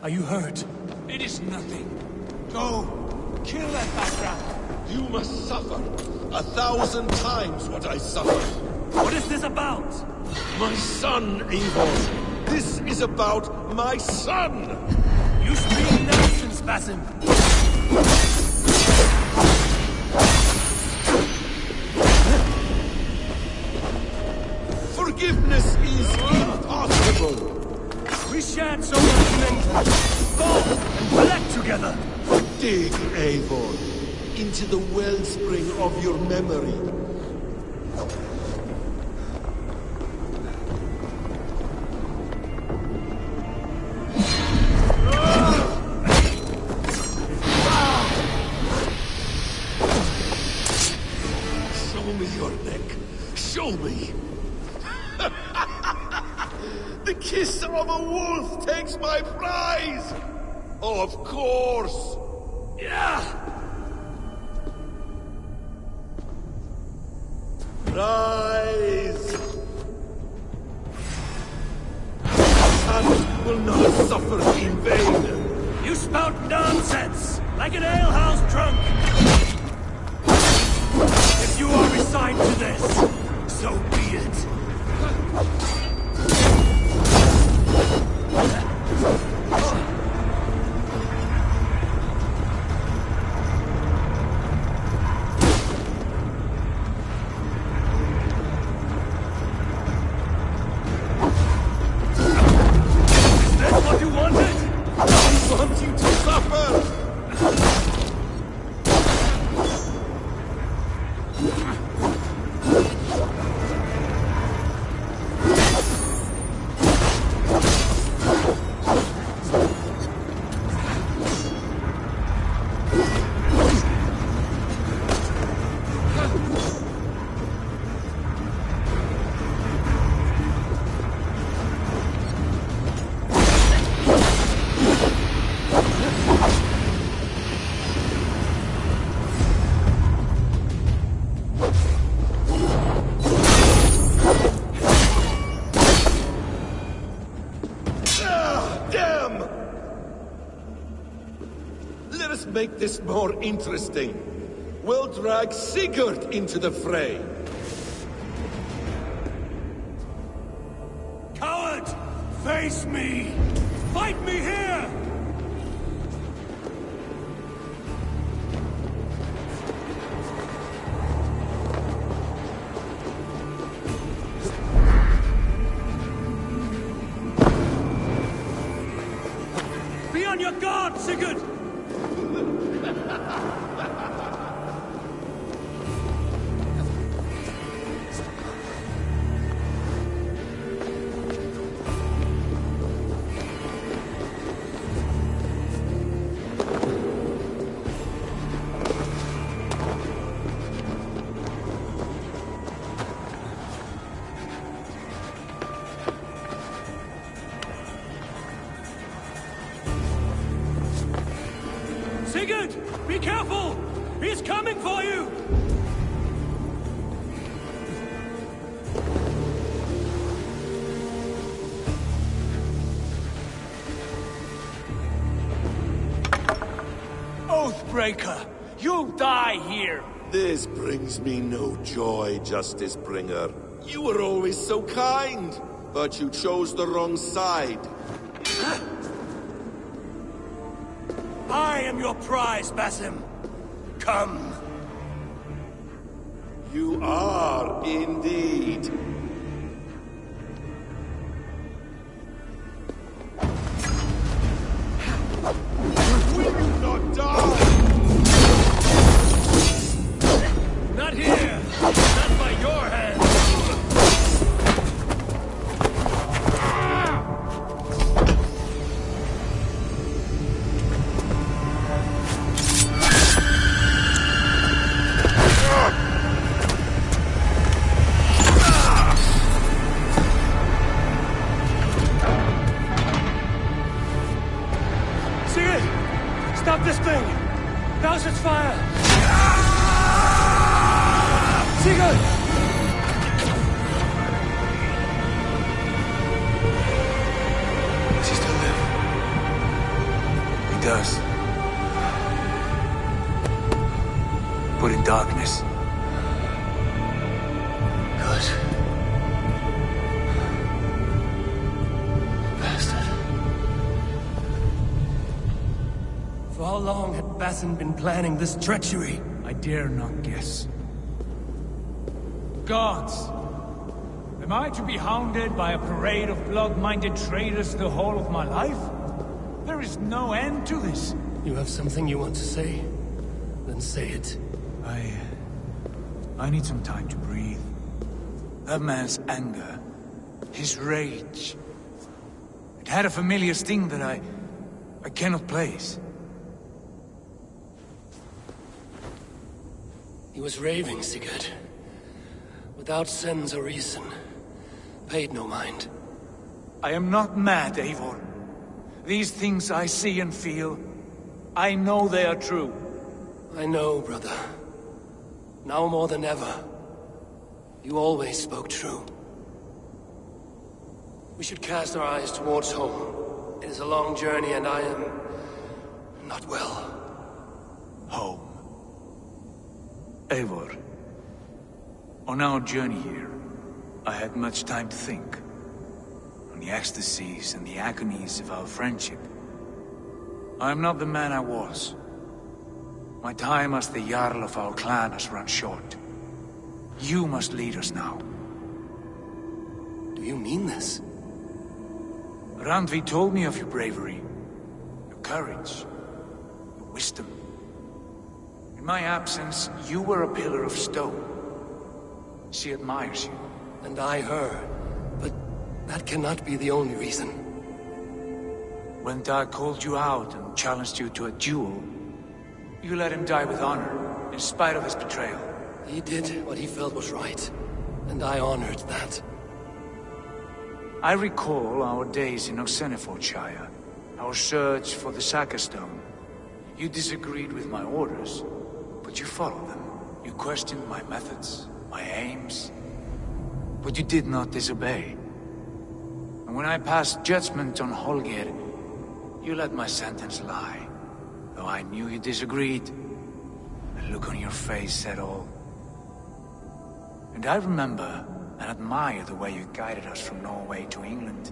Are you hurt? It is nothing. Go! Kill that bastard! You must suffer 1,000 times what I suffered. What is this about? My son, Eivor. This is about my son! You speak nonsense, Basim. Forgiveness is impossible! We shared so much in England. Go and collect together. Dig, Eivor, into the wellspring of your memory. Show me your neck. Show me. The kiss of a wolf takes my prize! Of course! Yeah! Rise! Son will not suffer in vain! You spout nonsense! Like an alehouse drunk! If you are resigned to this, so be it. Make this more interesting. We'll drag Sigurd into the fray. Coward! Face me! Fight me here! Be on your guard, Sigurd! Sigurd! Be careful! He's coming for you! Oathbreaker! You'll die here! This brings me no joy, Justice Bringer. You were always so kind, but you chose the wrong side. I am your prize, Basim. Come. You are indeed. Will you not die? Not here! Not by your hand! Good. Bastard. For how long had Bassan been planning this treachery? I dare not guess. Gods! Am I to be hounded by a parade of blood-minded traitors the whole of my life? There is no end to this. You have something you want to say? Then say it. I need some time to breathe. That man's anger, his rage, it had a familiar sting that I cannot place. He was raving, Sigurd. Without sense or reason. Paid no mind. I am not mad, Eivor. These things I see and feel, I know they are true. I know, brother. Now more than ever. You always spoke true. We should cast our eyes towards home. It is a long journey and I am... not well. Home. Eivor. On our journey here, I had much time to think. On the ecstasies and the agonies of our friendship. I am not the man I was. My time as the Jarl of our clan has run short. You must lead us now. Do you mean this? Randvi told me of your bravery, your courage, your wisdom. In my absence, you were a pillar of stone. She admires you. And I her. But that cannot be the only reason. When Dag called you out and challenged you to a duel, you let him die with honor, in spite of his betrayal. He did what he felt was right, and I honored that. I recall our days in Oxenfordshire, our search for the Saka Stone. You disagreed with my orders, but you followed them. You questioned my methods, my aims, but you did not disobey. And when I passed judgment on Holger, you let my sentence lie. Though I knew you disagreed, the look on your face said all. And I remember and admire the way you guided us from Norway to England.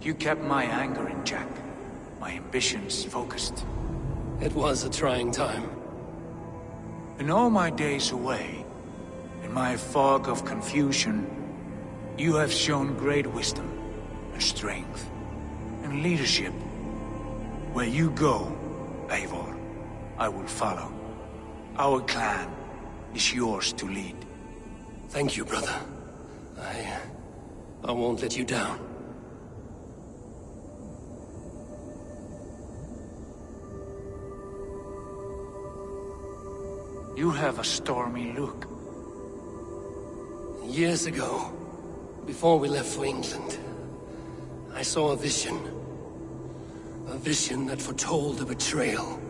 You kept my anger in check, my ambitions focused. It was a trying time. In all my days away, in my fog of confusion, you have shown great wisdom and strength and leadership. Where you go, Eivor, I will follow. Our clan is yours to lead. Thank you, brother. I won't let you down. You have a stormy look. Years ago, before we left for England, I saw a vision. A vision that foretold a betrayal.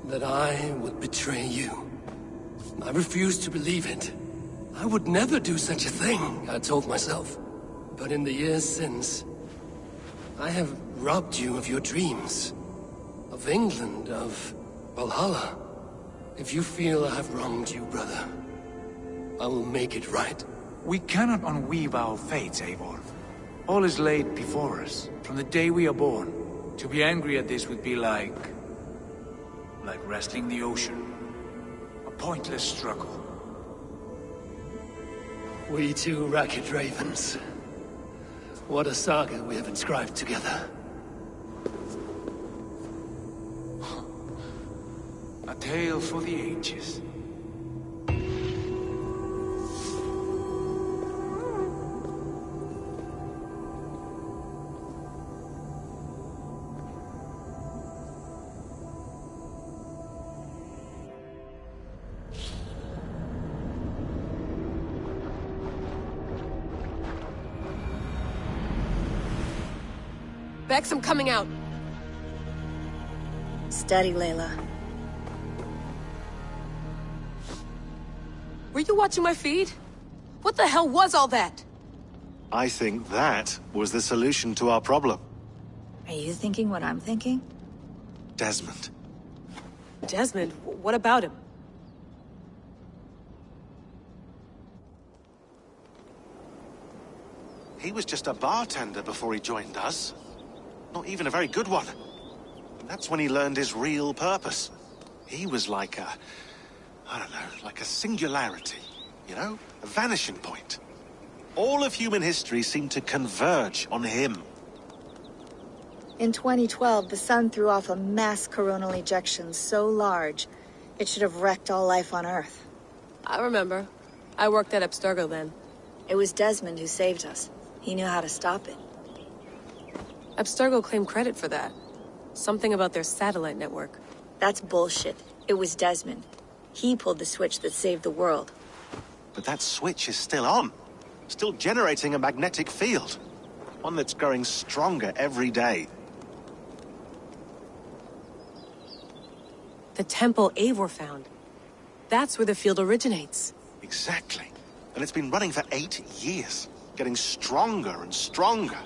That I would betray you. I refused to believe it. I would never do such a thing, I told myself. But in the years since, I have robbed you of your dreams. Of England, of Valhalla. If you feel I have wronged you, brother, I will make it right. We cannot unweave our fates, Eivor. All is laid before us, from the day we are born. To be angry at this would be like wrestling the ocean. A pointless struggle. We two ragged ravens. What a saga we have inscribed together. A tale for the ages. Bex, I'm coming out. Steady, Layla. Were you watching my feed? What the hell was all that? I think that was the solution to our problem. Are you thinking what I'm thinking? Desmond. Desmond, what about him? He was just a bartender before he joined us. Not even a very good one. And that's when he learned his real purpose. He was like a... I don't know, like a singularity, you know? A vanishing point. All of human history seemed to converge on him. In 2012, the sun threw off a mass coronal ejection so large, it should have wrecked all life on Earth. I remember. I worked at Abstergo then. It was Desmond who saved us. He knew how to stop it. Abstergo claimed credit for that. Something about their satellite network. That's bullshit. It was Desmond. He pulled the switch that saved the world. But that switch is still on. Still generating a magnetic field. One that's growing stronger every day. The temple Eivor found. That's where the field originates. Exactly. And it's been running for 8 years. Getting stronger and stronger.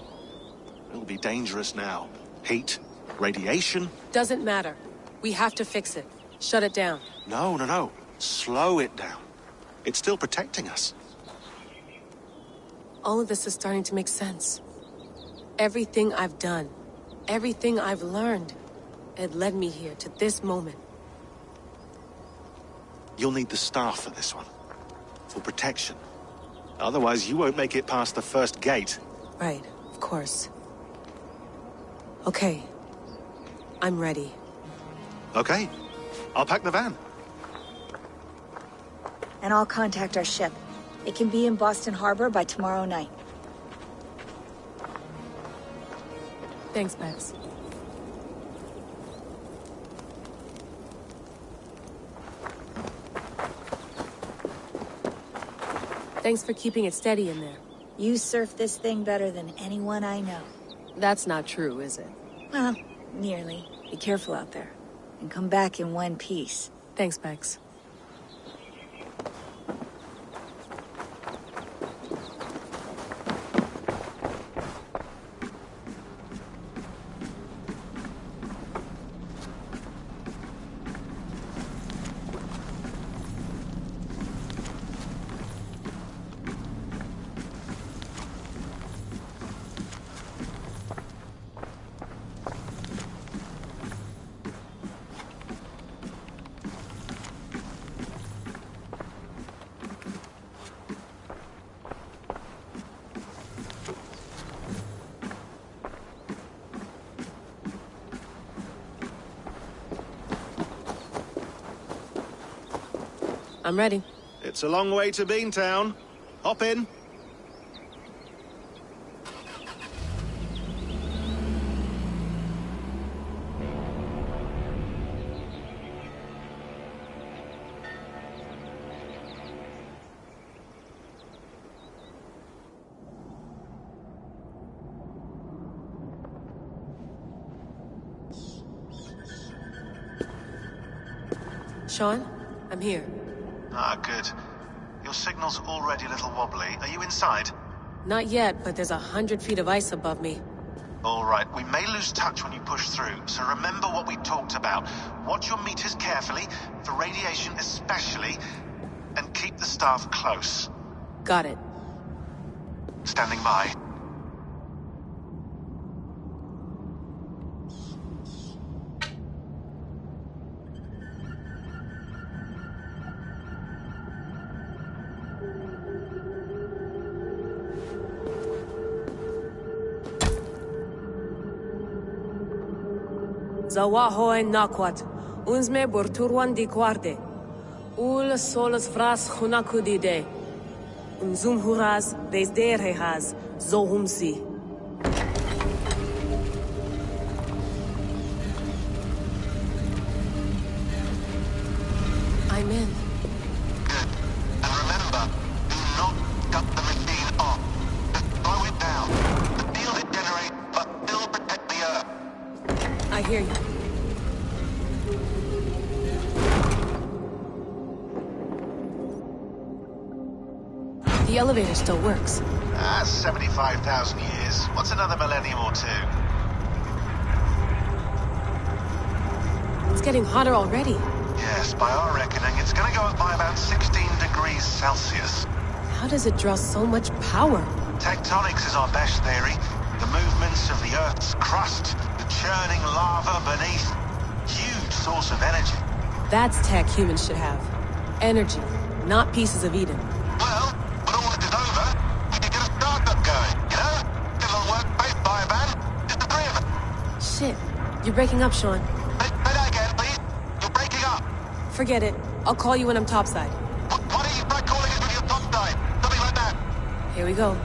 It'll be dangerous now. Heat, radiation. Doesn't matter. We have to fix it. Shut it down. No. Slow it down. It's still protecting us. All of this is starting to make sense. Everything I've done, everything I've learned, it led me here to this moment. You'll need the staff for this one. For protection. Otherwise, you won't make it past the first gate. Right, of course. Okay. I'm ready. Okay. I'll pack the van. And I'll contact our ship. It can be in Boston Harbor by tomorrow night. Thanks, Max. Thanks for keeping it steady in there. You surf this thing better than anyone I know. That's not true, is it? Well, nearly. Be careful out there. And come back in one piece. Thanks, Max. I'm ready. It's a long way to Beantown. Hop in. Sean, I'm here. Ah, good. Your signal's already a little wobbly. Are you inside? Not yet, but there's 100 feet of ice above me. All right, we may lose touch when you push through, so remember what we talked about. Watch your meters carefully, for radiation especially, and keep the staff close. Got it. Standing by. Zawaho en nakwat, unzme borturwan di guarde. Ul solas fras hunakudide. Unzum huraz, desderehaz, zohumsi. I'm in. Good. And remember, do not cut the machine off. Just slow it down. The field it generates, but still protect the Earth. I hear you. The elevator still works. 75,000 years. What's another millennium or two? It's getting hotter already. Yes, by our reckoning, it's gonna go up by about 16 degrees Celsius. How does it draw so much power? Tectonics is our best theory. The movements of the Earth's crust, the churning lava beneath. Huge source of energy. That's tech humans should have. Energy, not pieces of Eden. Well, when all this is over, we can get a startup going, you know? Get a little workspace, buy a van, just the three of us. Shit, you're breaking up, Sean. Say that again, please. You're breaking up. Forget it. I'll call you when I'm topside. Why don't you try calling us with your top side? Something like that. Here we go.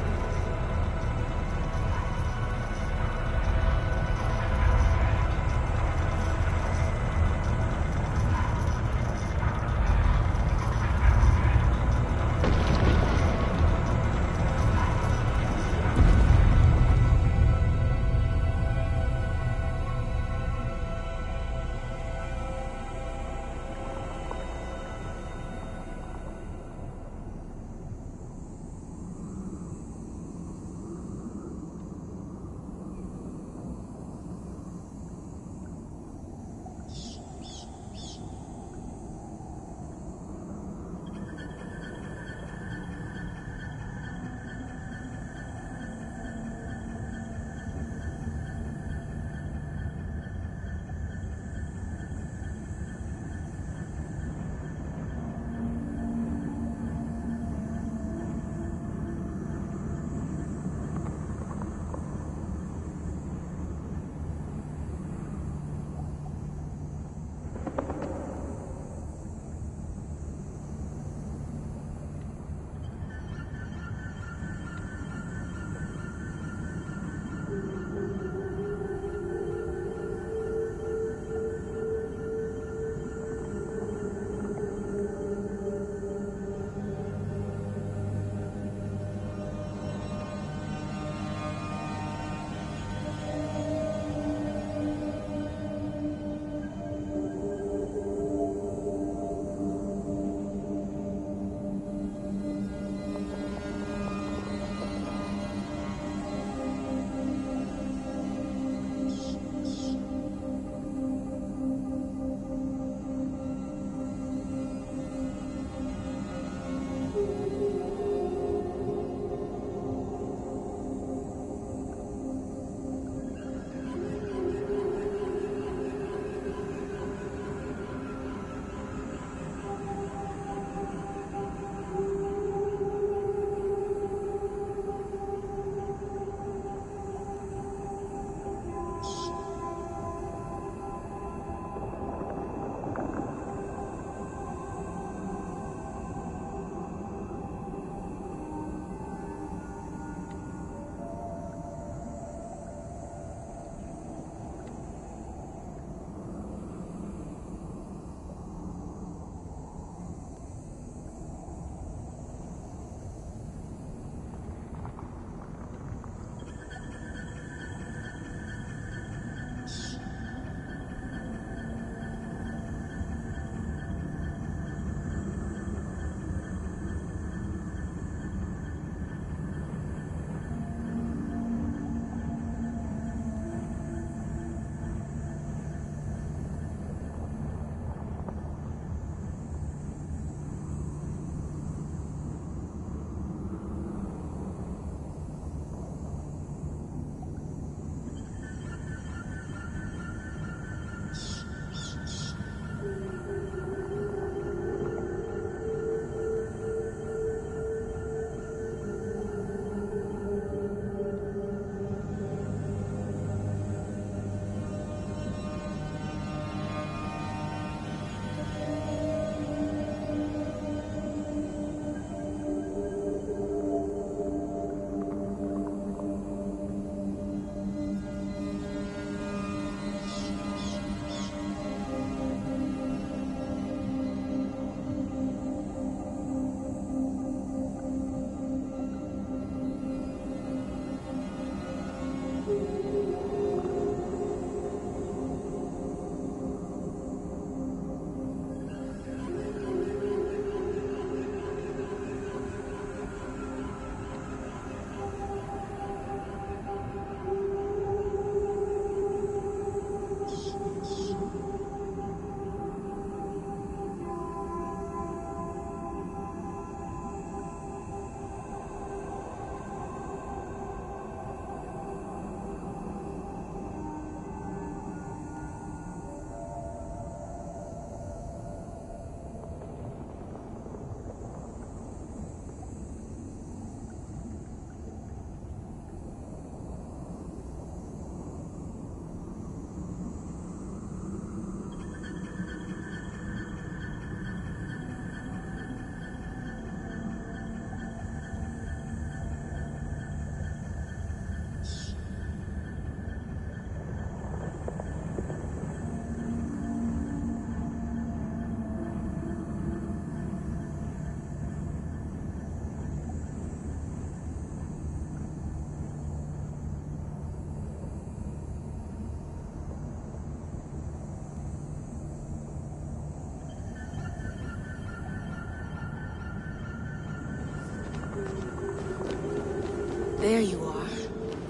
There you are.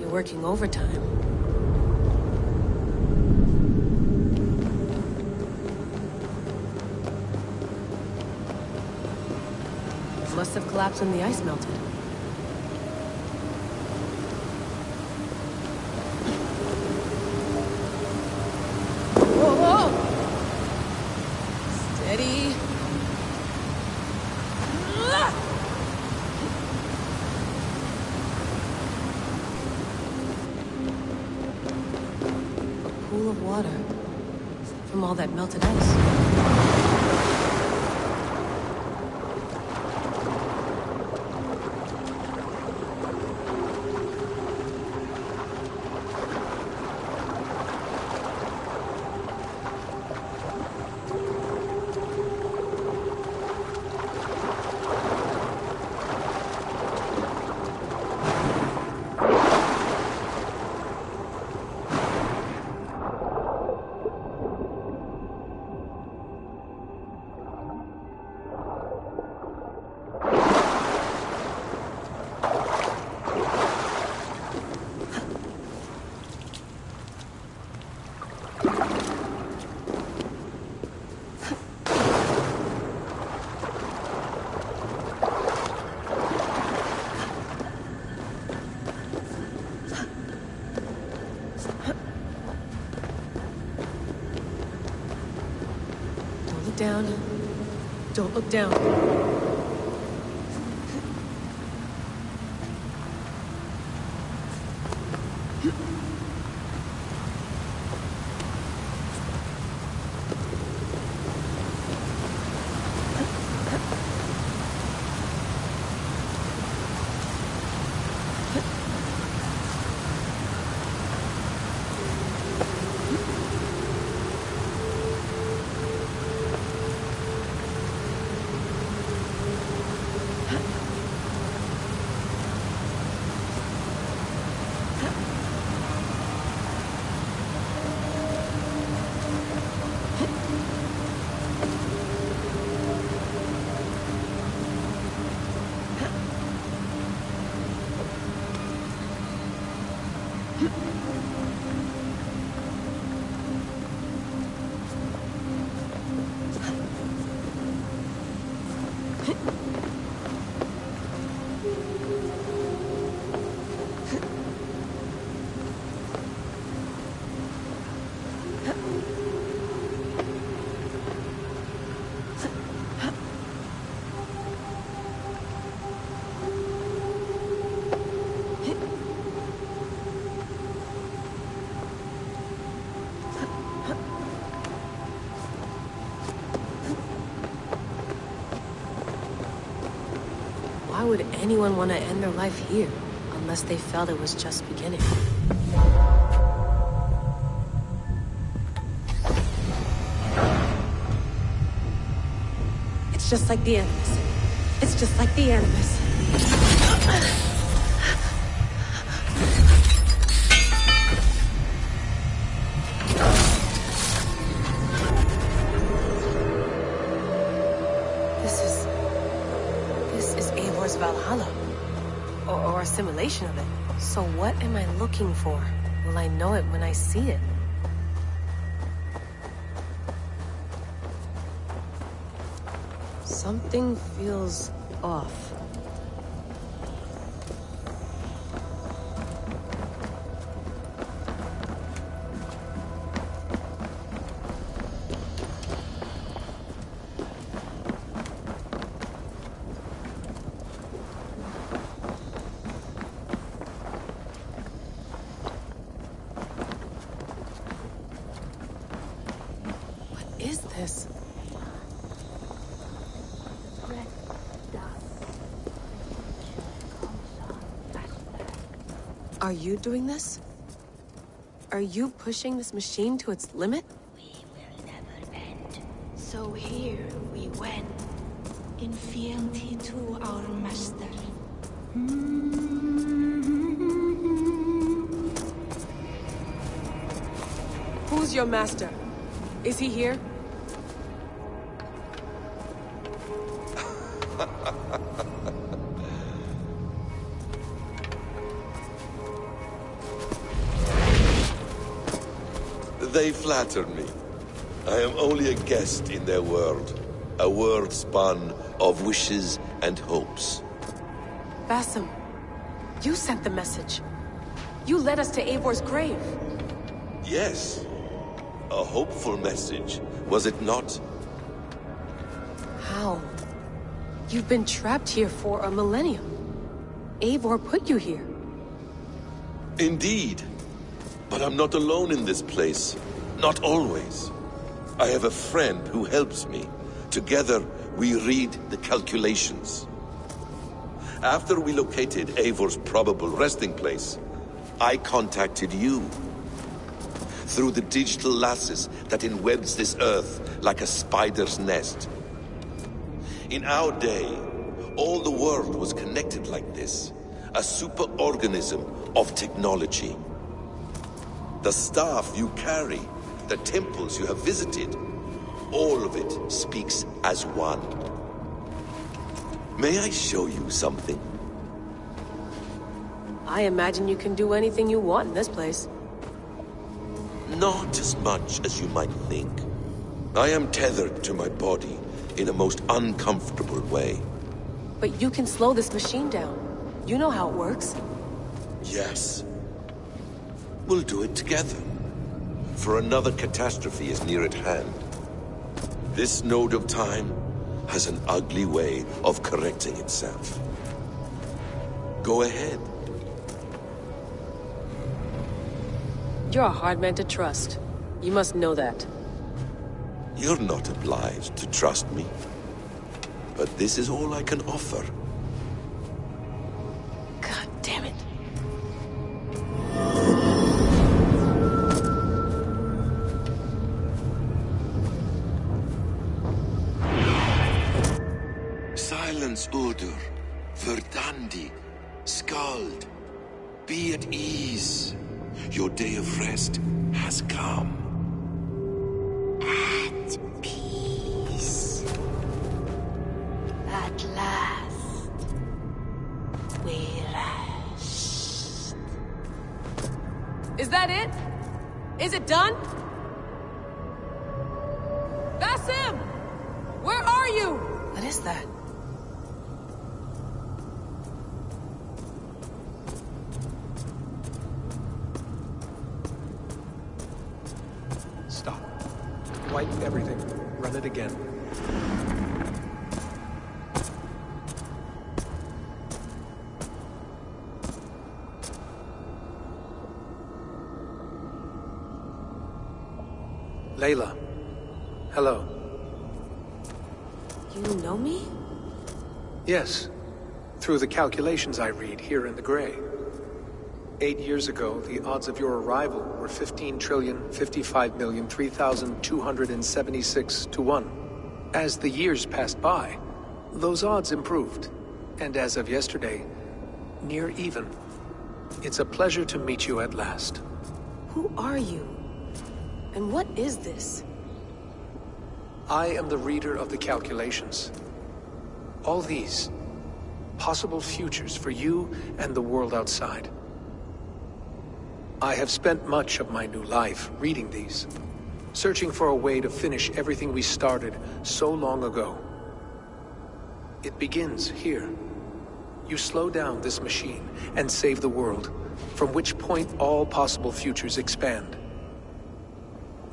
You're working overtime. Must have collapsed when the ice melted. Whoa, whoa! Steady. A pool of water from all that melted ice. Down. Don't look down. Why would anyone want to end their life here, unless they felt it was just beginning? It's just like the Animus. It's just like the Animus. Valhalla. Or a simulation of it. So what am I looking for? Will I know it when I see it? Something feels off. Are you doing this? Are you pushing this machine to its limit? We will never bend. So here we went, in fealty to our master. Who's your master? Is he here? They flatter me. I am only a guest in their world. A world spun of wishes and hopes. Basim, you sent the message. You led us to Eivor's grave. Yes. A hopeful message, was it not? How? You've been trapped here for a millennium. Eivor put you here. Indeed. But I'm not alone in this place. Not always. I have a friend who helps me. Together, we read the calculations. After we located Eivor's probable resting place, I contacted you. Through the digital lasses that enwebs this earth like a spider's nest. In our day, all the world was connected like this. A superorganism of technology. The staff you carry, the temples you have visited, all of it speaks as one. May I show you something? I imagine you can do anything you want in this place. Not as much as you might think. I am tethered to my body in a most uncomfortable way. But you can slow this machine down. You know how it works. Yes. We'll do it together. For another catastrophe is near at hand. This node of time has an ugly way of correcting itself. Go ahead. You're a hard man to trust. You must know that. You're not obliged to trust me. But this is all I can offer. God damn it. Silence, Udur. Verdandi. Skald. Be at ease. Your day of rest has come. At peace. At last. We rest. Is that it? Is it done? Basim! Where are you? What is that? Stop. Wipe everything. Run it again. Layla. Hello. You know me? Yes. Through the calculations I read here in the gray. 8 years ago, the odds of your arrival were 15,055,003,276 to 1. As the years passed by, those odds improved. And as of yesterday, near even. It's a pleasure to meet you at last. Who are you? And what is this? I am the reader of the calculations. All these, possible futures for you and the world outside. I have spent much of my new life reading these, searching for a way to finish everything we started so long ago. It begins here. You slow down this machine and save the world, from which point all possible futures expand.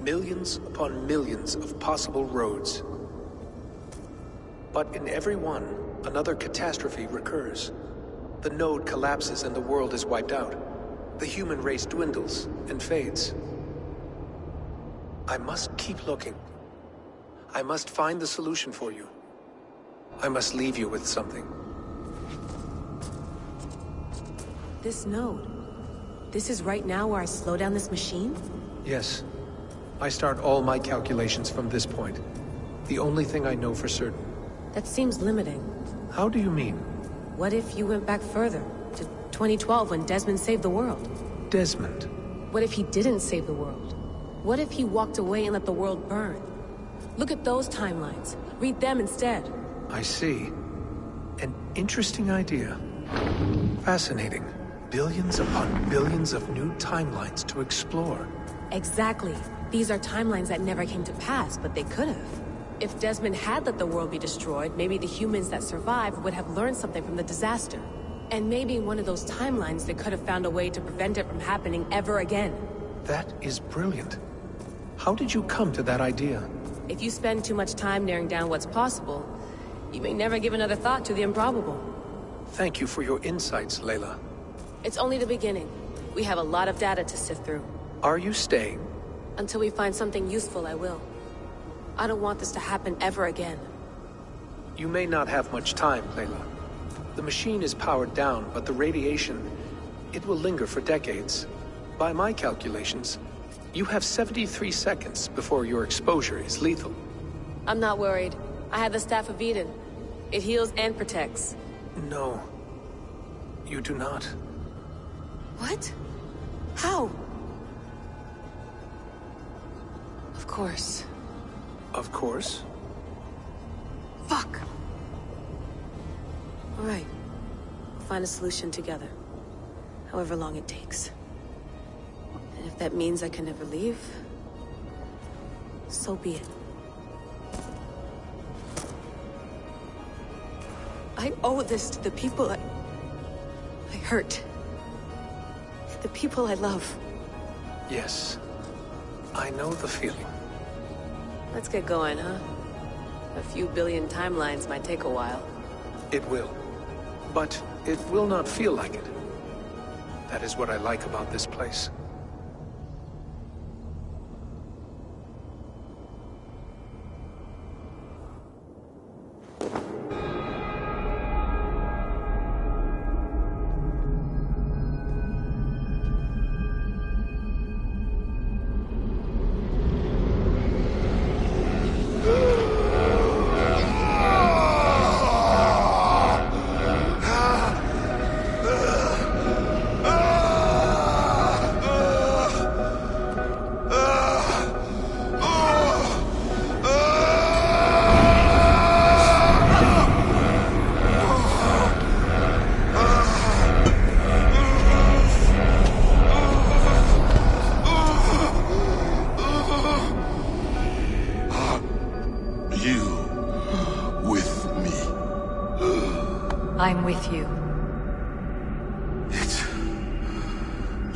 Millions upon millions of possible roads. But in every one, another catastrophe recurs. The node collapses and the world is wiped out. The human race dwindles and fades. I must keep looking. I must find the solution for you. I must leave you with something. This node. This is right now where I slow down this machine? Yes. I start all my calculations from this point. The only thing I know for certain. That seems limiting. How do you mean? What if you went back further, to 2012 when Desmond saved the world? Desmond? What if he didn't save the world? What if he walked away and let the world burn? Look at those timelines. Read them instead. I see. An interesting idea. Fascinating. Billions upon billions of new timelines to explore. Exactly. These are timelines that never came to pass, but they could have. If Desmond had let the world be destroyed, maybe the humans that survived would have learned something from the disaster. And maybe in one of those timelines they could have found a way to prevent it from happening ever again. That is brilliant. How did you come to that idea? If you spend too much time narrowing down what's possible, you may never give another thought to the improbable. Thank you for your insights, Layla. It's only the beginning. We have a lot of data to sift through. Are you staying? Until we find something useful, I will. I don't want this to happen ever again. You may not have much time, Layla. The machine is powered down, but the radiation, it will linger for decades. By my calculations, you have 73 seconds before your exposure is lethal. I'm not worried. I have the Staff of Eden. It heals and protects. No. You do not. What? How? Of course. Of course. Fuck! All right. We'll find a solution together. However long it takes. And if that means I can never leave, so be it. I owe this to the people I hurt. The people I love. Yes. I know the feeling. Let's get going, huh? A few billion timelines might take a while. It will. But it will not feel like it. That is what I like about this place. I'm with you. It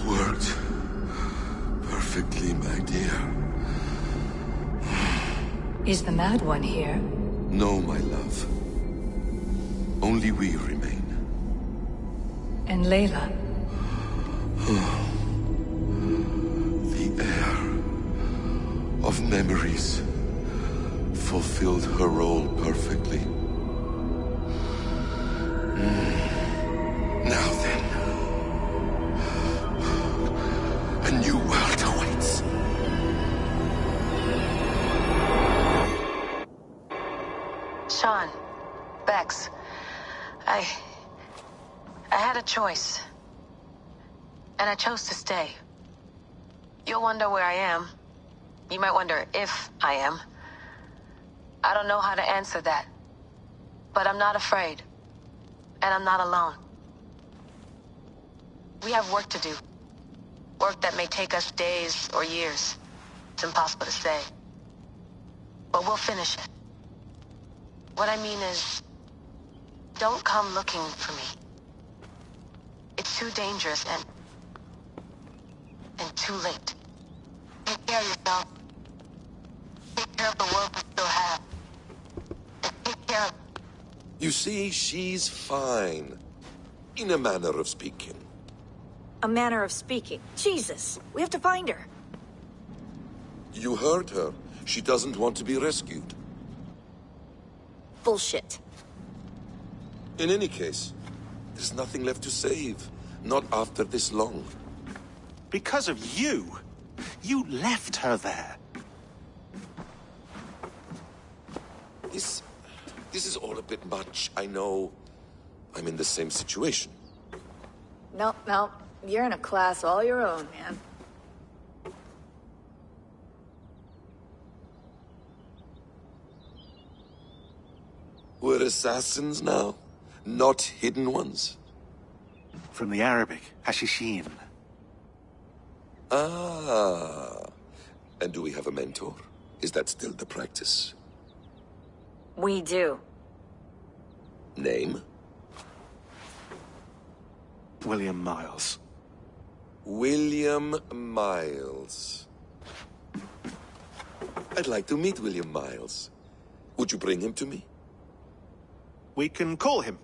worked perfectly, my dear. Is the Mad One here? No, my love. Only we remain. And Layla? The air of memories fulfilled her role perfectly. Now then, a new world awaits. Sean, Bex, I had a choice. And I chose to stay. You'll wonder where I am. You might wonder if I am. I don't know how to answer that. But I'm not afraid. And I'm not alone. We have work to do. Work that may take us days or years. It's impossible to say. But we'll finish it. What I mean is, don't come looking for me. It's too dangerous and too late. Take care of yourself. Take care of the world we still have. And take care of... You see, she's fine. In a manner of speaking. A manner of speaking. Jesus, we have to find her. You heard her. She doesn't want to be rescued. Bullshit. In any case, there's nothing left to save. Not after this long. Because of you. You left her there. This is all a bit much. I know. I'm in the same situation. No. You're in a class all your own, man. We're assassins now, not hidden ones. From the Arabic, Hashishin. Ah, And do we have a mentor? Is that still the practice? We do. Name? William Miles. William Miles. I'd like to meet William Miles. Would you bring him to me? We can call him.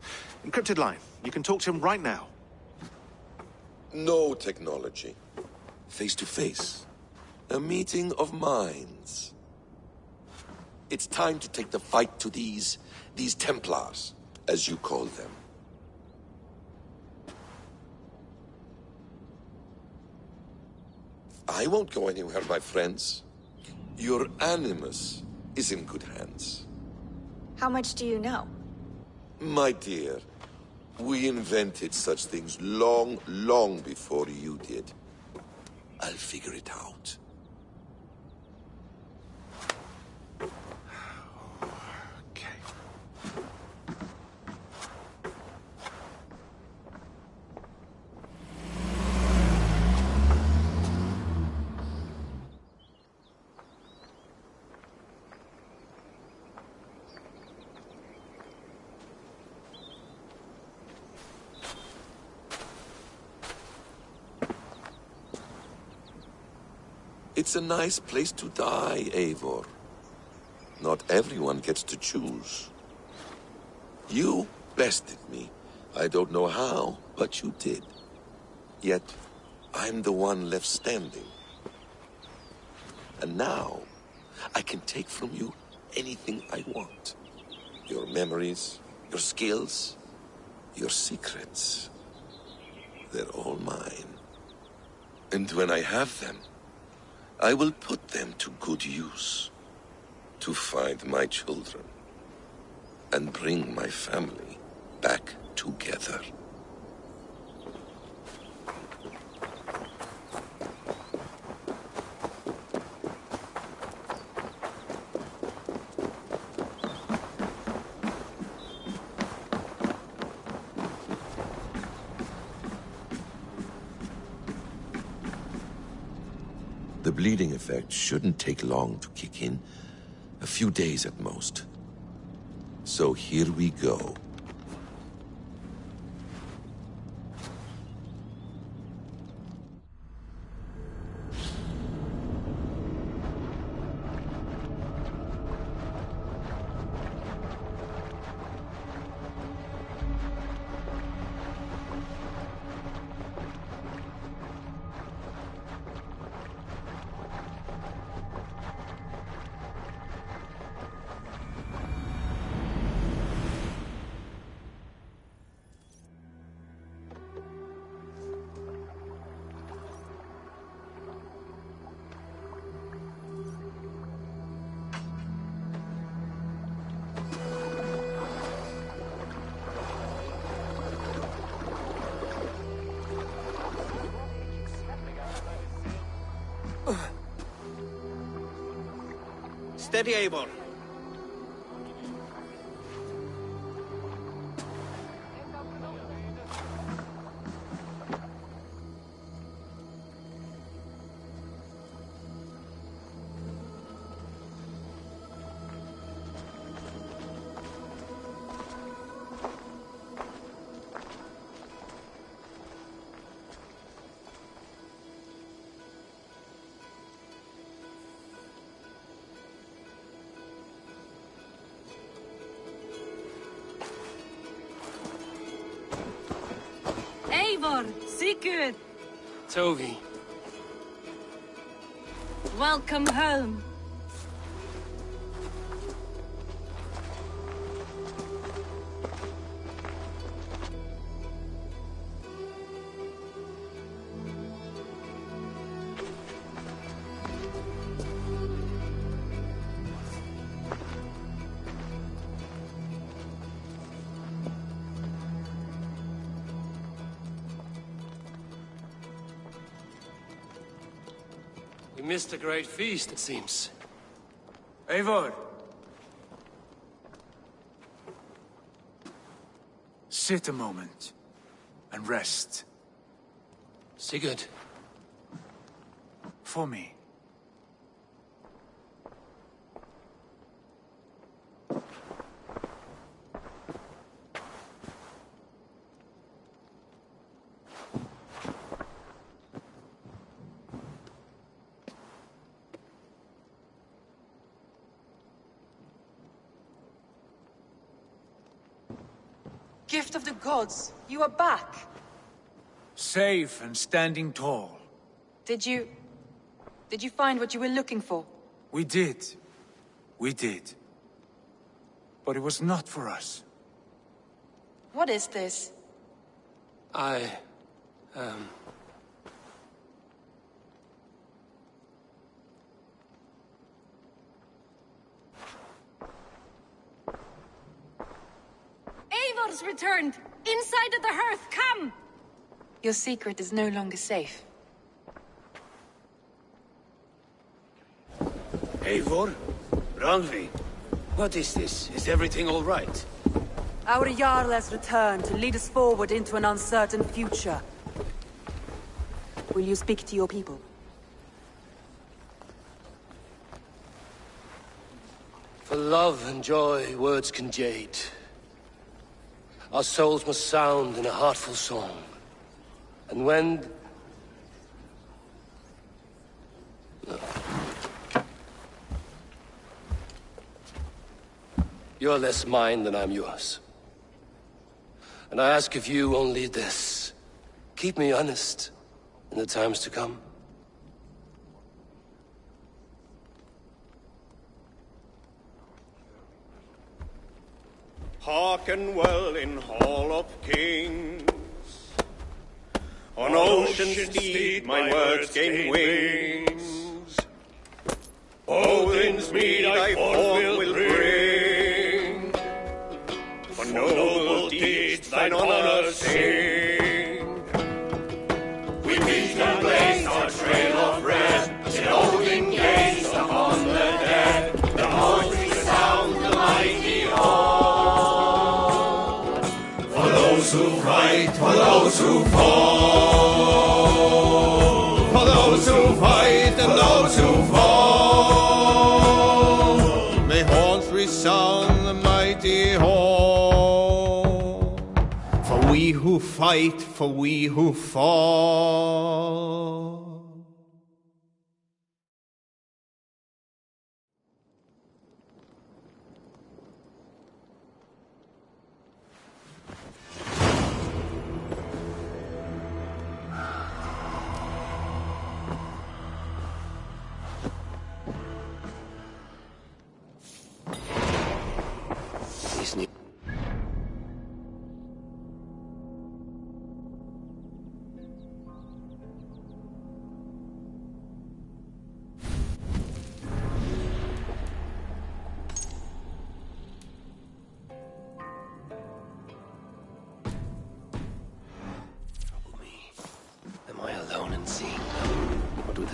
Encrypted line. You can talk to him right now. No technology. Face to face. A meeting of minds. It's time to take the fight to these Templars, as you call them. I won't go anywhere, my friends. Your Animus is in good hands. How much do you know? My dear, we invented such things long, long before you did. I'll figure it out. Okay. It's a nice place to die, Eivor. Not everyone gets to choose. You bested me. I don't know how, but you did. Yet, I'm the one left standing. And now, I can take from you anything I want. Your memories, your skills, your secrets. They're all mine. And when I have them, I will put them to good use. To find my children. And bring my family back together. The bleeding effect shouldn't take long to kick in. A few days at most. So here we go. Steady, Eivor. Eivor, Sigurd, Tovi. welcome home. We missed a great feast, it seems. Eivor! Sit a moment and rest. Sigurd. For me. Gift of the gods, you are back. Safe and standing tall. Did you find what you were looking for? We did. We did. But it was not for us. What is this? Eivor's returned! Inside of the hearth, come! Your secret is no longer safe. Eivor? Randvi? What is this? Is everything all right? Our Jarl has returned to lead us forward into an uncertain future. Will you speak to your people? For love and joy, words can jade. Our souls must sound in a heartful song. And when... You're less mine than I'm yours. And I ask of you only this. Keep me honest in the times to come. Hearken well in Hall of Kings. On ocean's steed my words gain wings. Odin's mead I forth will bring. For noble deeds thine honor sing. We meet and blaze our trail of red, till Odin gaze upon the dead. The horns resound the mighty hall. For those who fight, for those who fall. For those who fight and those who fall. May horns resound the mighty hall. For we who fight, for we who fall.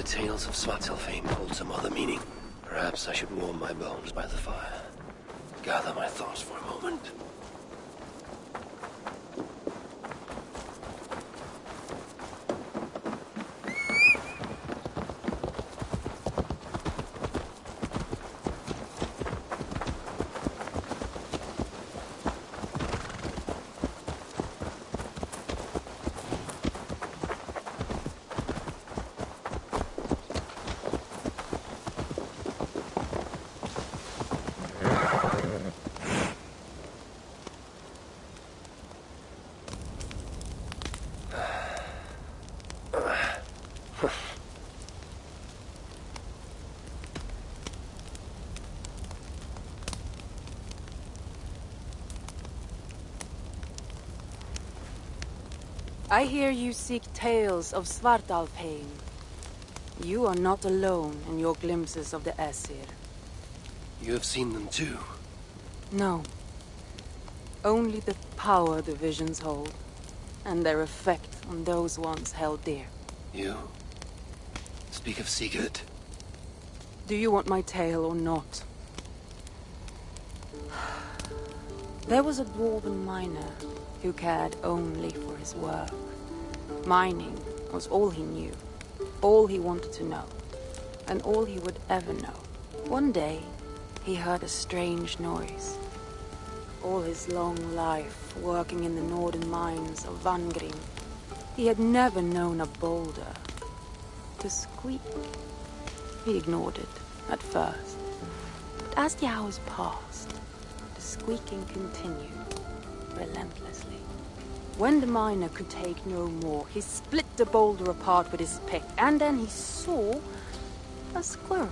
Tales of Svartalfheim hold some other meaning. Perhaps I should warm my bones by the fire. Gather my thoughts for a moment. I hear you seek tales of Svartalfheim. You are not alone in your glimpses of the Aesir. You have seen them too? No. Only the power the visions hold, and their effect on those once held dear. You speak of Sigurd. Do you want my tale or not? There was a dwarven miner who cared only for his work. Mining was all he knew, all he wanted to know, and all he would ever know. One day, he heard a strange noise. All his long life, working in the northern mines of Vangrim, he had never known a boulder to squeak. He ignored it at first, but as the hours passed, the squeaking continued. relentlessly. When the miner could take no more, he split the boulder apart with his pick, and then he saw a squirrel.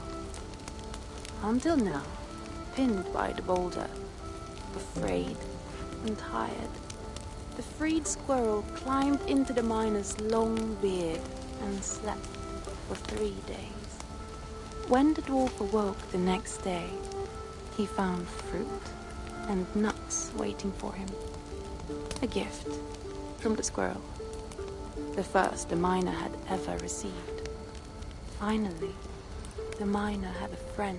Until now, pinned by the boulder, afraid and tired, the freed squirrel climbed into the miner's long beard and slept for 3 days. When the dwarf awoke the next day, he found fruit and nuts waiting for him. A gift from the squirrel. The first the miner had ever received. Finally, the miner had a friend.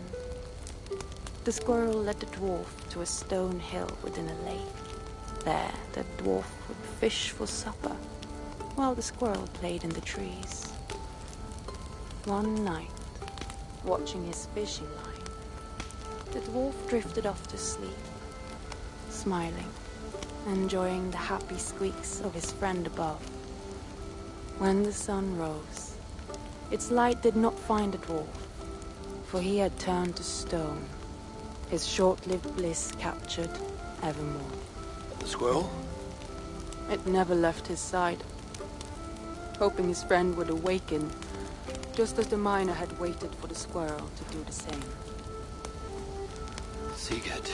The squirrel led the dwarf to a stone hill within a lake. There, the dwarf would fish for supper, while the squirrel played in the trees. One night, watching his fishing line, the dwarf drifted off to sleep, smiling, enjoying the happy squeaks of his friend above. When the sun rose, its light did not find the dwarf, for he had turned to stone, his short-lived bliss captured evermore. The squirrel? It never left his side, hoping his friend would awaken, just as the miner had waited for the squirrel to do the same. Sigurd.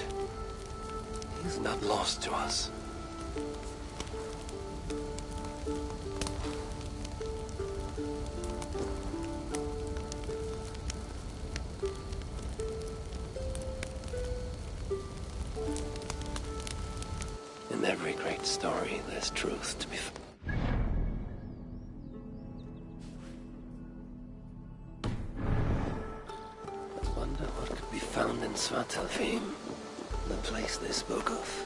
He's not lost to us. In every great story, there's truth to be found. I wonder what could be found in Svartalfheim, the place they spoke of.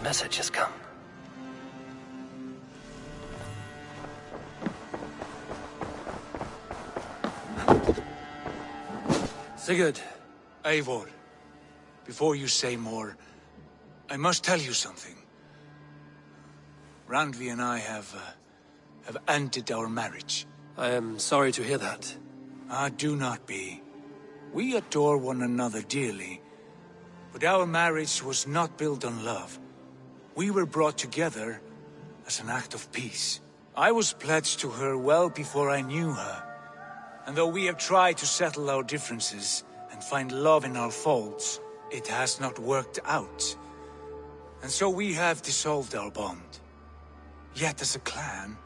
Message has come. Sigurd. Eivor, before you say more, I must tell you something. Randvi and I have ended our marriage. I am sorry to hear that. Do not be. We adore one another dearly, but our marriage was not built on love. We were brought together as an act of peace. I was pledged to her well before I knew her. And though we have tried to settle our differences and find love in our faults, it has not worked out. And so we have dissolved our bond. Yet as a clan,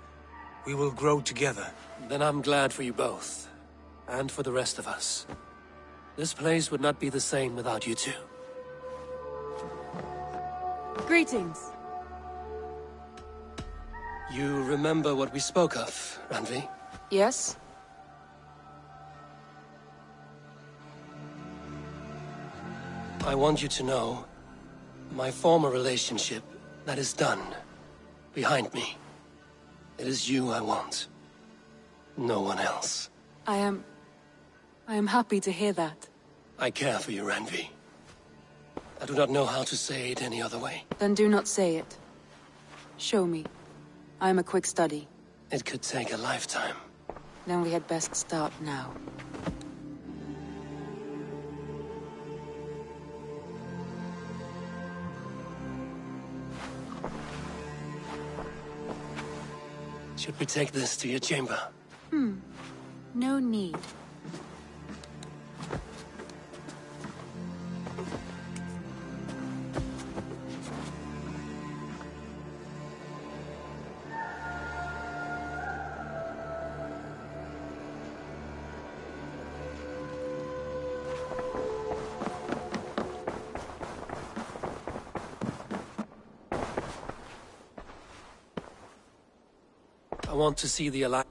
we will grow together. Then I'm glad for you both. And for the rest of us. This place would not be the same without you two. Greetings. You remember what we spoke of, Randvi? Yes? I want you to know, my former relationship, that is done. Behind me. It is you I want. No one else. I am happy to hear that. I care for you, Randvi. I do not know how to say it any other way. Then do not say it. Show me. I am a quick study. It could take a lifetime. Then we had best start now. Should we take this to your chamber? No need. I want to see the Alliance.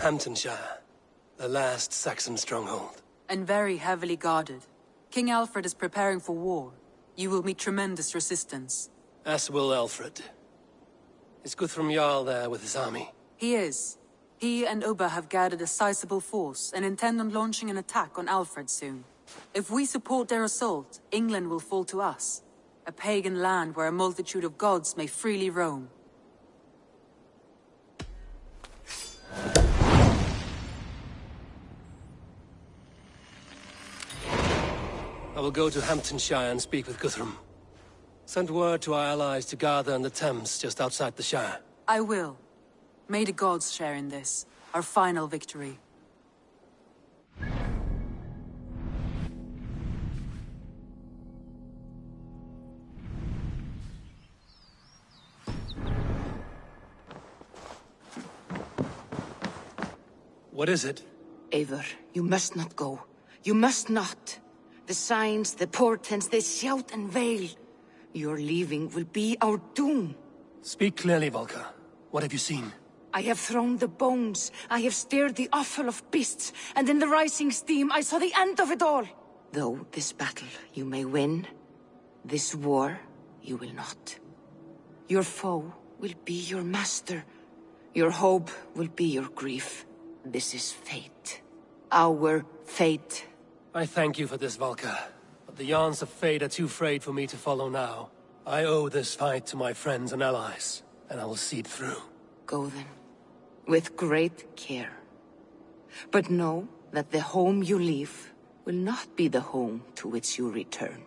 Hamptonshire, the last Saxon stronghold. And very heavily guarded. King Alfred is preparing for war. You will meet tremendous resistance. As will Alfred. Is Guthrum Jarl there with his army? He is. He and Ubba have gathered a sizable force and intend on launching an attack on Alfred soon. If we support their assault, England will fall to us. A pagan land where a multitude of gods may freely roam. I will go to Hamptonshire and speak with Guthrum. Send word to our allies to gather in the Thames just outside the Shire. I will. May the gods share in this, our final victory. What is it? Eivor, you must not go. You must not. The signs, the portents, they shout and wail. Your leaving will be our doom. Speak clearly, Volker. What have you seen? I have thrown the bones. I have stirred the offal of beasts. And in the rising steam, I saw the end of it all. Though this battle you may win, this war you will not. Your foe will be your master. Your hope will be your grief. This is fate. Our fate. I thank you for this, Volker. But the yarns of fate are too frayed for me to follow now. I owe this fight to my friends and allies, and I will see it through. Go then, with great care. But know that the home you leave will not be the home to which you return.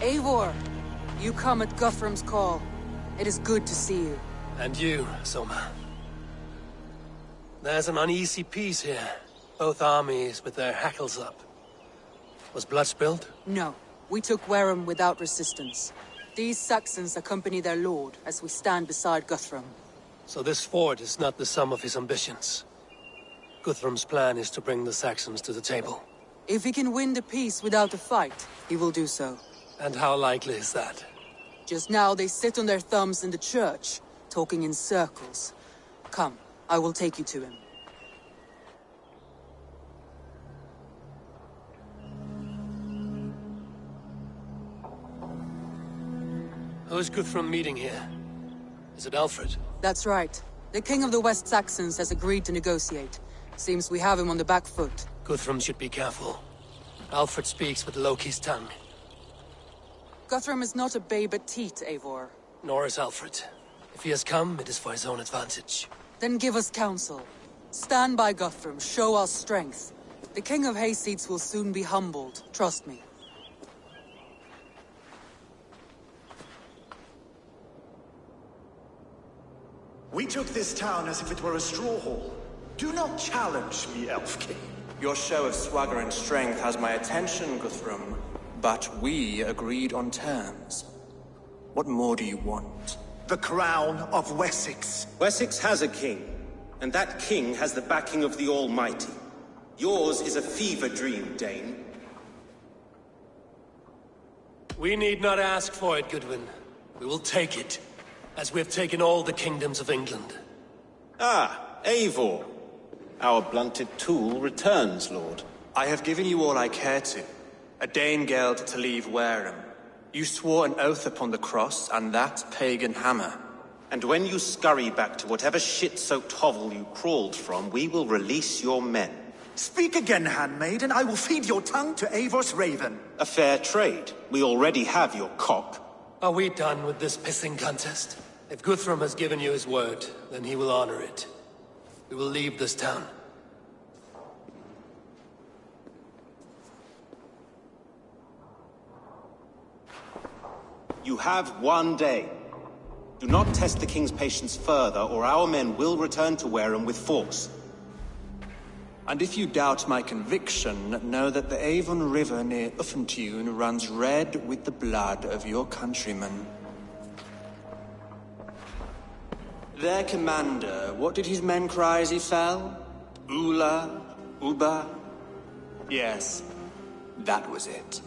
Eivor, you come at Guthrum's call. It is good to see you. And you, Soma. There's an uneasy peace here. Both armies with their hackles up. Was blood spilled? No. We took Wareham without resistance. These Saxons accompany their lord as we stand beside Guthrum. So this fort is not the sum of his ambitions. Guthrum's plan is to bring the Saxons to the table. If he can win the peace without a fight, he will do so. And how likely is that? Just now they sit on their thumbs in the church, talking in circles. Come, I will take you to him. Who is Guthrum meeting here? Is it Alfred? That's right. The King of the West Saxons has agreed to negotiate. Seems we have him on the back foot. Guthrum should be careful. Alfred speaks with Loki's tongue. Guthrum is not a babe at teat, Eivor. Nor is Alfred. If he has come, it is for his own advantage. Then give us counsel. Stand by Guthrum, show our strength. The King of Hayseeds will soon be humbled, trust me. We took this town as if it were a straw hall. Do not challenge me, Elf King. Your show of swagger and strength has my attention, Guthrum. But we agreed on terms. What more do you want? The crown of Wessex. Wessex has a king, and that king has the backing of the Almighty. Yours is a fever dream, Dane. We need not ask for it, Goodwin. We will take it, as we have taken all the kingdoms of England. Ah, Eivor. Our blunted tool returns, Lord. I have given you all I care to. A Danegeld to leave Wareham. You swore an oath upon the cross, and that pagan hammer. And when you scurry back to whatever shit-soaked hovel you crawled from, we will release your men. Speak again, handmaid, and I will feed your tongue to Eivor's raven. A fair trade. We already have your cock. Are we done with this pissing contest? If Guthrum has given you his word, then he will honor it. We will leave this town. You have 1 day. Do not test the king's patience further, or our men will return to Wareham with force. And if you doubt my conviction, know that the Avon River near Uffentune runs red with the blood of your countrymen. Their commander, what did his men cry as he fell? Ula? Uba? Yes, that was it.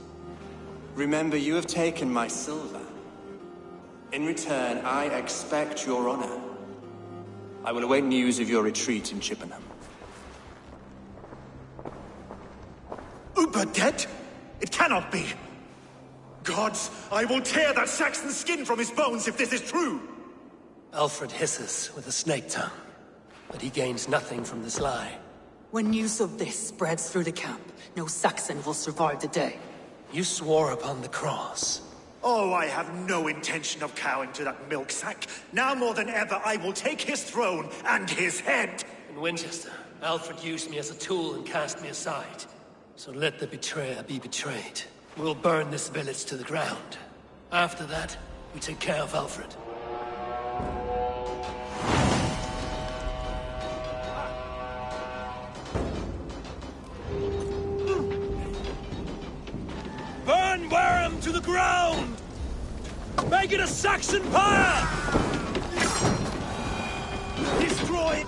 Remember, you have taken my silver. In return, I expect your honor. I will await news of your retreat in Chippenham. Uber dead? It cannot be! Gods, I will tear that Saxon's skin from his bones if this is true! Alfred hisses with a snake tongue, but he gains nothing from this lie. When news of this spreads through the camp, no Saxon will survive the day. You swore upon the cross. Oh, I have no intention of cowing to that milk sack. Now more than ever, I will take his throne and his head! In Winchester, Alfred used me as a tool and cast me aside. So let the betrayer be betrayed. We'll burn this village to the ground. After that, we take care of Alfred. Burn Wareham to the ground! Make it a Saxon pyre! Destroy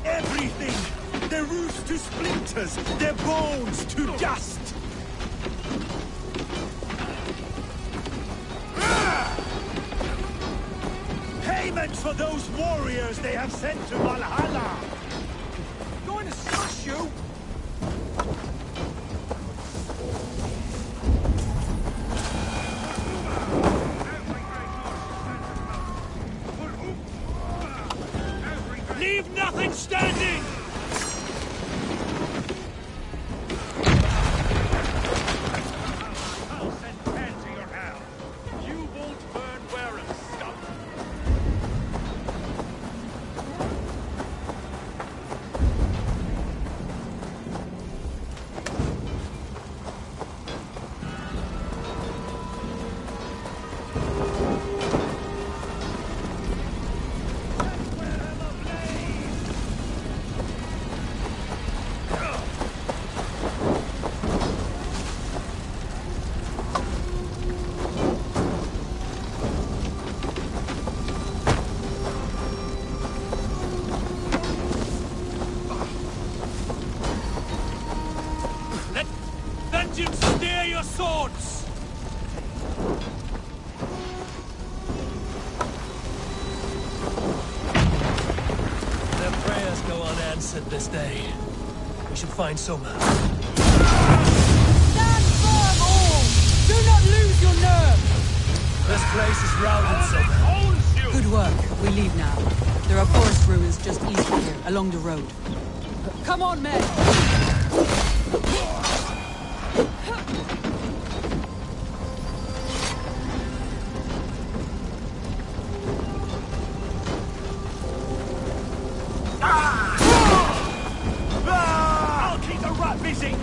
everything! Their roofs to splinters, their bones to dust! Payment for those warriors they have sent to Valhalla! Going to smash you! Leave nothing standing! I'll send 10 to your house. You won't burn Wareham, scum! Steer your swords! Their prayers go unanswered this day. We should find Soma. Stand firm, all! Do not lose your nerve! This place is routed, Soma. Good work. We leave now. There are forest ruins just east of here, along the road. Come on, men! I'll keep the rat busy!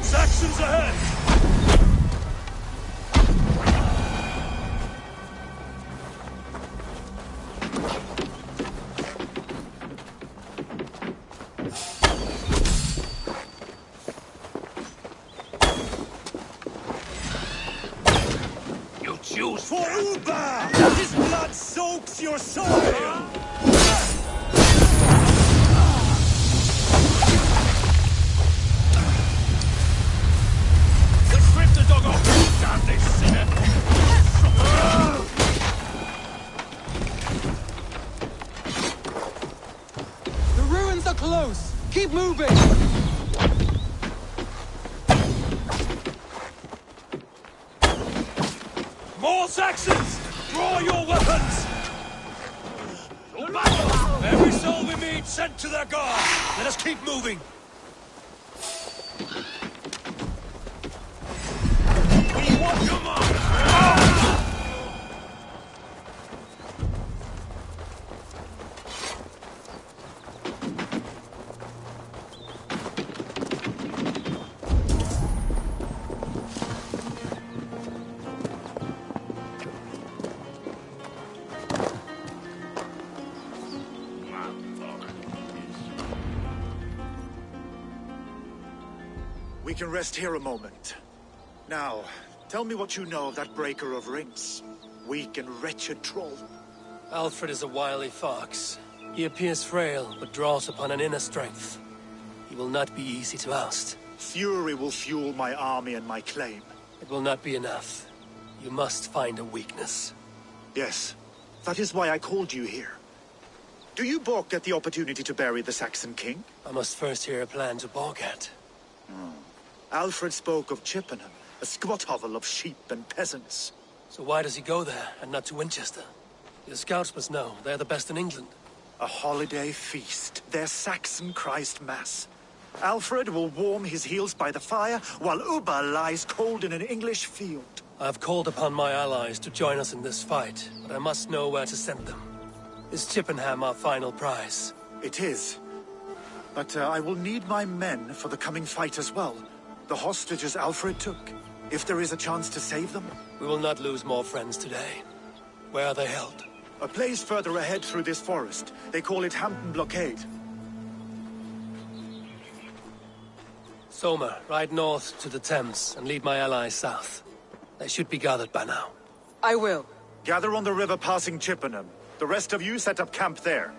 Saxons ahead! You choose for Uba! His blood soaks your soil! Strip the dog off! Damn this sinner! The ruins are close! Keep moving! Saxons! Draw your weapons! Every soul we meet sent to their guard! Let us keep moving! We want your mark! We can rest here a moment. Now, tell me what you know of that Breaker of Rings. Weak and wretched troll. Alfred is a wily fox. He appears frail, but draws upon an inner strength. He will not be easy to oust. Fury will fuel my army and my claim. It will not be enough. You must find a weakness. Yes, that is why I called you here. Do you balk at the opportunity to bury the Saxon king? I must first hear a plan to balk at. Alfred spoke of Chippenham, a squat hovel of sheep and peasants. So why does he go there, and not to Winchester? Your scouts must know, they're the best in England. A holiday feast, their Saxon Christ Mass. Alfred will warm his heels by the fire, while Ubba lies cold in an English field. I have called upon my allies to join us in this fight, but I must know where to send them. Is Chippenham our final prize? It is. But I will need my men for the coming fight as well. The hostages Alfred took. If there is a chance to save them. We will not lose more friends today. Where are they held? A place further ahead through this forest. They call it Hampton Blockade. Somer, ride north to the Thames and lead my allies south. They should be gathered by now. I will. Gather on the river passing Chippenham. The rest of you set up camp there.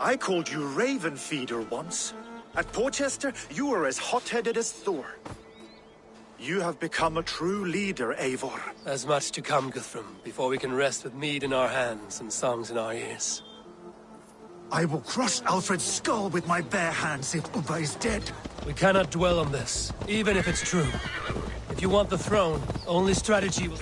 I called you Raven Feeder once. At Porchester, you were as hot-headed as Thor. You have become a true leader, Eivor. There's much to come, Guthrum, before we can rest with mead in our hands and songs in our ears. I will crush Alfred's skull with my bare hands if Ubba is dead. We cannot dwell on this, even if it's true. If you want the throne, only strategy will...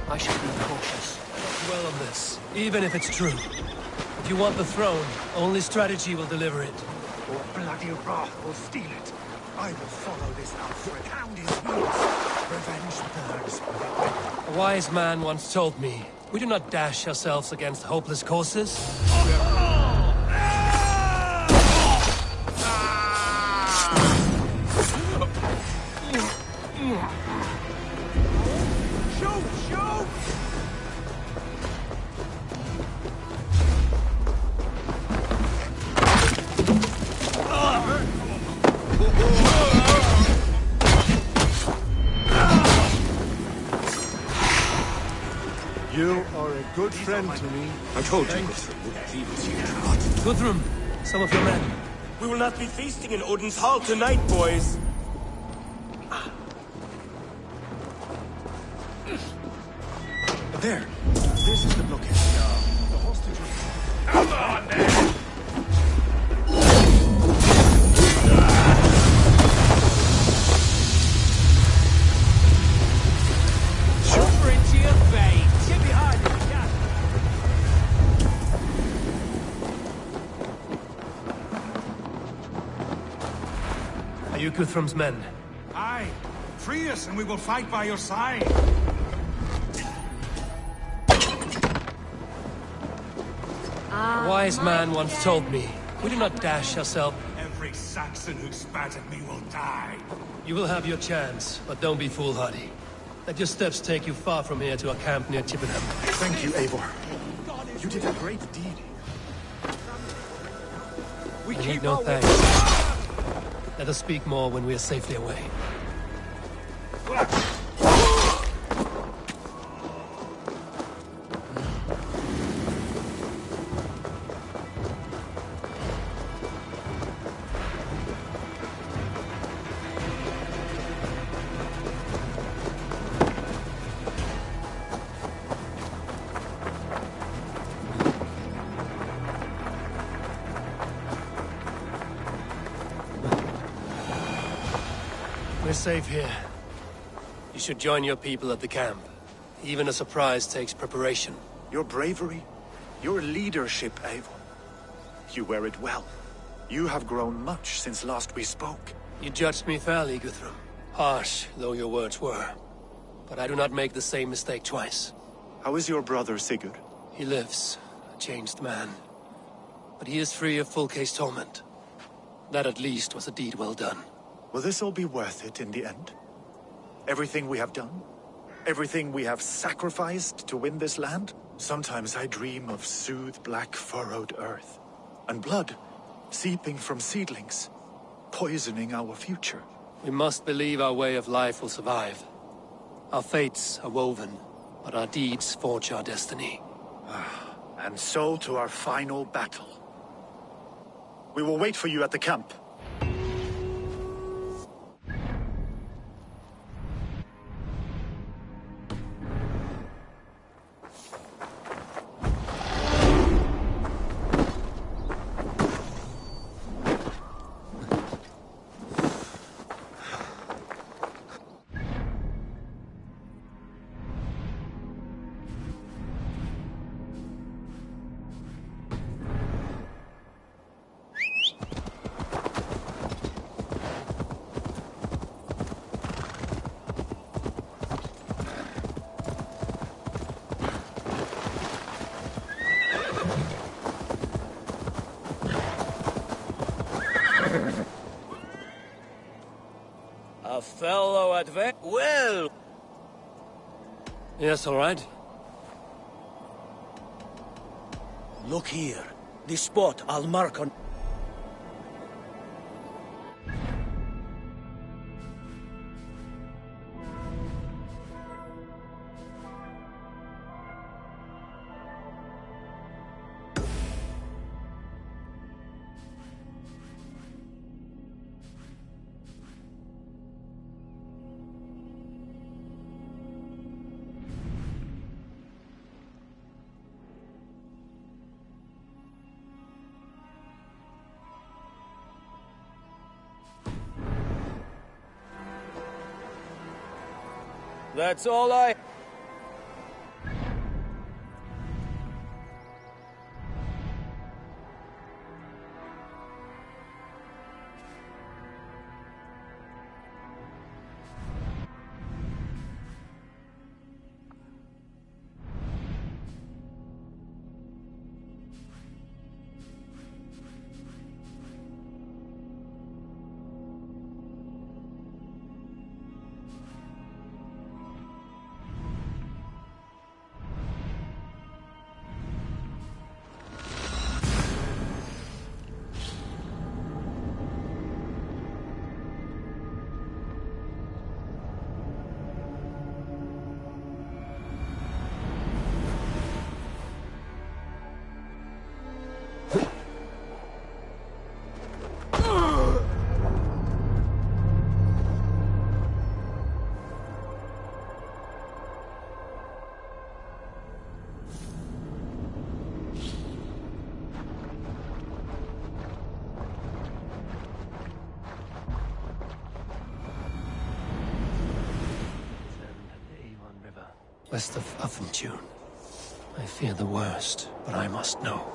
I should be cautious. Don't dwell on this, even if it's true. If you want the throne, only strategy will deliver it. Or bloody wrath will steal it. I will follow this Alfred, hound his heels. Revenge burns. A wise man once told me, we do not dash ourselves against hopeless causes. You are a good friend to me. I told you Guthrum wouldn't leave us here. Guthrum, some of your men. We will not be feasting in Odin's Hall tonight, boys. There. This is the blockade. The hostages... Come on, then! Over into your veins! Get behind me, Are you Guthrum's men? Aye. Free us and we will fight by your side. A wise man once told me, we do not dash ourselves. Every Saxon who spat at me will die. You will have your chance, but don't be foolhardy. Let your steps take you far from here to a camp near Chippenham. Thank you, Eivor. You did a great deed. We need no thanks. Let us speak more when we are safely away. We're safe here. You should join your people at the camp. Even a surprise takes preparation. Your bravery, your leadership, Eivor. You wear it well. You have grown much since last we spoke. You judged me fairly, Guthrum. Harsh though your words were. But I do not make the same mistake twice. How is your brother, Sigurd? He lives, a changed man. But he is free of Fulke's torment. That at least was a deed well done. Will this all be worth it in the end? Everything we have done? Everything we have sacrificed to win this land? Sometimes I dream of soothed black furrowed earth. And blood seeping from seedlings, poisoning our future. We must believe our way of life will survive. Our fates are woven, but our deeds forge our destiny. And so to our final battle. We will wait for you at the camp. A fellow well. Yes, all right. Look here. This spot I'll mark on. That's all I... West of Affentune. I fear the worst, but I must know.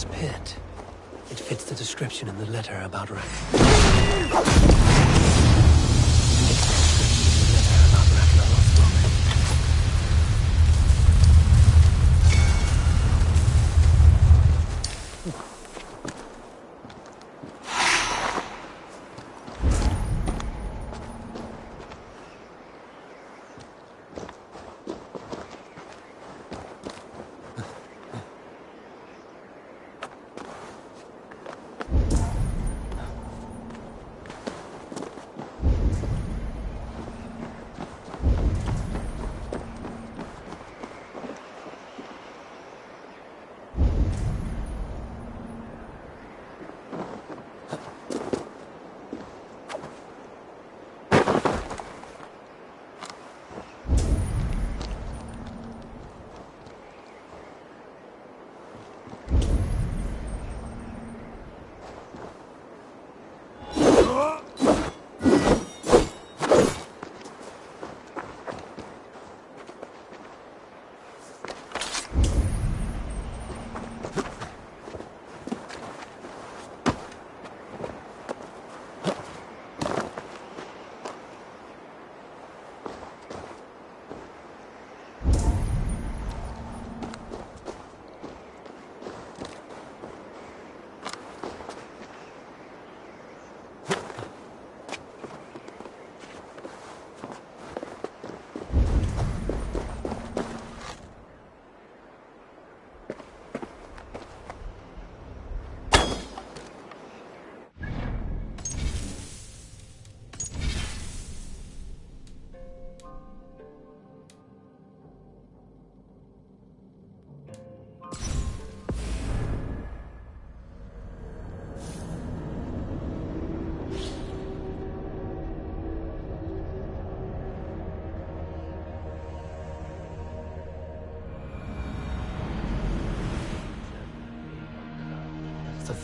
This pit. It fits the description in the letter about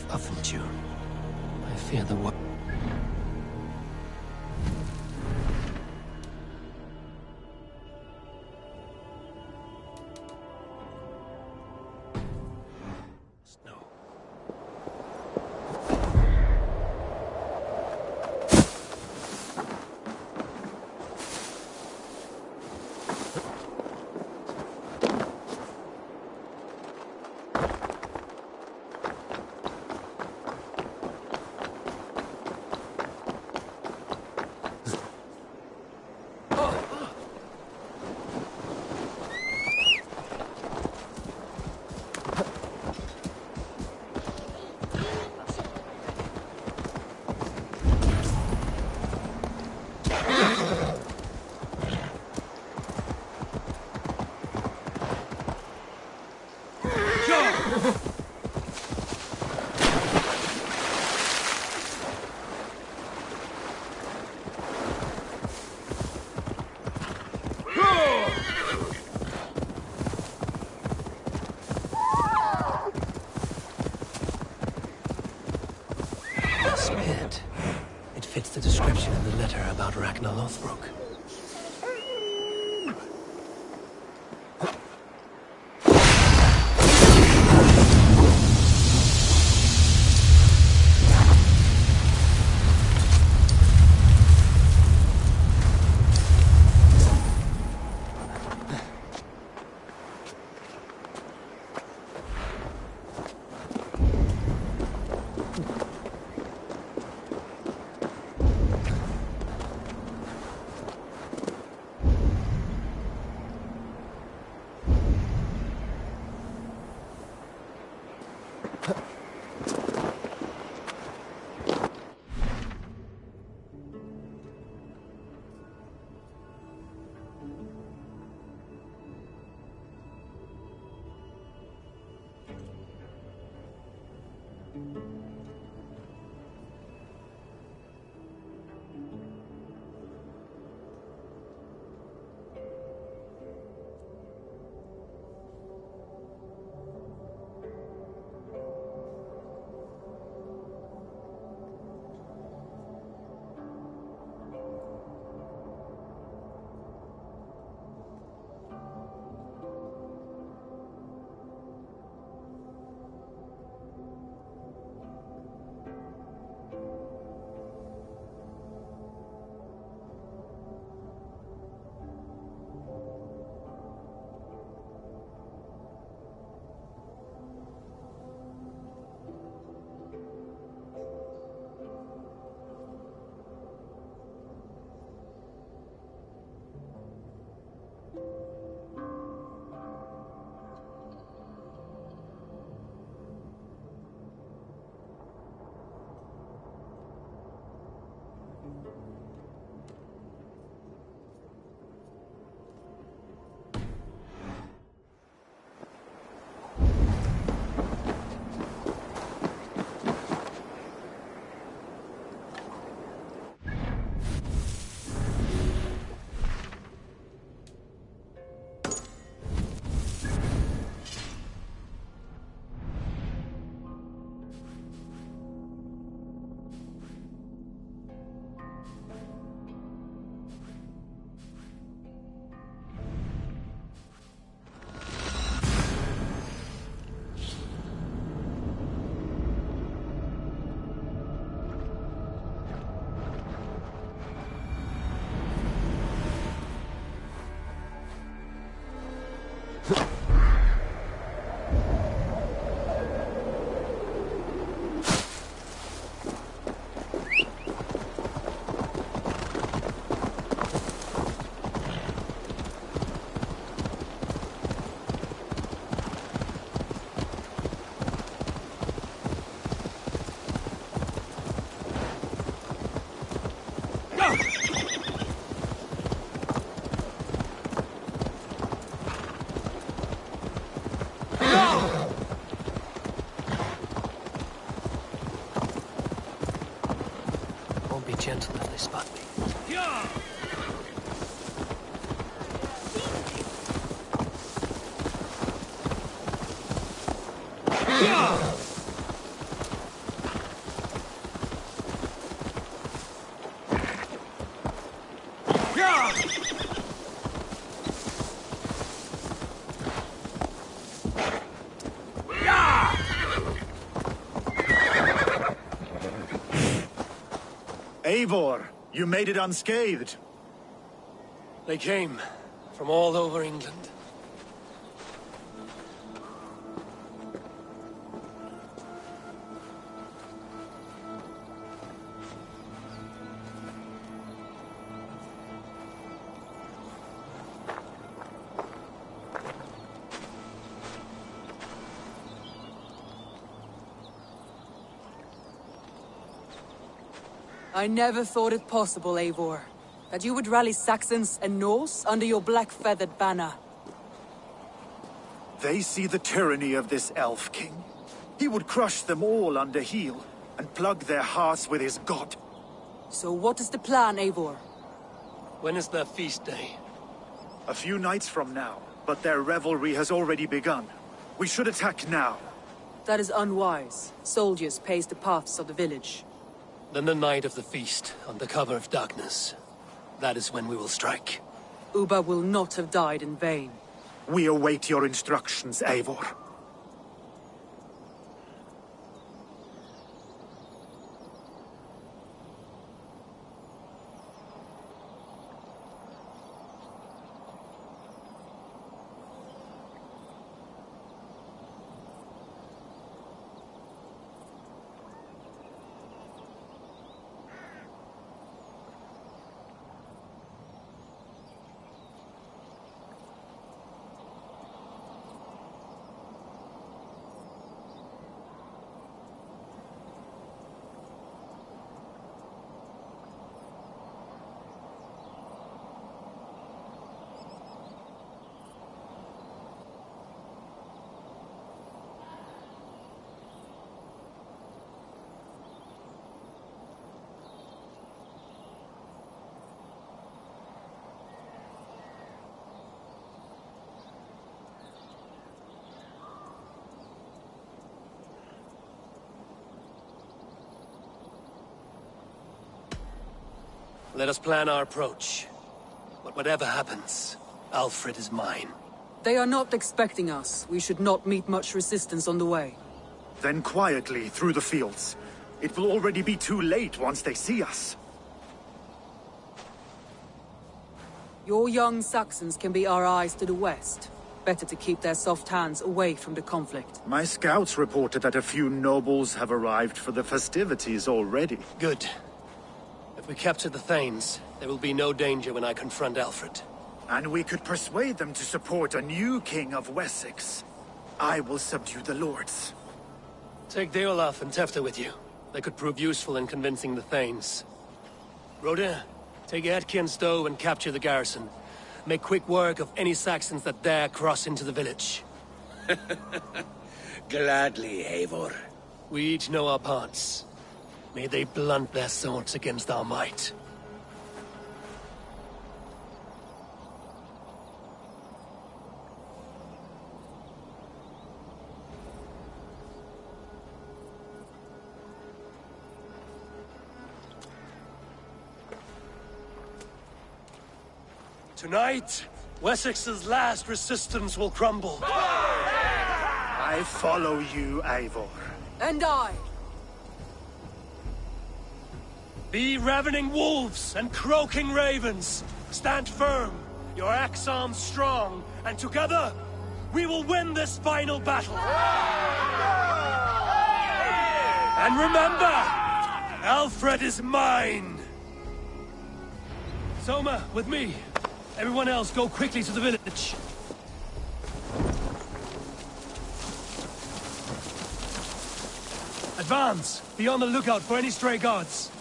Aventure. I fear the world. This pit. It fits the description in the letter about Ragnar Lothbrok. gentle if they spot me. Eivor, you made it unscathed. They came from all over England. I never thought it possible, Eivor, that you would rally Saxons and Norse under your black-feathered banner. They see the tyranny of this elf king. He would crush them all under heel and plug their hearts with his god. So what is the plan, Eivor? When is their feast day? A few nights from now, but their revelry has already begun. We should attack now. That is unwise. Soldiers pace the paths of the village. Then the night of the feast, under cover of darkness. That is when we will strike. Ubba will not have died in vain. We await your instructions, Eivor. Let us plan our approach. But whatever happens, Alfred is mine. They are not expecting us. We should not meet much resistance on the way. Then quietly through the fields. It will already be too late once they see us. Your young Saxons can be our eyes to the west. Better to keep their soft hands away from the conflict. My scouts reported that a few nobles have arrived for the festivities already. Good. If we capture the Thanes, there will be no danger when I confront Alfred. And we could persuade them to support a new king of Wessex. I will subdue the lords. Take Deolaf and Tefta with you. They could prove useful in convincing the Thanes. Rhoda, take Eadki and Stowe and capture the garrison. Make quick work of any Saxons that dare cross into the village. Gladly, Eivor. We each know our parts. May they blunt their swords against our might. Tonight, Wessex's last resistance will crumble. I follow you, Eivor. And I. Be ravening wolves and croaking ravens. Stand firm, your axe arms strong, and together, we will win this final battle. And remember, Alfred is mine. Soma, with me. Everyone else, go quickly to the village. Advance! Be on the lookout for any stray guards.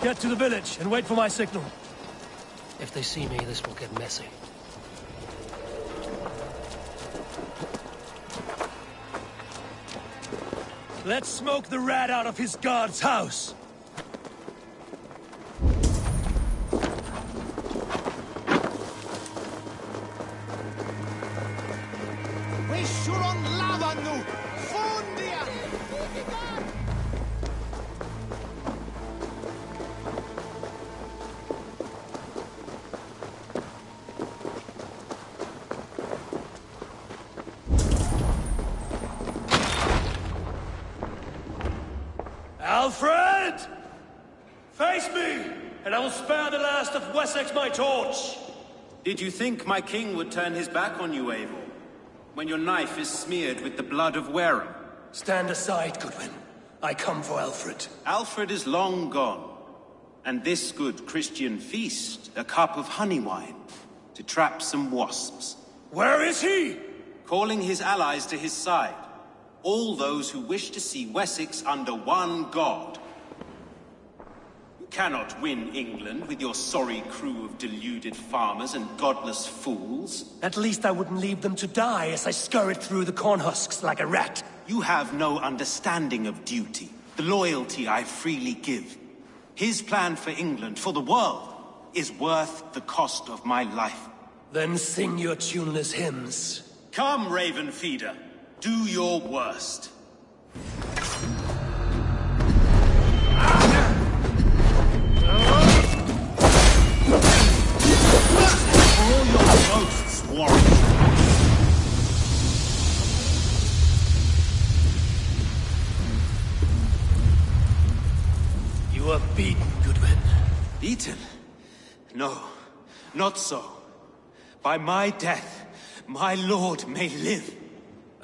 Get to the village and wait for my signal. If they see me, this will get messy. Let's smoke the rat out of his guard's house! Alfred! Face me, and I will spare the last of Wessex my torch! Did you think my king would turn his back on you, Eivor? When your knife is smeared with the blood of Wareham? Stand aside, Goodwin. I come for Alfred. Alfred is long gone. And this good Christian feast, a cup of honey wine, to trap some wasps. Where is he? Calling his allies to his side. All those who wish to see Wessex under one god. You cannot win England with your sorry crew of deluded farmers and godless fools. At least I wouldn't leave them to die as I scurried through the corn husks like a rat. You have no understanding of duty, the loyalty I freely give. His plan for England, for the world, is worth the cost of my life. Then sing your tuneless hymns. Come, Raven Feeder. Do your worst. All your boasts, warrior. You are beaten, Goodwin. Beaten? No, not so. By my death, my lord may live.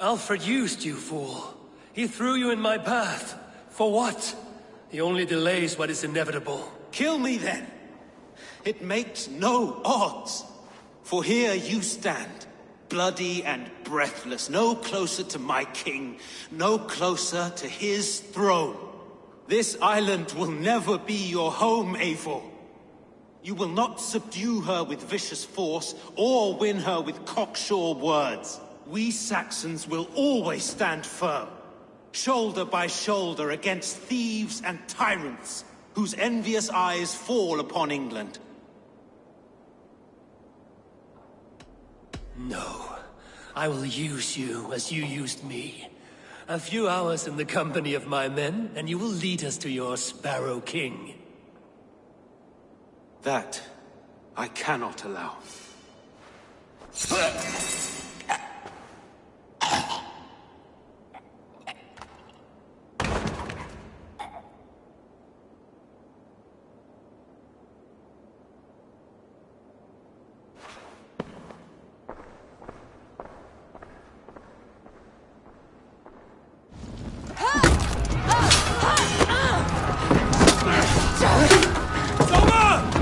Alfred used you, fool. He threw you in my path. For what? He only delays what is inevitable. Kill me then. It makes no odds. For here you stand, bloody and breathless, no closer to my king, no closer to his throne. This island will never be your home, Eivor. You will not subdue her with vicious force, or win her with cocksure words. We Saxons will always stand firm, shoulder by shoulder against thieves and tyrants, whose envious eyes fall upon England. No. I will use you as you used me. A few hours in the company of my men, and you will lead us to your Sparrow King. That I cannot allow.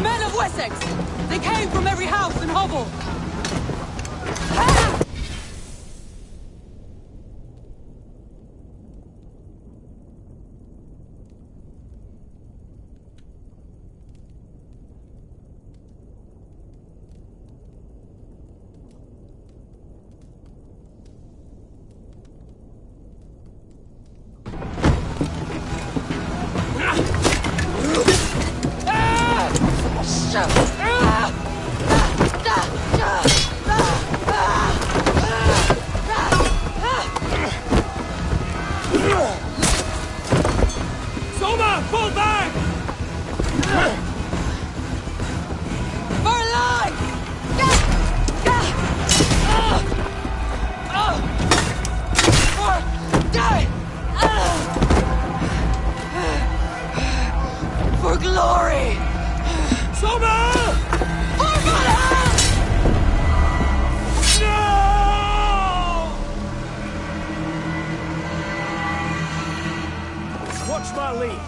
Men of Wessex! They came from every house and hovel! Soma, pull back! For life! For glory! Soma! For Valhalla! No! Watch my lead.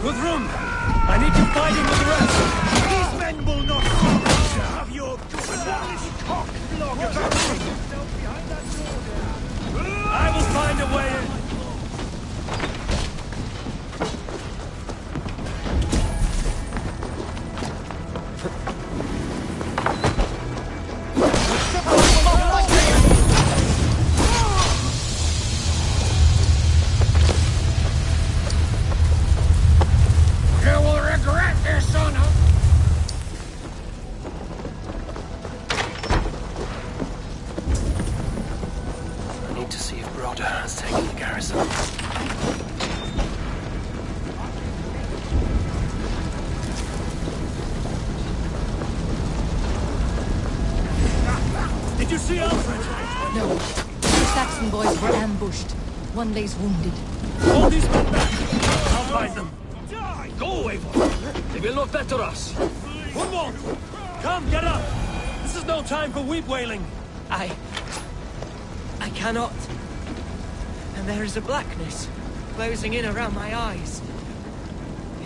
Guthrum, I need you fighting with the rest. These men will not have your foolish cock block about behind that door there. I will find a way in. Broder has taken the garrison. Did you see Alfred? No. The Saxon boys were ambushed. One lays wounded. Hold these men back! I'll find them. Go away, they will not better us. Hunwald! Come, get up! This is no time for weep wailing. I cannot. And there is a blackness closing in around my eyes.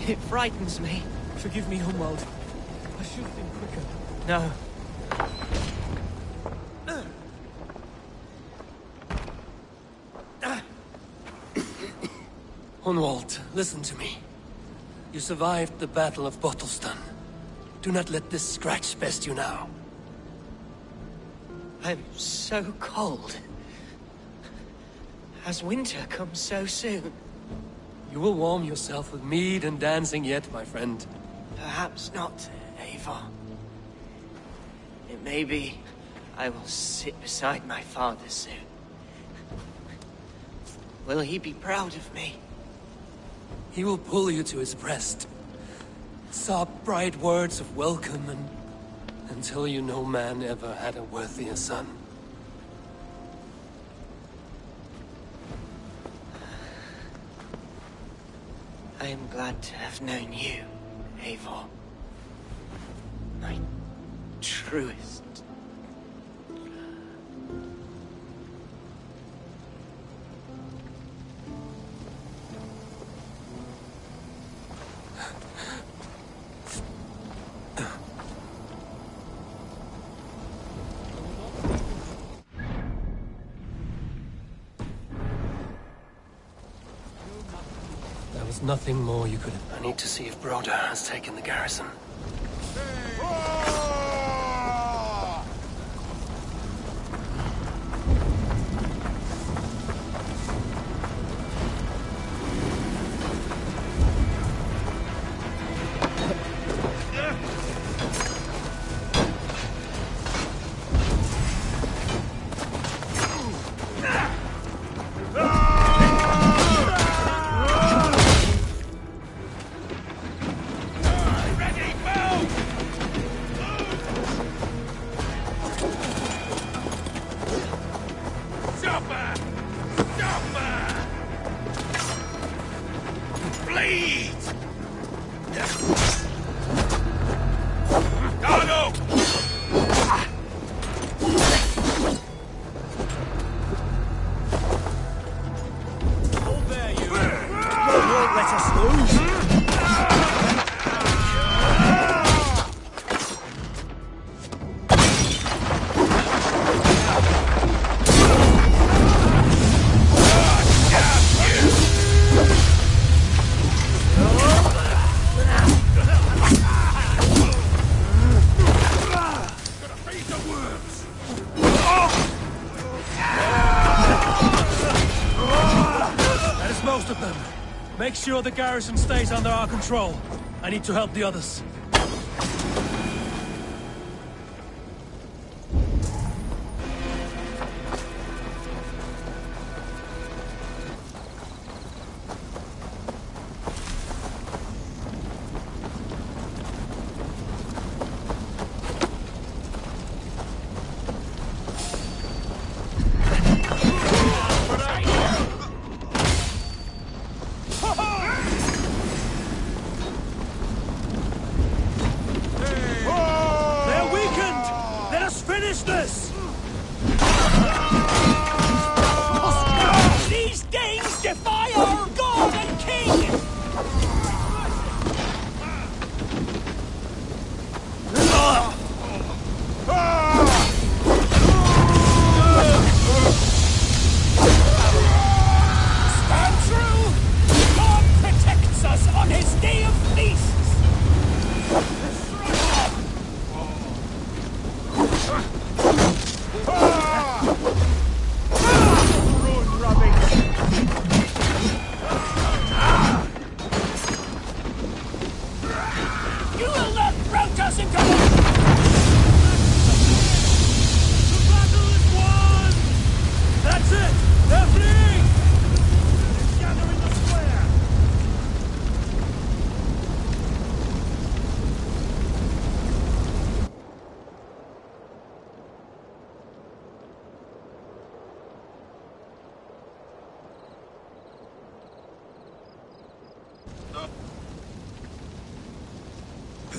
It frightens me. Forgive me, Hunwald. I should have been quicker. No. Hunwald, listen to me. You survived the Battle of Bottleston. Do not let this scratch best you now. I'm so cold. Has winter come so soon? You will warm yourself with mead and dancing yet, my friend. Perhaps not, Eivor. It may be I will sit beside my father soon. Will he be proud of me? He will pull you to his breast. Sob bright words of welcome and tell you no man ever had a worthier son. I am glad to have known you, Eivor. My truest. There was nothing more you could have. I need to see if Broder has taken the garrison. Make sure the garrison stays under our control. I need to help the others.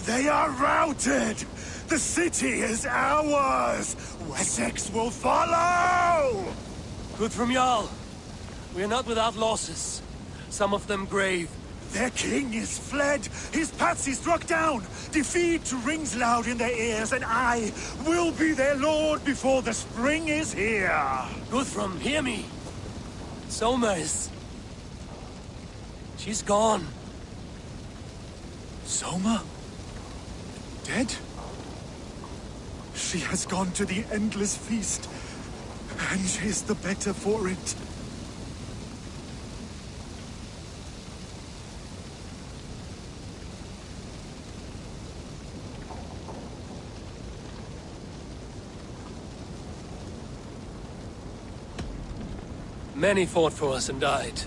They are routed! The city is ours! Wessex will follow! Guthrum Jarl, we are not without losses. Some of them grave. Their king is fled! His patsy struck down! Defeat rings loud in their ears, and I will be their lord before the spring is here! Guthrum, hear me! Soma is... she's gone. Soma? Dead? She has gone to the Endless Feast, and is the better for it. Many fought for us and died.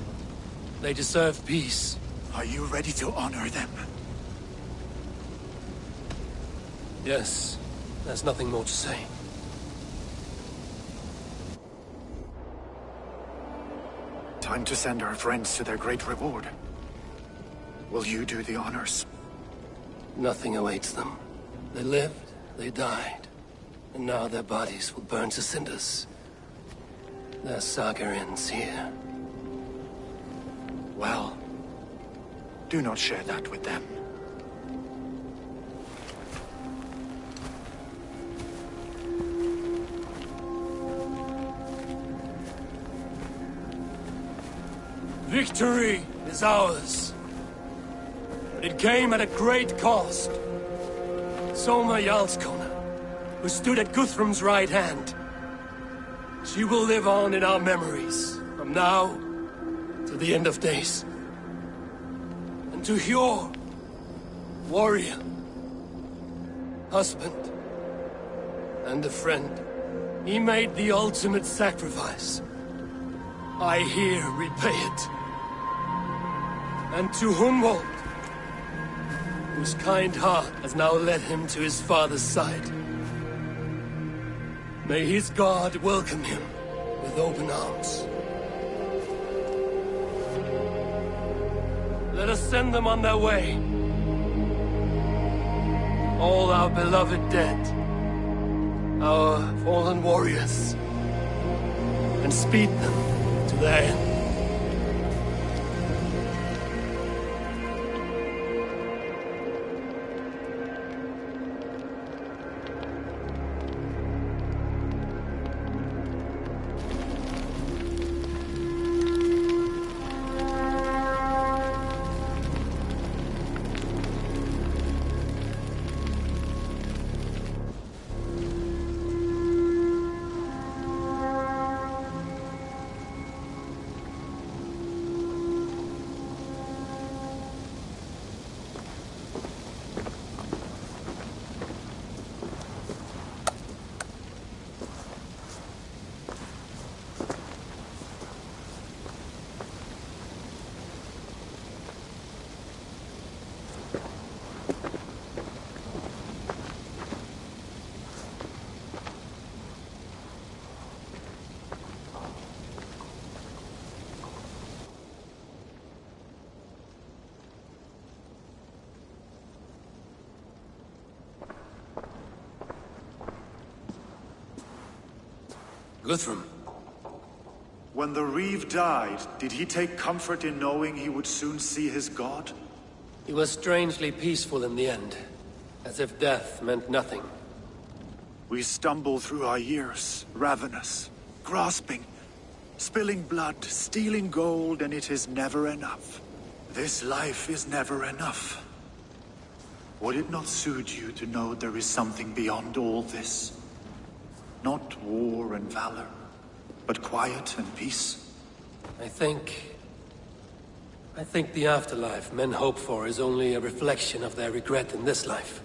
They deserve peace. Are you ready to honor them? Yes. There's nothing more to say. Time to send our friends to their great reward. Will you do the honors? Nothing awaits them. They lived, they died, and now their bodies will burn to cinders. Their saga ends here. Well, do not share that with them. Victory is ours. But it came at a great cost. Soma Jarlskona, who stood at Guthrum's right hand. She will live on in our memories, from now to the end of days. And to Hjor, warrior, husband, and a friend, he made the ultimate sacrifice. I here repay it. And to Hunwald, whose kind heart has now led him to his father's side. May his God welcome him with open arms. Let us send them on their way. All our beloved dead, our fallen warriors, and speed them to their end. Guthrum. When the Reeve died, did he take comfort in knowing he would soon see his god? He was strangely peaceful in the end, as if death meant nothing. We stumble through our years, ravenous, grasping, spilling blood, stealing gold, and it is never enough. This life is never enough. Would it not suit you to know there is something beyond all this? Not war and valor, but quiet and peace? I think the afterlife men hope for is only a reflection of their regret in this life.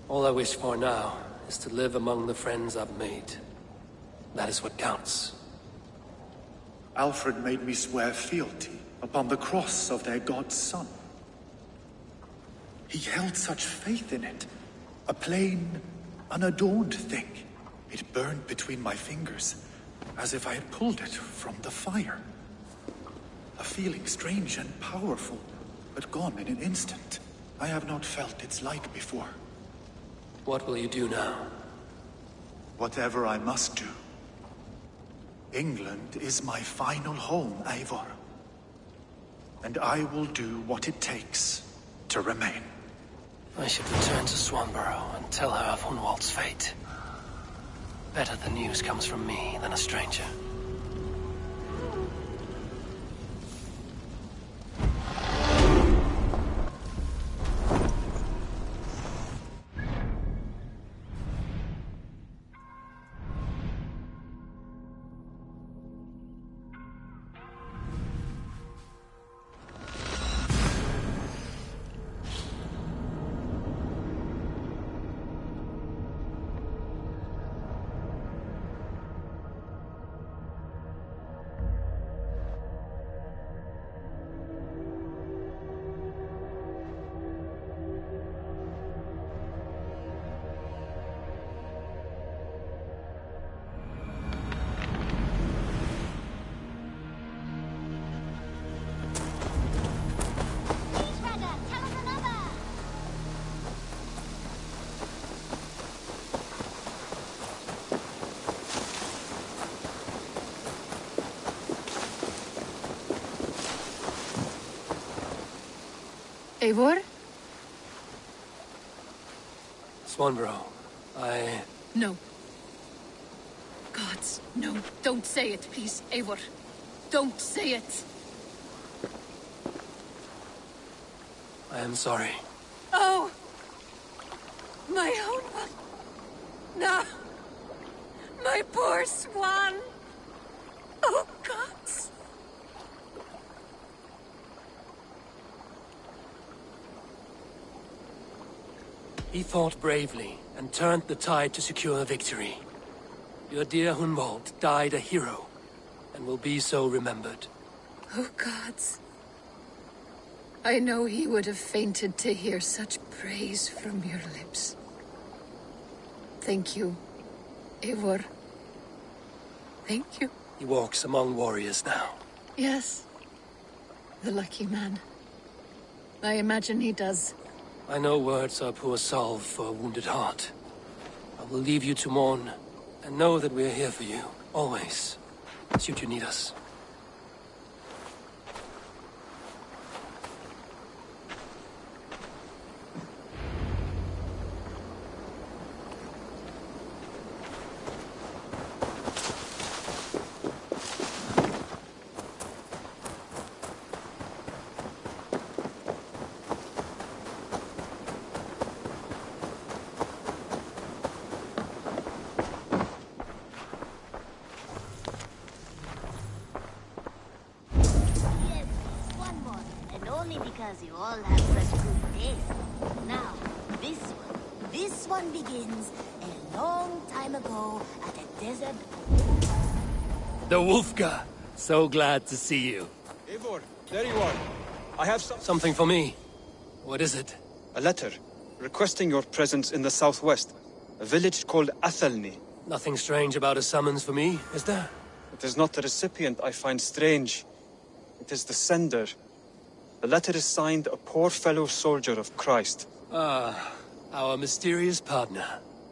All I wish for now is to live among the friends I've made. That is what counts. Alfred made me swear fealty upon the cross of their god's son. He held such faith in it, a plain, unadorned thing. It burned between my fingers, as if I had pulled it from the fire. A feeling strange and powerful, but gone in an instant. I have not felt its light before. What will you do now? Whatever I must do. England is my final home, Eivor. And I will do what it takes to remain. I should return to Swanborough and tell her of Hunwald's fate. Better the news comes from me than a stranger. Eivor? Swanborough, No. Gods, no. Don't say it, please, Eivor. Don't say it. I am sorry. Oh! My own one. No! My poor swan! Oh, gods! He fought bravely and turned the tide to secure victory. Your dear Hunwald died a hero, and will be so remembered. Oh, gods. I know he would have fainted to hear such praise from your lips. Thank you, Eivor. Thank you. He walks among warriors now. Yes. The lucky man. I imagine he does. I know words are poor salve for a wounded heart. I will leave you to mourn, and know that we are here for you, always, should you need us. Because you all have such good taste. Now, this one begins a long time ago at a desert. The Wolfgar! So glad to see you. Eivor, there you are. I have something for me. What is it? A letter, requesting your presence in the southwest. A village called Athelney. Nothing strange about a summons for me, is there? It is not the recipient I find strange. It is the sender. The letter is signed a poor fellow soldier of Christ. Ah, our mysterious partner.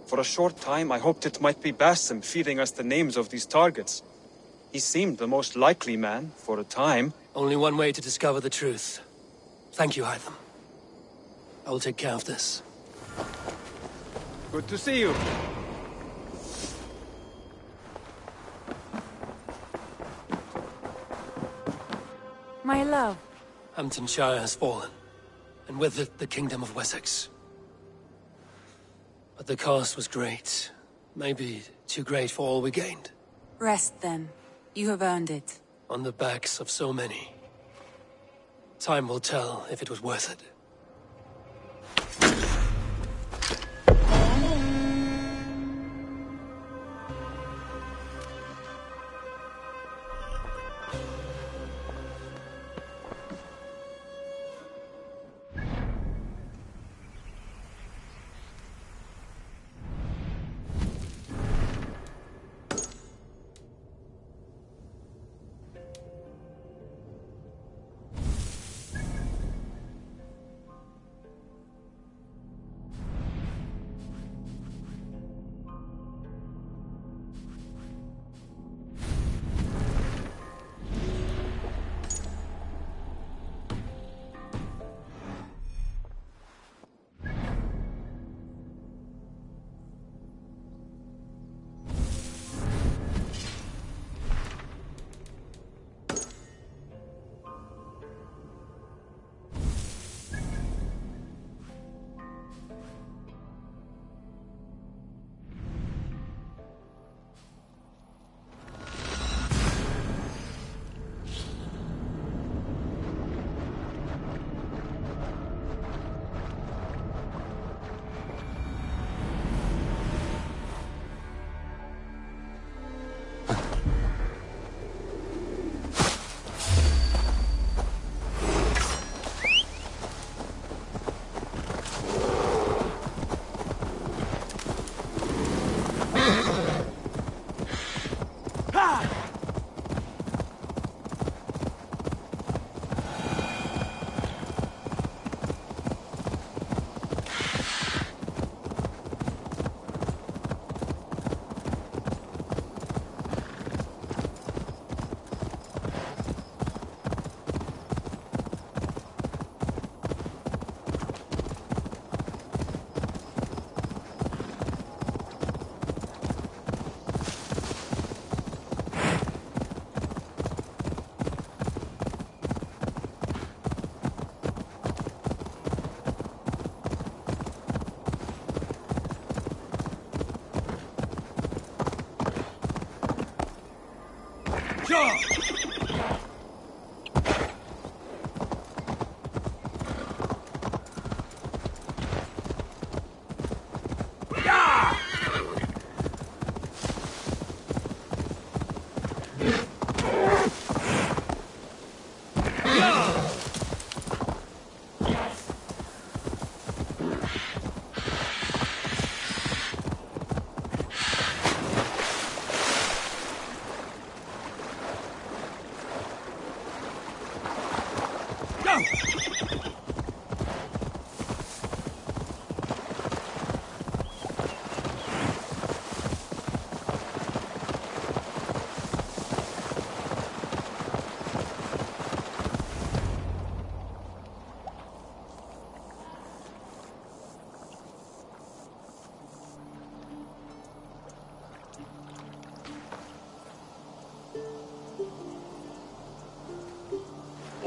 For a short time, I hoped it might be Basim feeding us the names of these targets. He seemed the most likely man, for a time. Only one way to discover the truth. Thank you, Hytham. I will take care of this. Good to see you. My love. Hamptonshire has fallen, and with it the Kingdom of Wessex. But the cost was great. Maybe too great for all we gained. Rest then. You have earned it. On the backs of so many. Time will tell if it was worth it.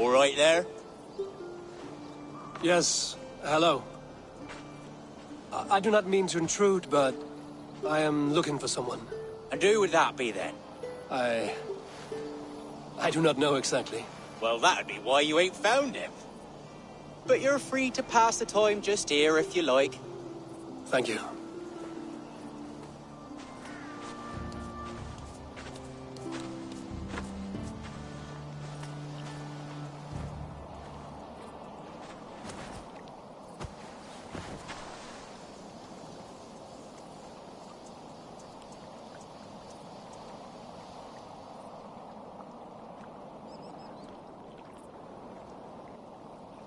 All right there? Yes, hello. I do not mean to intrude, but I am looking for someone. And who would that be then? I do not know exactly. Well, that'd be why you ain't found him. But you're free to pass the time just here if you like. Thank you.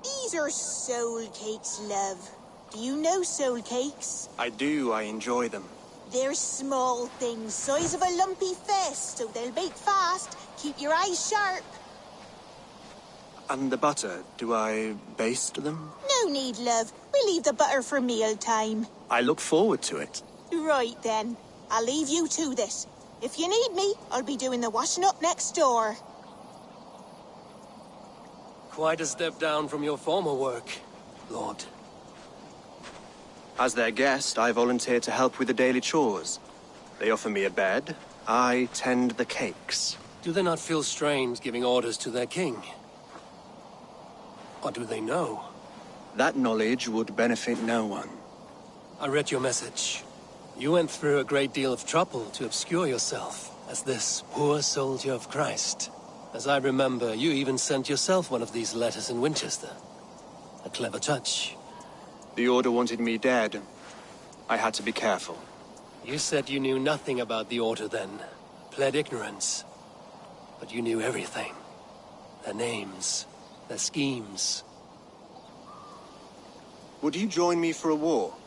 These are soul cakes, love. Do you know soul cakes? I do. I enjoy them. They're small things, size of a lumpy fist, so they'll bake fast. Keep your eyes sharp. And the butter, do I baste them? No need, love. We'll leave the butter for meal time. I look forward to it. Right then. I'll leave you to this. If you need me, I'll be doing the washing up next door. Quite a step down from your former work, Lord. As their guest, I volunteer to help with the daily chores. They offer me a bed. I tend the cakes. Do they not feel strange giving orders to their king? Or do they know? That knowledge would benefit no one. I read your message. You went through a great deal of trouble to obscure yourself as this poor soldier of Christ. As I remember, you even sent yourself one of these letters in Winchester. A clever touch. The Order wanted me dead. I had to be careful. You said you knew nothing about the Order then. Pled ignorance. But you knew everything. Their names, their schemes. Would you join me for a walk?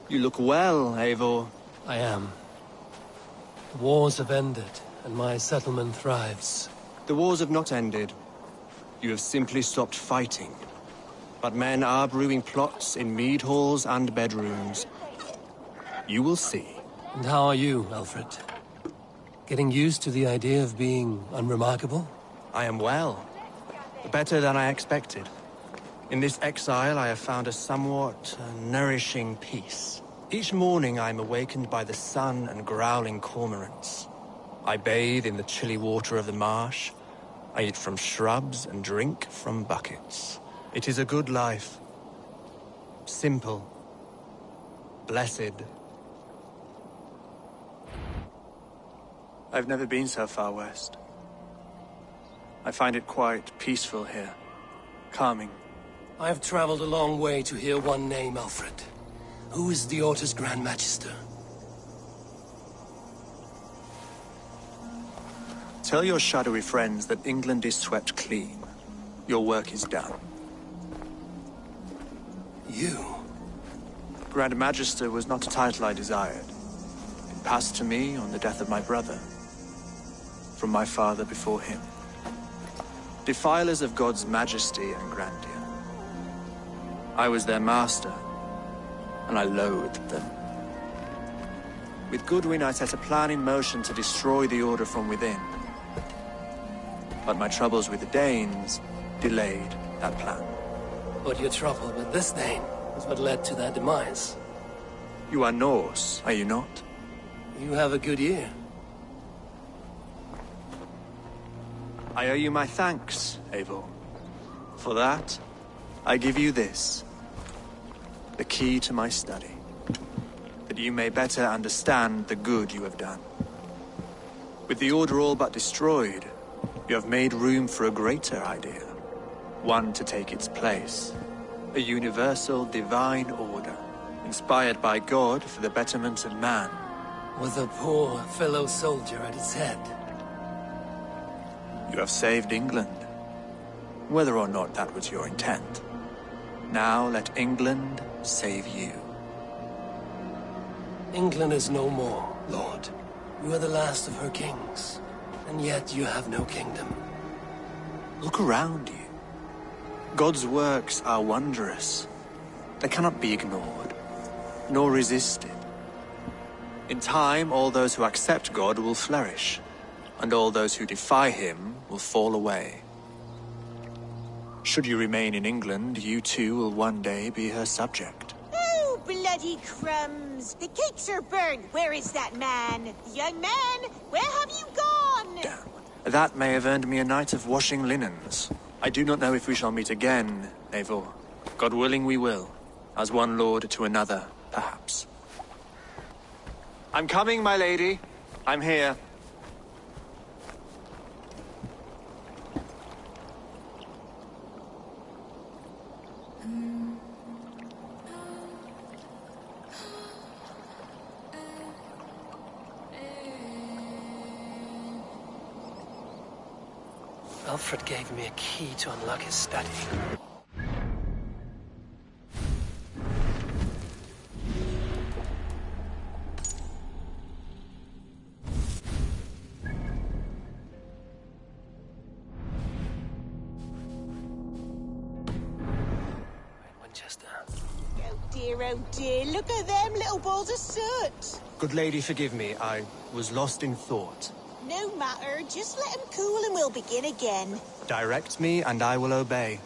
You look well, Eivor. I am. The wars have ended, and my settlement thrives. The wars have not ended. You have simply stopped fighting. But men are brewing plots in mead halls and bedrooms. You will see. And how are you, Alfred? Getting used to the idea of being unremarkable? I am well. Better than I expected. In this exile, I have found a somewhat nourishing peace. Each morning, I am awakened by the sun and growling cormorants. I bathe in the chilly water of the marsh. I eat from shrubs and drink from buckets. It is a good life. Simple. Blessed. I've never been so far west. I find it quite peaceful here. Calming. I have traveled a long way to hear one name, Alfred. Who is the Order's Grand Magister? Tell your shadowy friends that England is swept clean. Your work is done. You? Grand Magister was not a title I desired. It passed to me on the death of my brother. From my father before him. Defilers of God's majesty and grandeur. I was their master, and I loathed them. With Goodwin, I set a plan in motion to destroy the Order from within. But my troubles with the Danes delayed that plan. But your trouble with this Dane is what led to their demise. You are Norse, are you not? You have a good ear. I owe you my thanks, Eivor. For that, I give you this. The key to my study. That you may better understand the good you have done. With the Order all but destroyed, you have made room for a greater idea. One to take its place. A universal divine order, inspired by God for the betterment of man. With a poor fellow soldier at its head. You have saved England. Whether or not that was your intent. Now let England save you. England is no more, Lord. You are the last of her kings. And yet you have no kingdom. Look around you. God's works are wondrous. They cannot be ignored, nor resisted. In time, all those who accept God will flourish, and all those who defy him will will fall away. Should you remain in England, you too will one day be her subject. Oh, bloody crumbs! The cakes are burned. Where is that man? Young man, where have you gone? That may have earned me a night of washing linens. I do not know if we shall meet again, Eivor. God willing we will. As one lord to another, perhaps. I'm coming, my lady. I'm here. Alfred gave me a key to unlock his study. Winchester. Oh dear, look at them little balls of soot. Good lady, forgive me. I was lost in thought. No matter, just let them cool and we'll begin again. Direct me, and I will obey.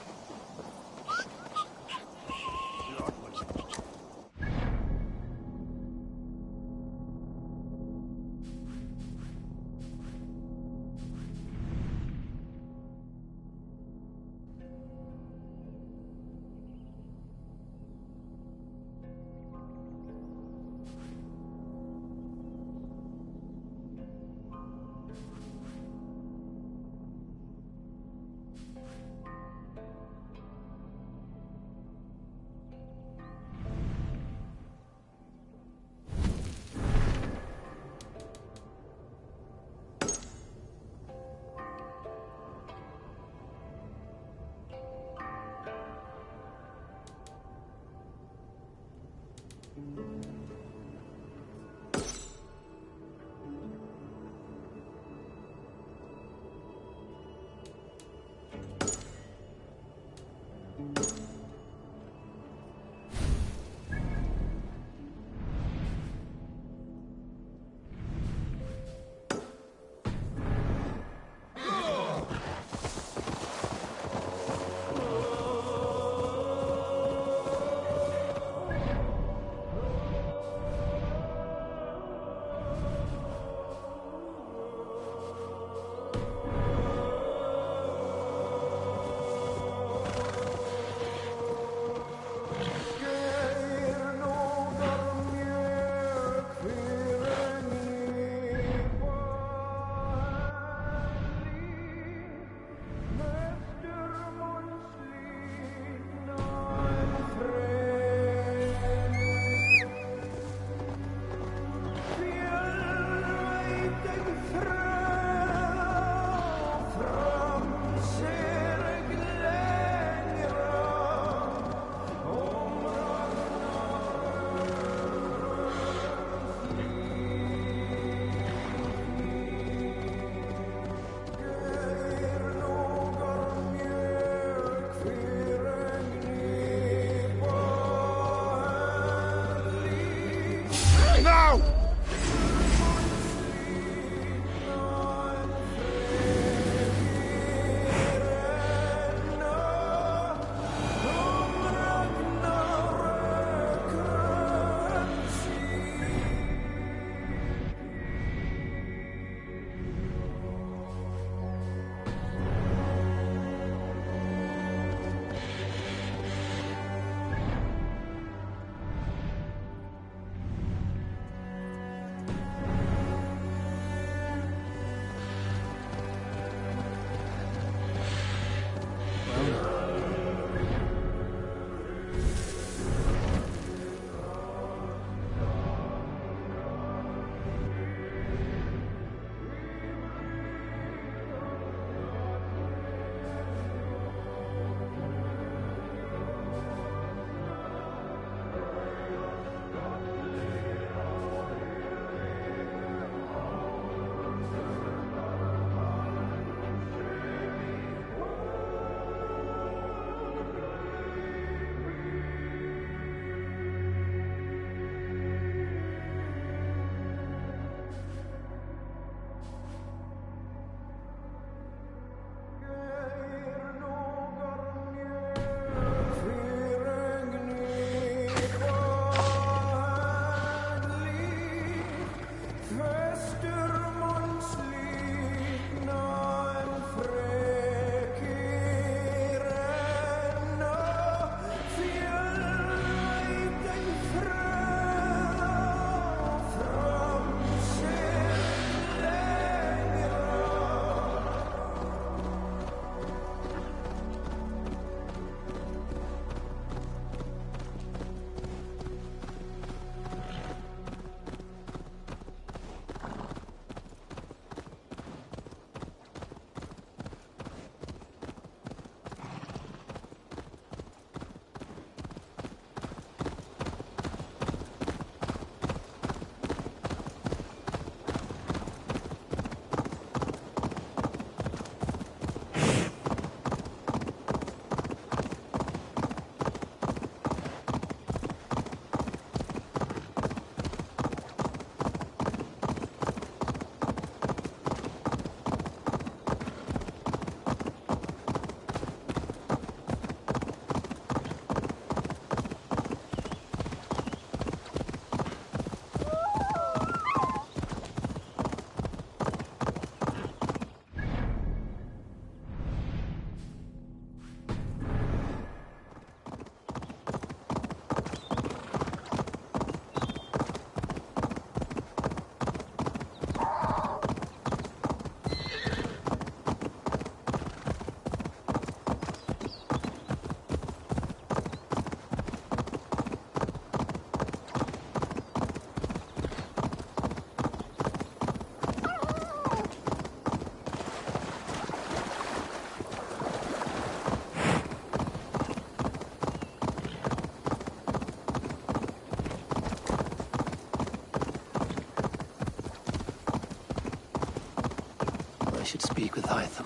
should speak with Hytham.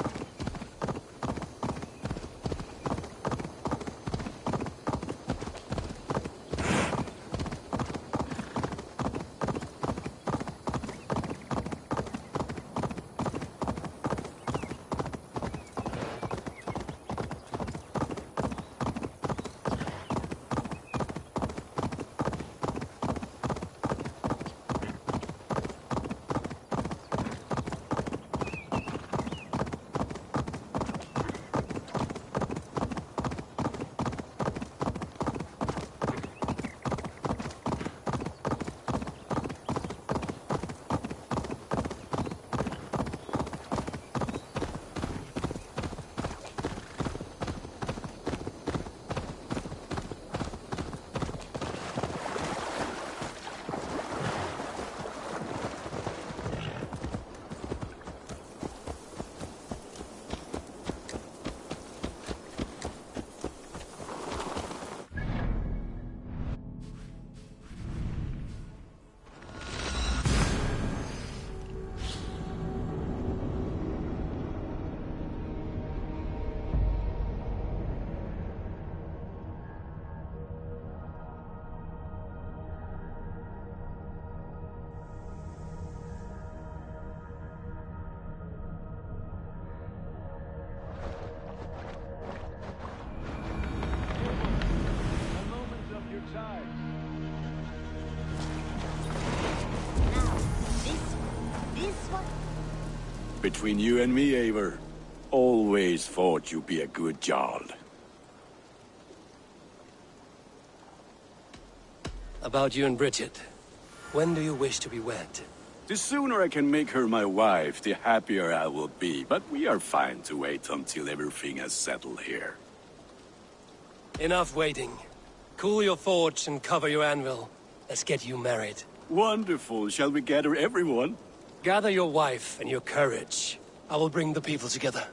Between you and me, Eivor, always thought you'd be a good Jarl. About you and Bridget. When do you wish to be wed? The sooner I can make her my wife, the happier I will be. But we are fine to wait until everything has settled here. Enough waiting. Cool your forge and cover your anvil. Let's get you married. Wonderful. Shall we gather everyone? Gather your wife and your courage. I will bring the people together.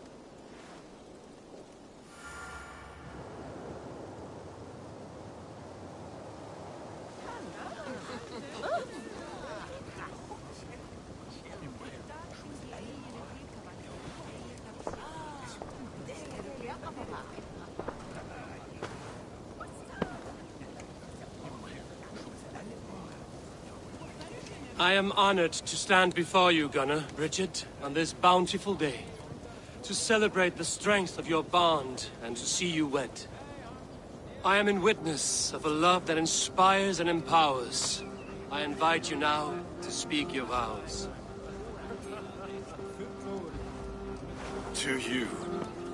I am honored to stand before you, Gunnar, Bridget, on this bountiful day, to celebrate the strength of your bond and to see you wed. I am in witness of a love that inspires and empowers. I invite you now to speak your vows. To you,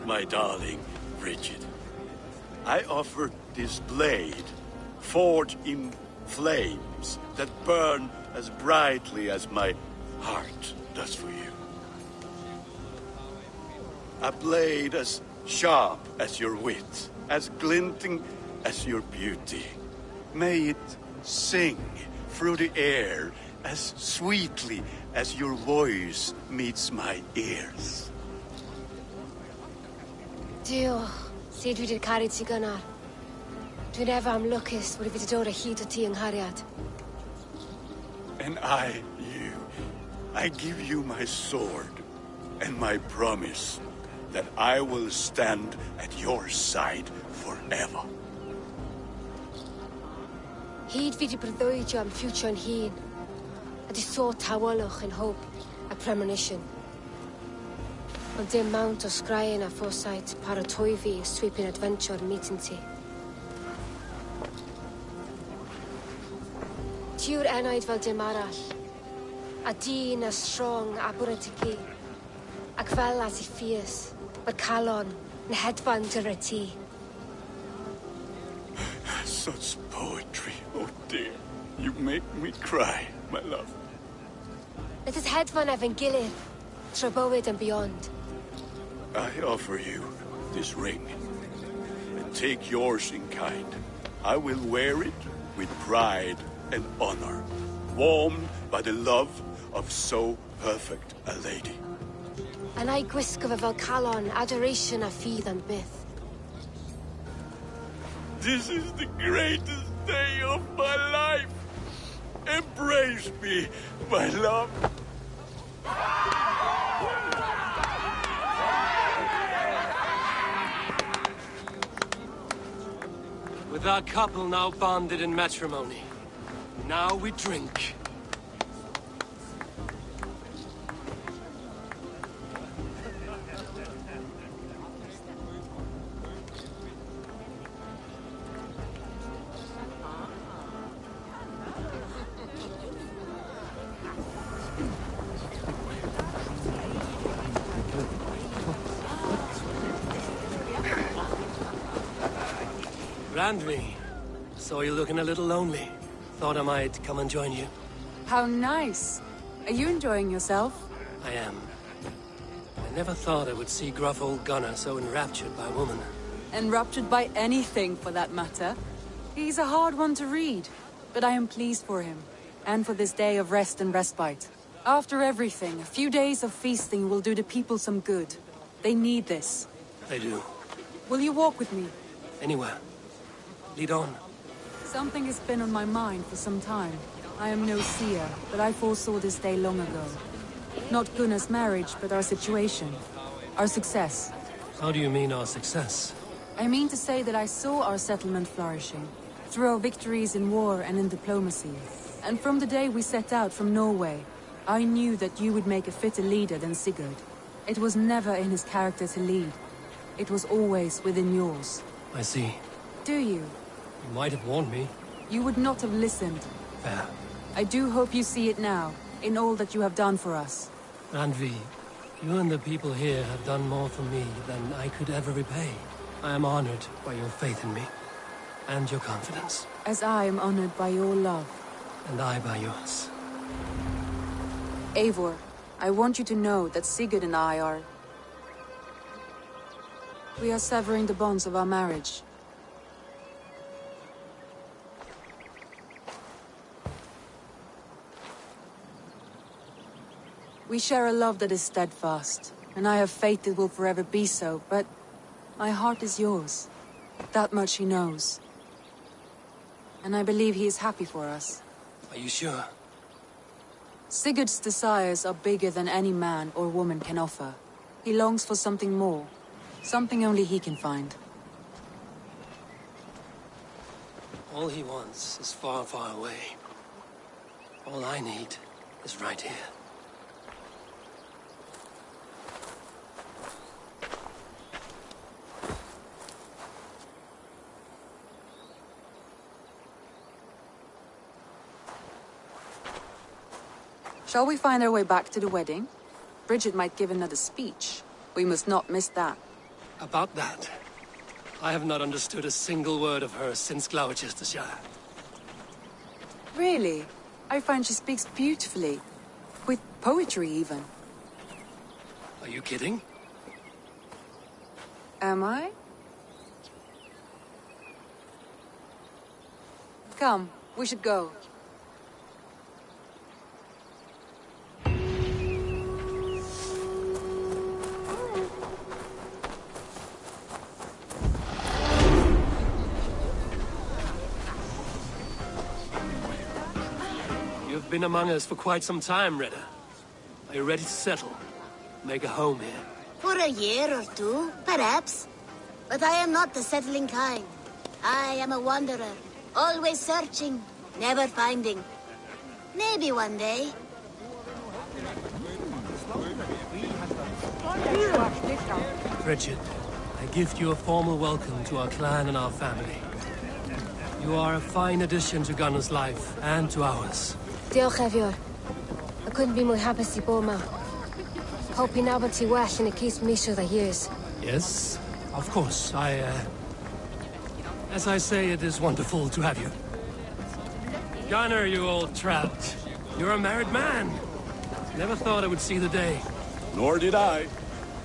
my darling Bridget, I offer this blade, forged in flames that burn as brightly as my heart does for you. A blade as sharp as your wit, as glinting as your beauty. May it sing through the air as sweetly as your voice meets my ears. Dio, sid vi det carid si Gunnar. Dwi'n efa am lwcus bod I fi dod o hyd o ti yng nghariad. And I, you, I give you my sword and my promise that I will stand at your side forever. Hyd fi di breuddwydio am ffiwtio'n hun, a di sôn tawolwch yn hope a premonition. Ond dim mount o sgraen a foresight paratoi fi a sweeping adventure meeting ti. Tiw'r enaid fel dim arall, a dyn a strong a bwrantigi, ac fel as I ffies, mae'r calon yn hedfan dyr y ti. Such poetry, oh dear. You make me cry, my love. Let us hedfan efo'n gilydd, tro bywyd and beyond. I offer you this ring, and take yours in kind. I will wear it with pride and honor, warmed by the love of so perfect a lady. And I gwisgo fe fel calon, adoration a ffydd am byth. This is the greatest day of my life. Embrace me, my love. The couple now bonded in matrimony. Now we drink. Randvi, saw you looking a little lonely. Thought I might come and join you. How nice. Are you enjoying yourself? I am. I never thought I would see gruff old Gunnar so enraptured by a woman. Enraptured by anything, for that matter. He's a hard one to read, but I am pleased for him, and for this day of rest and respite. After everything, a few days of feasting will do the people some good. They need this. They do. Will you walk with me? Anywhere. Lead on. Something has been on my mind for some time. I am no seer, but I foresaw this day long ago. Not Gunnar's marriage, but our situation. Our success. How do you mean our success? I mean to say that I saw our settlement flourishing, through our victories in war and in diplomacy. And from the day we set out from Norway, I knew that you would make a fitter leader than Sigurd. It was never in his character to lead. It was always within yours. I see. Do you? You might have warned me. You would not have listened. Fair. I do hope you see it now, in all that you have done for us. Randvi, you and the people here have done more for me than I could ever repay. I am honored by your faith in me, and your confidence. As I am honored by your love. And I by yours. Eivor, I want you to know that Sigurd and I are... We are severing the bonds of our marriage. We share a love that is steadfast, and I have faith it will forever be so, but my heart is yours. That much he knows. And I believe he is happy for us. Are you sure? Sigurd's desires are bigger than any man or woman can offer. He longs for something more, something only he can find. All he wants is far, far away. All I need is right here. Shall we find our way back to the wedding? Bridget might give another speech. We must not miss that. About that, I have not understood a single word of hers since Gloucestershire. Really? I find she speaks beautifully. With poetry, even. Are you kidding? Am I? Come, we should go. You've been among us for quite some time, Reda. Are you ready to settle? Make a home here? For a year or two, perhaps. But I am not the settling kind. I am a wanderer, always searching, never finding. Maybe one day. Bridget, I gift you a formal welcome to our clan and our family. You are a fine addition to Gunnar's life, and to ours. Diolch, Eivor. I couldn't be more hapus I boma. Hope you nabod well in a case misho the years. Yes, of course. As I say, it is wonderful to have you. Gunnar, you old trout. You're a married man. Never thought I would see the day. Nor did I.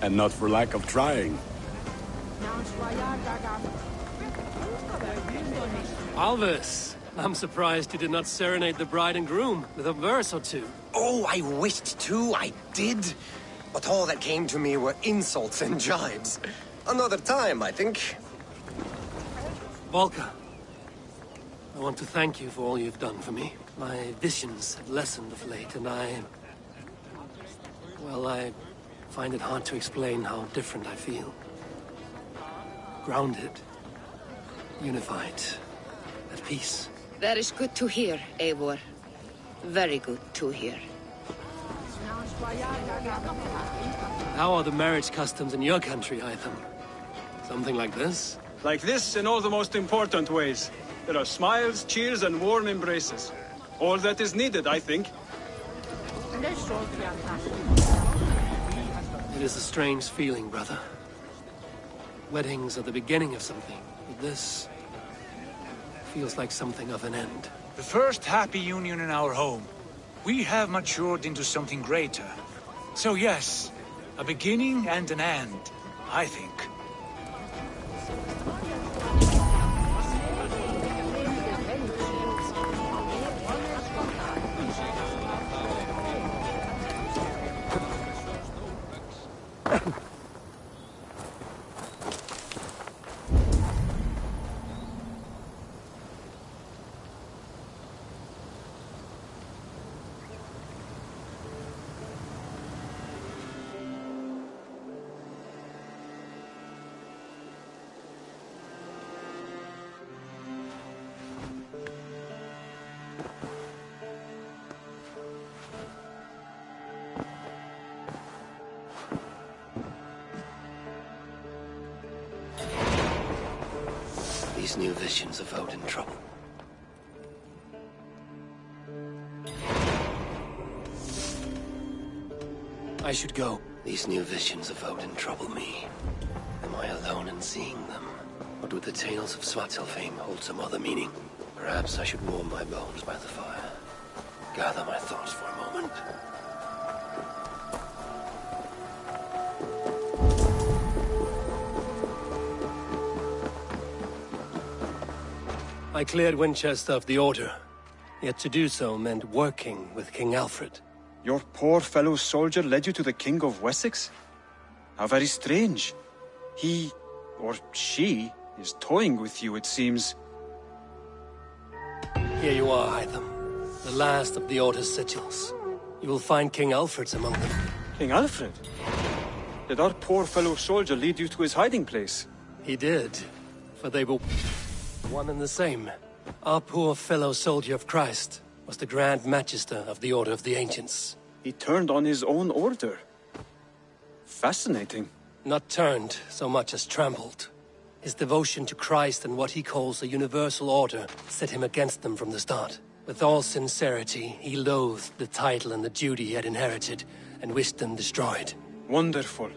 And not for lack of trying. Alvis, I'm surprised you did not serenade the bride and groom with a verse or two. Oh, I wished to, I did. But all that came to me were insults and jibes. Another time, I think. Volker, I want to thank you for all you've done for me. My visions have lessened of late, and I find it hard to explain how different I feel. Grounded, unified, at peace. That is good to hear, Eivor. Very good to hear. How are the marriage customs in your country, Hytham? Something like this? Like this in all the most important ways. There are smiles, cheers, and warm embraces. All that is needed, I think. It is a strange feeling, brother. Weddings are the beginning of something, but this feels like something of an end. The first happy union in our home. We have matured into something greater. So yes, a beginning and an end, I think. These new visions of Odin trouble. I should go. These new visions of Odin trouble me. Am I alone in seeing them? Or do the tales of Svartalfheim hold some other meaning? Perhaps I should warm my bones by the fire. Gather my thoughts for a moment. I cleared Winchester of the Order. Yet to do so meant working with King Alfred. Your poor fellow soldier led you to the King of Wessex? How very strange. He, or she, is toying with you, it seems. Here you are, Hytham. The last of the Order's sigils. You will find King Alfred's among them. King Alfred? Did our poor fellow soldier lead you to his hiding place? He did, for they were one and the same. Our poor fellow soldier of Christ was the Grand Magister of the Order of the Ancients. He turned on his own order. Fascinating. Not turned so much as trampled. His devotion to Christ and what he calls a universal order set him against them from the start. With all sincerity, he loathed the title and the duty he had inherited, and wished them destroyed. Wonderful.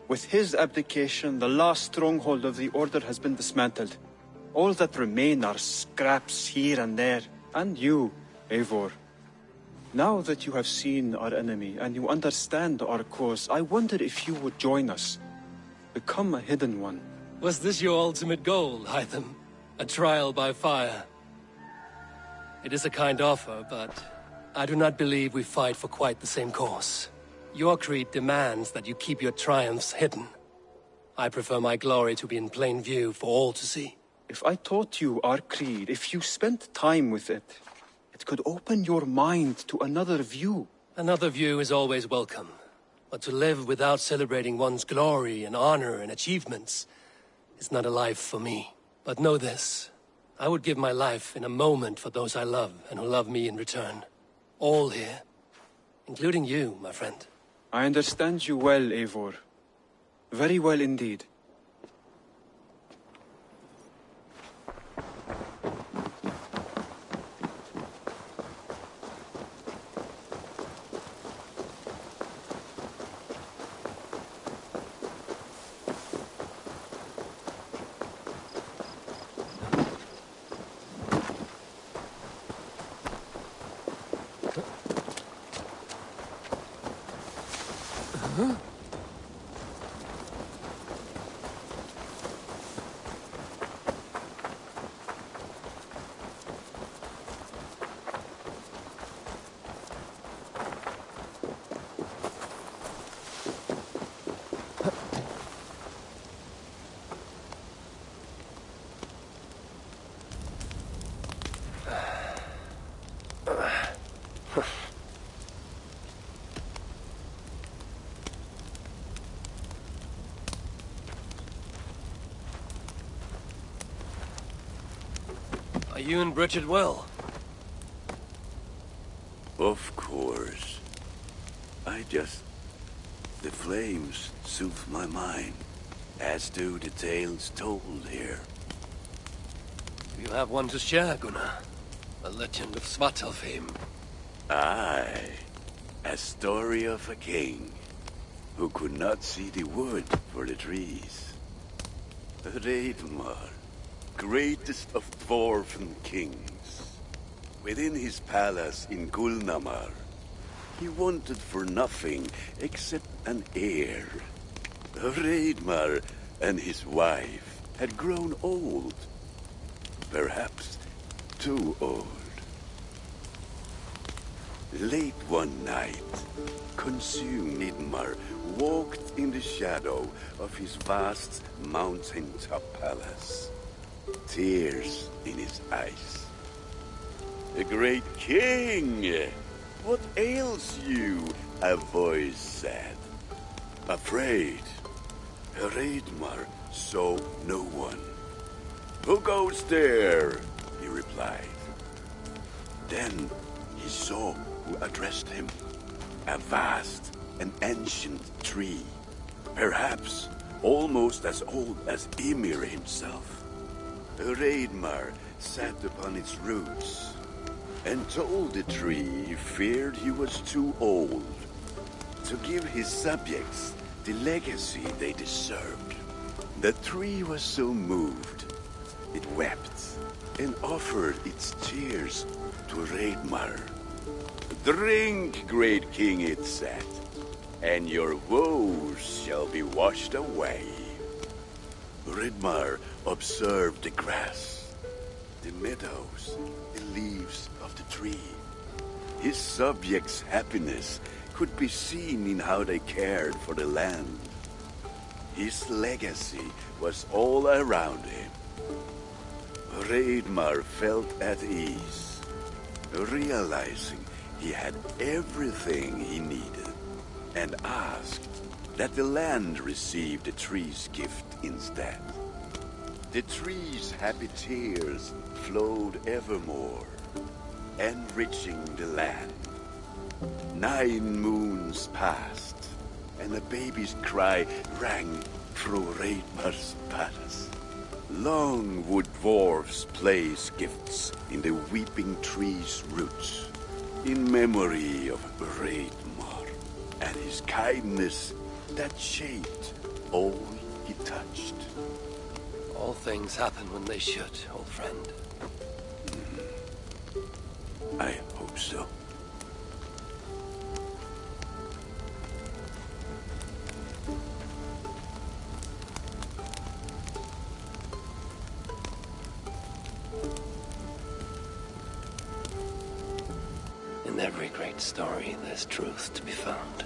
With his abdication, the last stronghold of the Order has been dismantled. All that remain are scraps here and there. And you, Eivor. Now that you have seen our enemy and you understand our cause, I wonder if you would join us. Become a hidden one. Was this your ultimate goal, Hytham? A trial by fire? It is a kind offer, but I do not believe we fight for quite the same cause. Your creed demands that you keep your triumphs hidden. I prefer my glory to be in plain view for all to see. If I taught you our creed, if you spent time with it, it could open your mind to another view. Another view is always welcome. But to live without celebrating one's glory and honor and achievements is not a life for me. But know this, I would give my life in a moment for those I love and who love me in return. All here, including you, my friend. I understand you well, Eivor. Very well indeed. Are you and Bridget well? Of course. The flames soothe my mind, as do the tales told here. You have one to share, Gunnar. A legend of Svartalfheim. Aye. A story of a king who could not see the wood for the trees. Hreidmar, greatest of dwarven kings. Within his palace in Gulnamar, he wanted for nothing except an heir. Hreidmar and his wife had grown old. Perhaps too old. Late one night, consumed Hreidmar walked in the shadow of his vast mountaintop palace, tears in his eyes. "A great king! What ails you?" a voice said. Afraid, Hreidmar saw no one. "Who goes there?" he replied. Then he saw who addressed him. A vast and ancient tree, perhaps almost as old as Ymir himself. Hreidmar sat upon its roots and told the tree he feared he was too old to give his subjects the legacy they deserved. The tree was so moved, it wept and offered its tears to Hreidmar. "Drink, great king," it said, "and your woes shall be washed away." Hreidmar observed the grass, the meadows, the leaves of the tree. His subjects' happiness could be seen in how they cared for the land. His legacy was all around him. Hreidmar felt at ease, realizing he had everything he needed, and asked that the land receive the tree's gift instead. The tree's happy tears flowed evermore, enriching the land. 9 moons passed, and a baby's cry rang through Hreidmar's palace. Long would dwarves place gifts in the weeping tree's roots, in memory of Hreidmar and his kindness that shaped all he touched. All things happen when they should, old friend. I hope so. In every great story, there's truth to be found.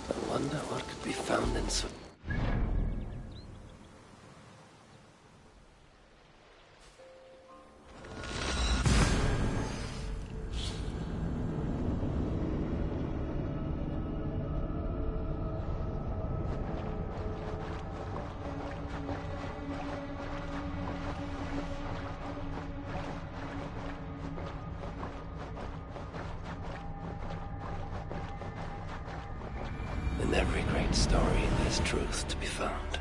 I wonder what could be found in some... In every great story, there's truth to be found.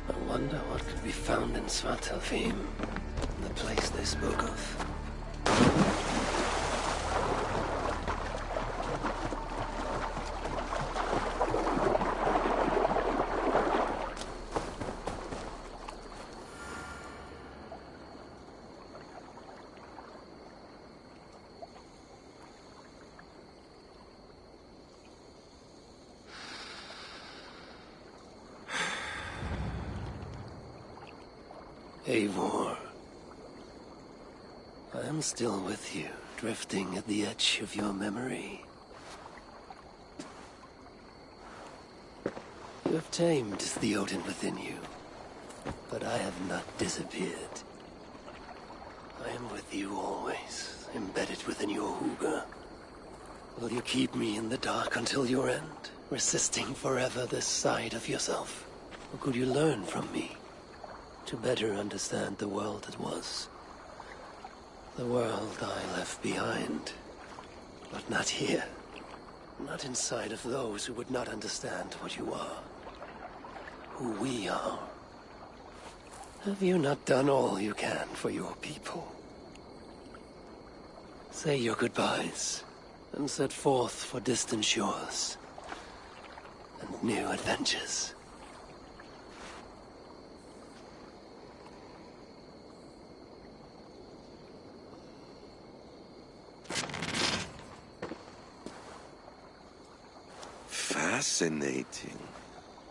I wonder what could be found in Svartalfheim, the place they spoke of. Eivor, I am still with you, drifting at the edge of your memory. You have tamed the Odin within you, but I have not disappeared. I am with you always, embedded within your hugr. Will you keep me in the dark until your end, resisting forever this side of yourself? Or could you learn from me? To better understand the world that was, The world I left behind. But not here. Not inside of those who would not understand what you are. Who we are. Have you not done all you can for your people? Say your goodbyes, and set forth for distant shores. And new adventures. Fascinating.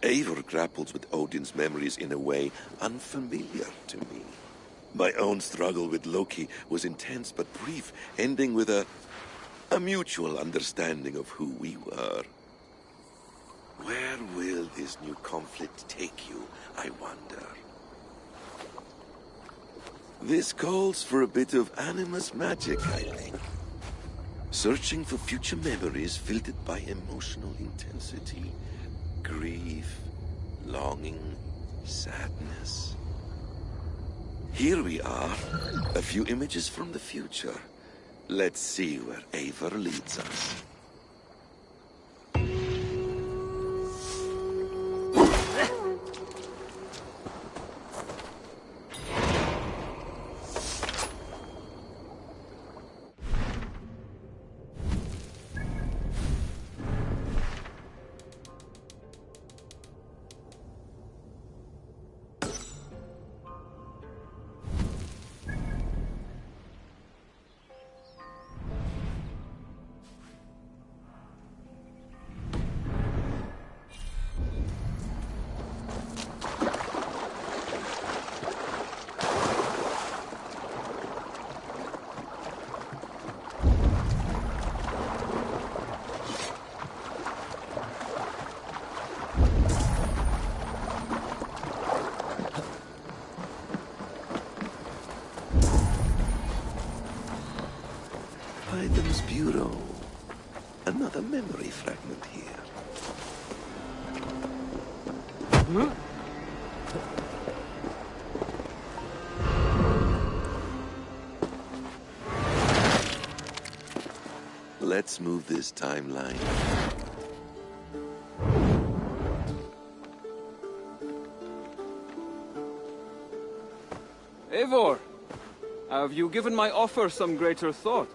Eivor grapples with Odin's memories in a way unfamiliar to me. My own struggle with Loki was intense but brief, ending with a mutual understanding of who we were. Where will this new conflict take you, I wonder? This calls for a bit of animus magic, I think. Searching for future memories filtered by emotional intensity. Grief, longing, sadness. Here we are, a few images from the future. Let's see where Eivor leads us. Hytham's Bureau. Another memory fragment here. Let's move this timeline. Eivor, have you given my offer some greater thought?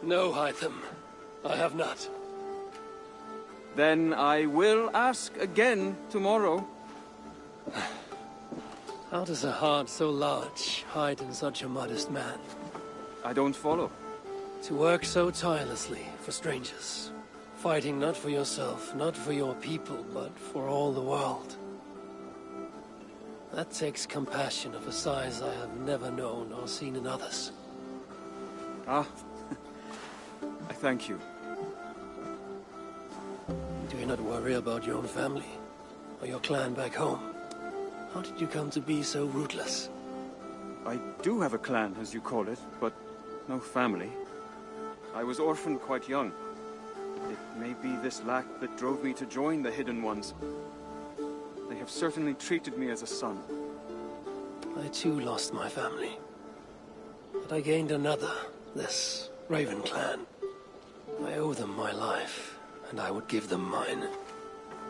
No, Hytham. I have not. Then I will ask again tomorrow. How does a heart so large hide in such a modest man? I don't follow. To work so tirelessly for strangers. Fighting not for yourself, not for your people, but for all the world. That takes compassion of a size I have never known or seen in others. Ah. I thank you. Do you not worry about your own family? Or your clan back home? How did you come to be so rootless? I do have a clan, as you call it, but no family. I was orphaned quite young. It may be this lack that drove me to join the Hidden Ones. They have certainly treated me as a son. I too lost my family. But I gained another, this Raven clan. I owe them my life, and I would give them mine.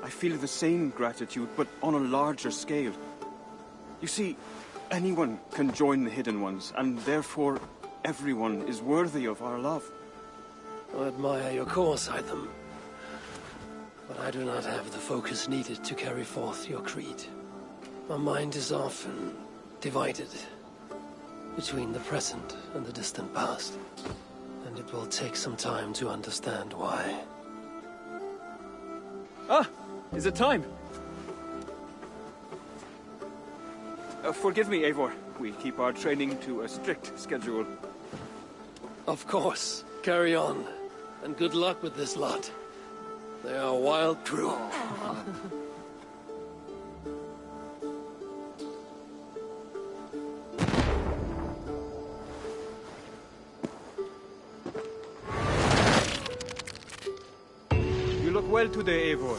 I feel the same gratitude, but on a larger scale. You see, anyone can join the Hidden Ones, and therefore everyone is worthy of our love. I admire your cause, Hytham. But I do not have the focus needed to carry forth your creed. My mind is often divided between the present and the distant past. And it will take some time to understand why. Ah! Is it time? Forgive me, Eivor. We keep our training to a strict schedule. Of course. Carry on. And good luck with this lot. They are a wild crew. You look well today, Eivor.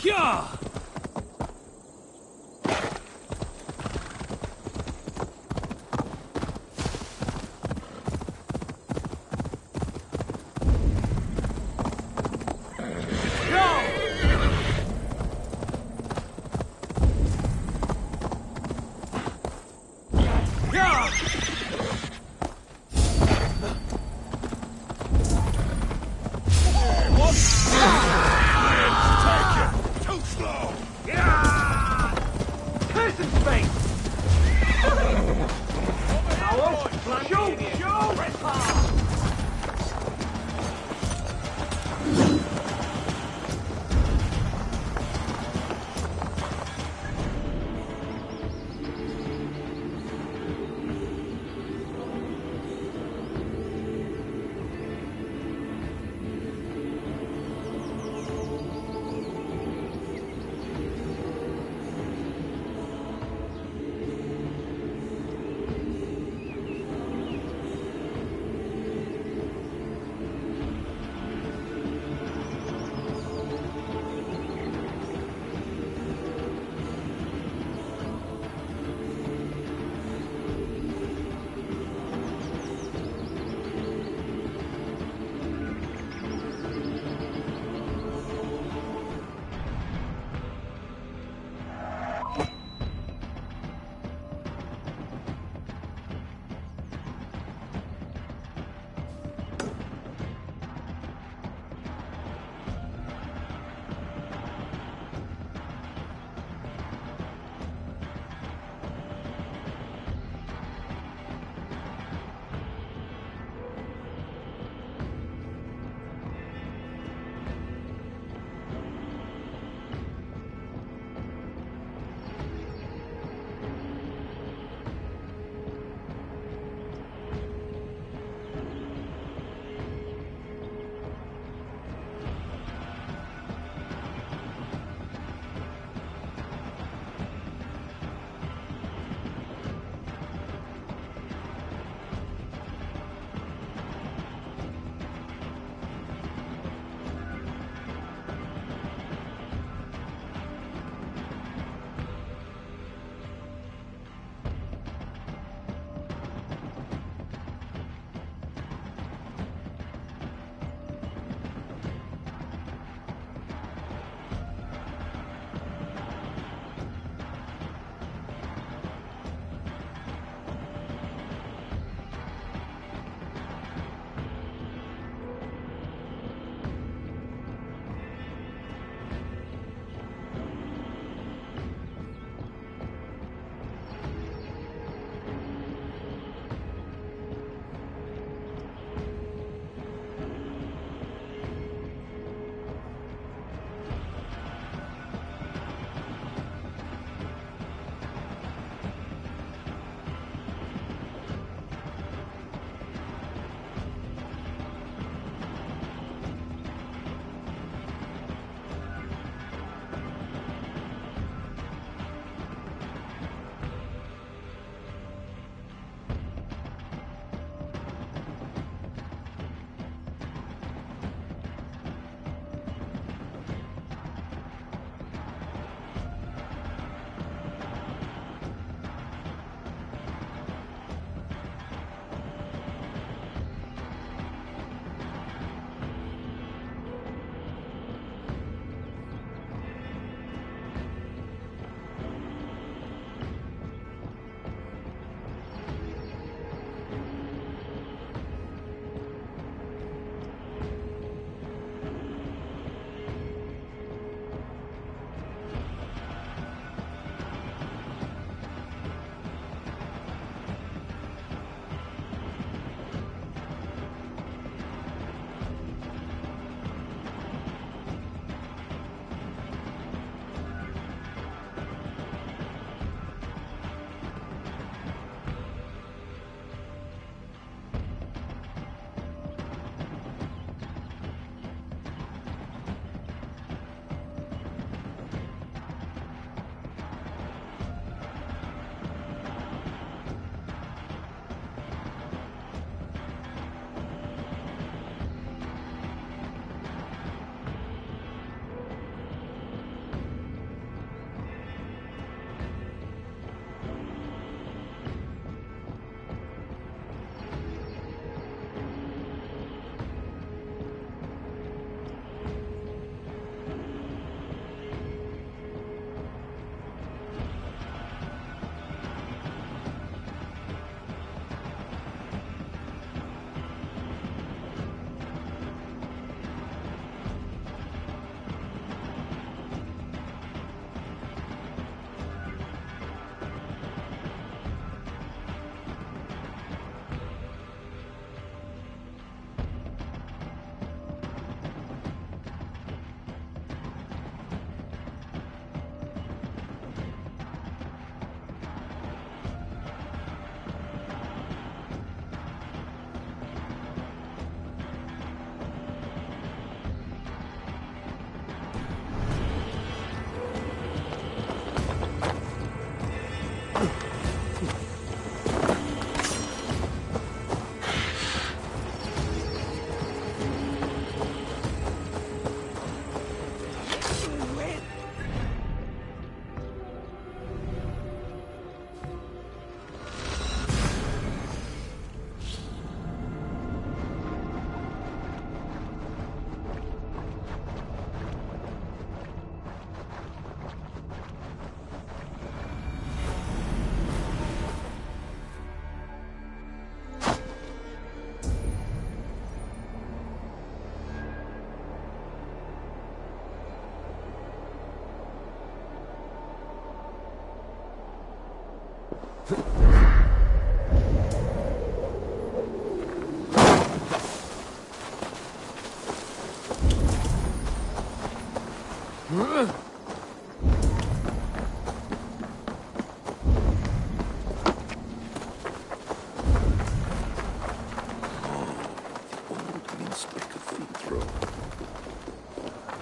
Yeah!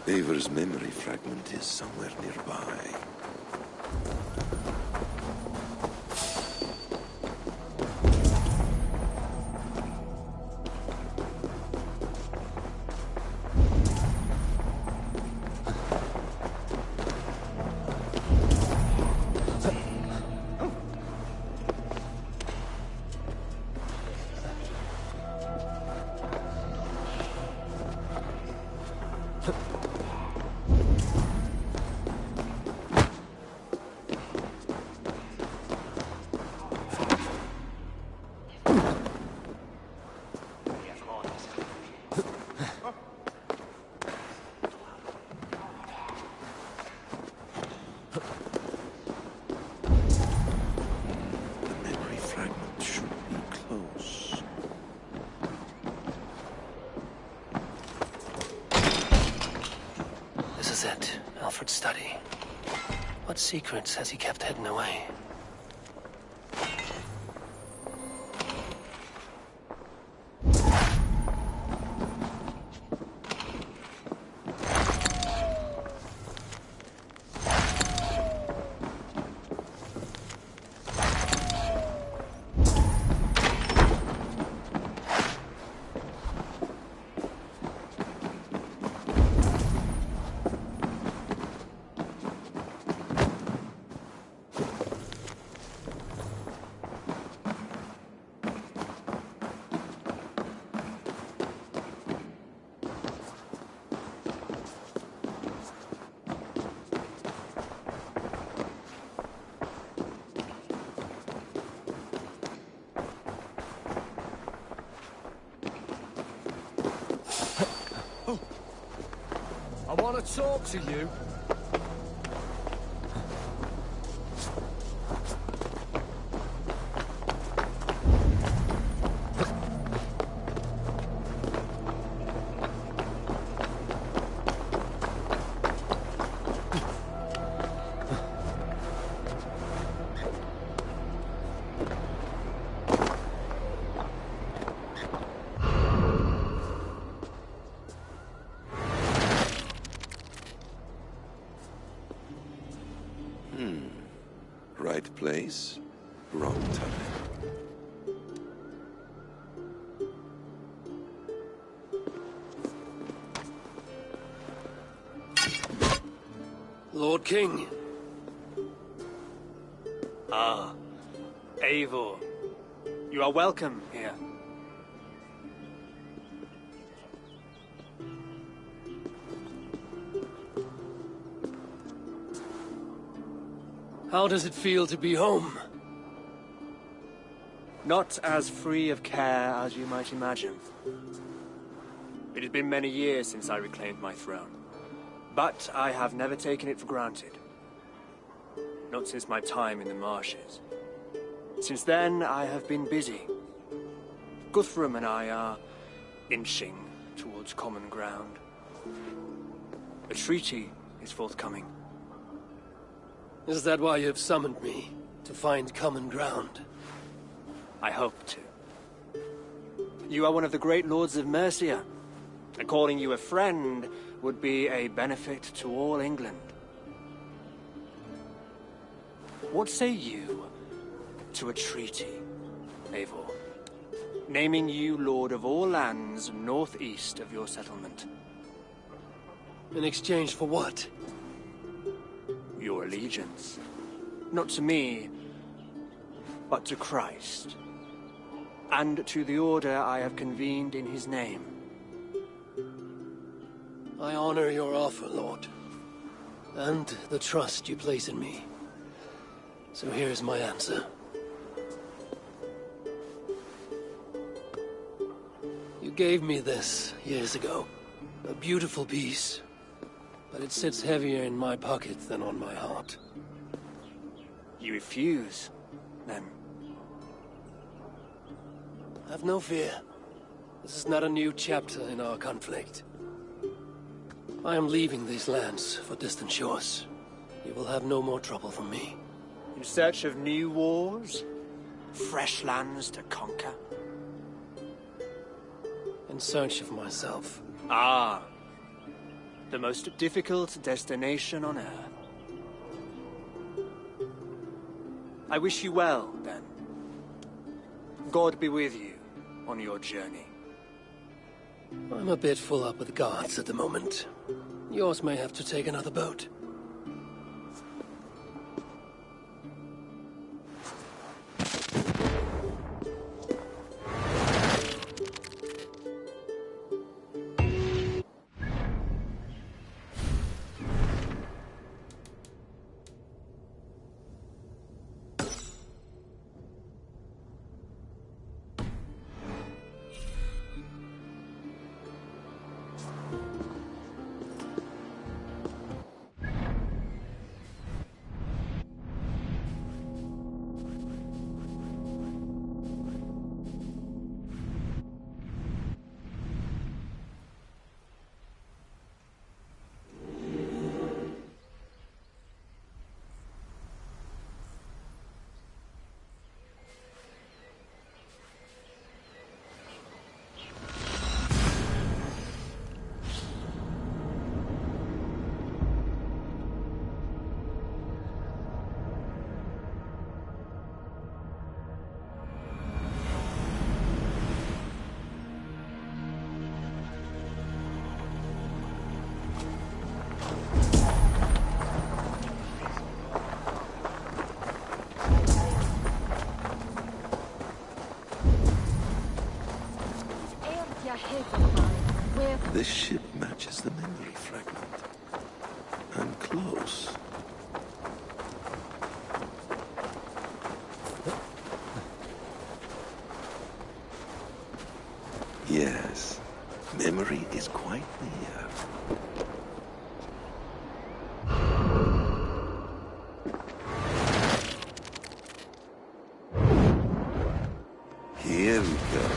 Eivor's memory fragment is somewhere nearby. Alfred's study. What secrets has he kept hidden away? I want to talk to you. Right place, wrong time. Lord King. Ah, Eivor. You are welcome here. How does it feel to be home? Not as free of care as you might imagine. It has been many years since I reclaimed my throne, but I have never taken it for granted. Not since my time in the marshes. Since then, I have been busy. Guthrum and I are inching towards common ground. A treaty is forthcoming. Is that why you have summoned me? To find common ground? I hope to. You are one of the great lords of Mercia, and calling you a friend would be a benefit to all England. What say you to a treaty, Eivor? Naming you lord of all lands northeast of your settlement. In exchange for what? Your allegiance. Not to me, but to Christ. And to the order I have convened in his name. I honor your offer, Lord. And the trust you place in me. So here's my answer. You gave me this years ago. A beautiful piece. But it sits heavier in my pocket than on my heart. You refuse? then. Have no fear. This is not a new chapter in our conflict. I am leaving these lands for distant shores. You will have no more trouble from me. In search of new wars? Fresh lands to conquer? In search of myself. Ah. The most difficult destination on Earth. I wish you well, then. God be with you on your journey. I'm a bit full up with guards at the moment. Yours may have to take another boat. This ship matches the memory fragment. I'm close. Yes, memory is quite near. Here we go.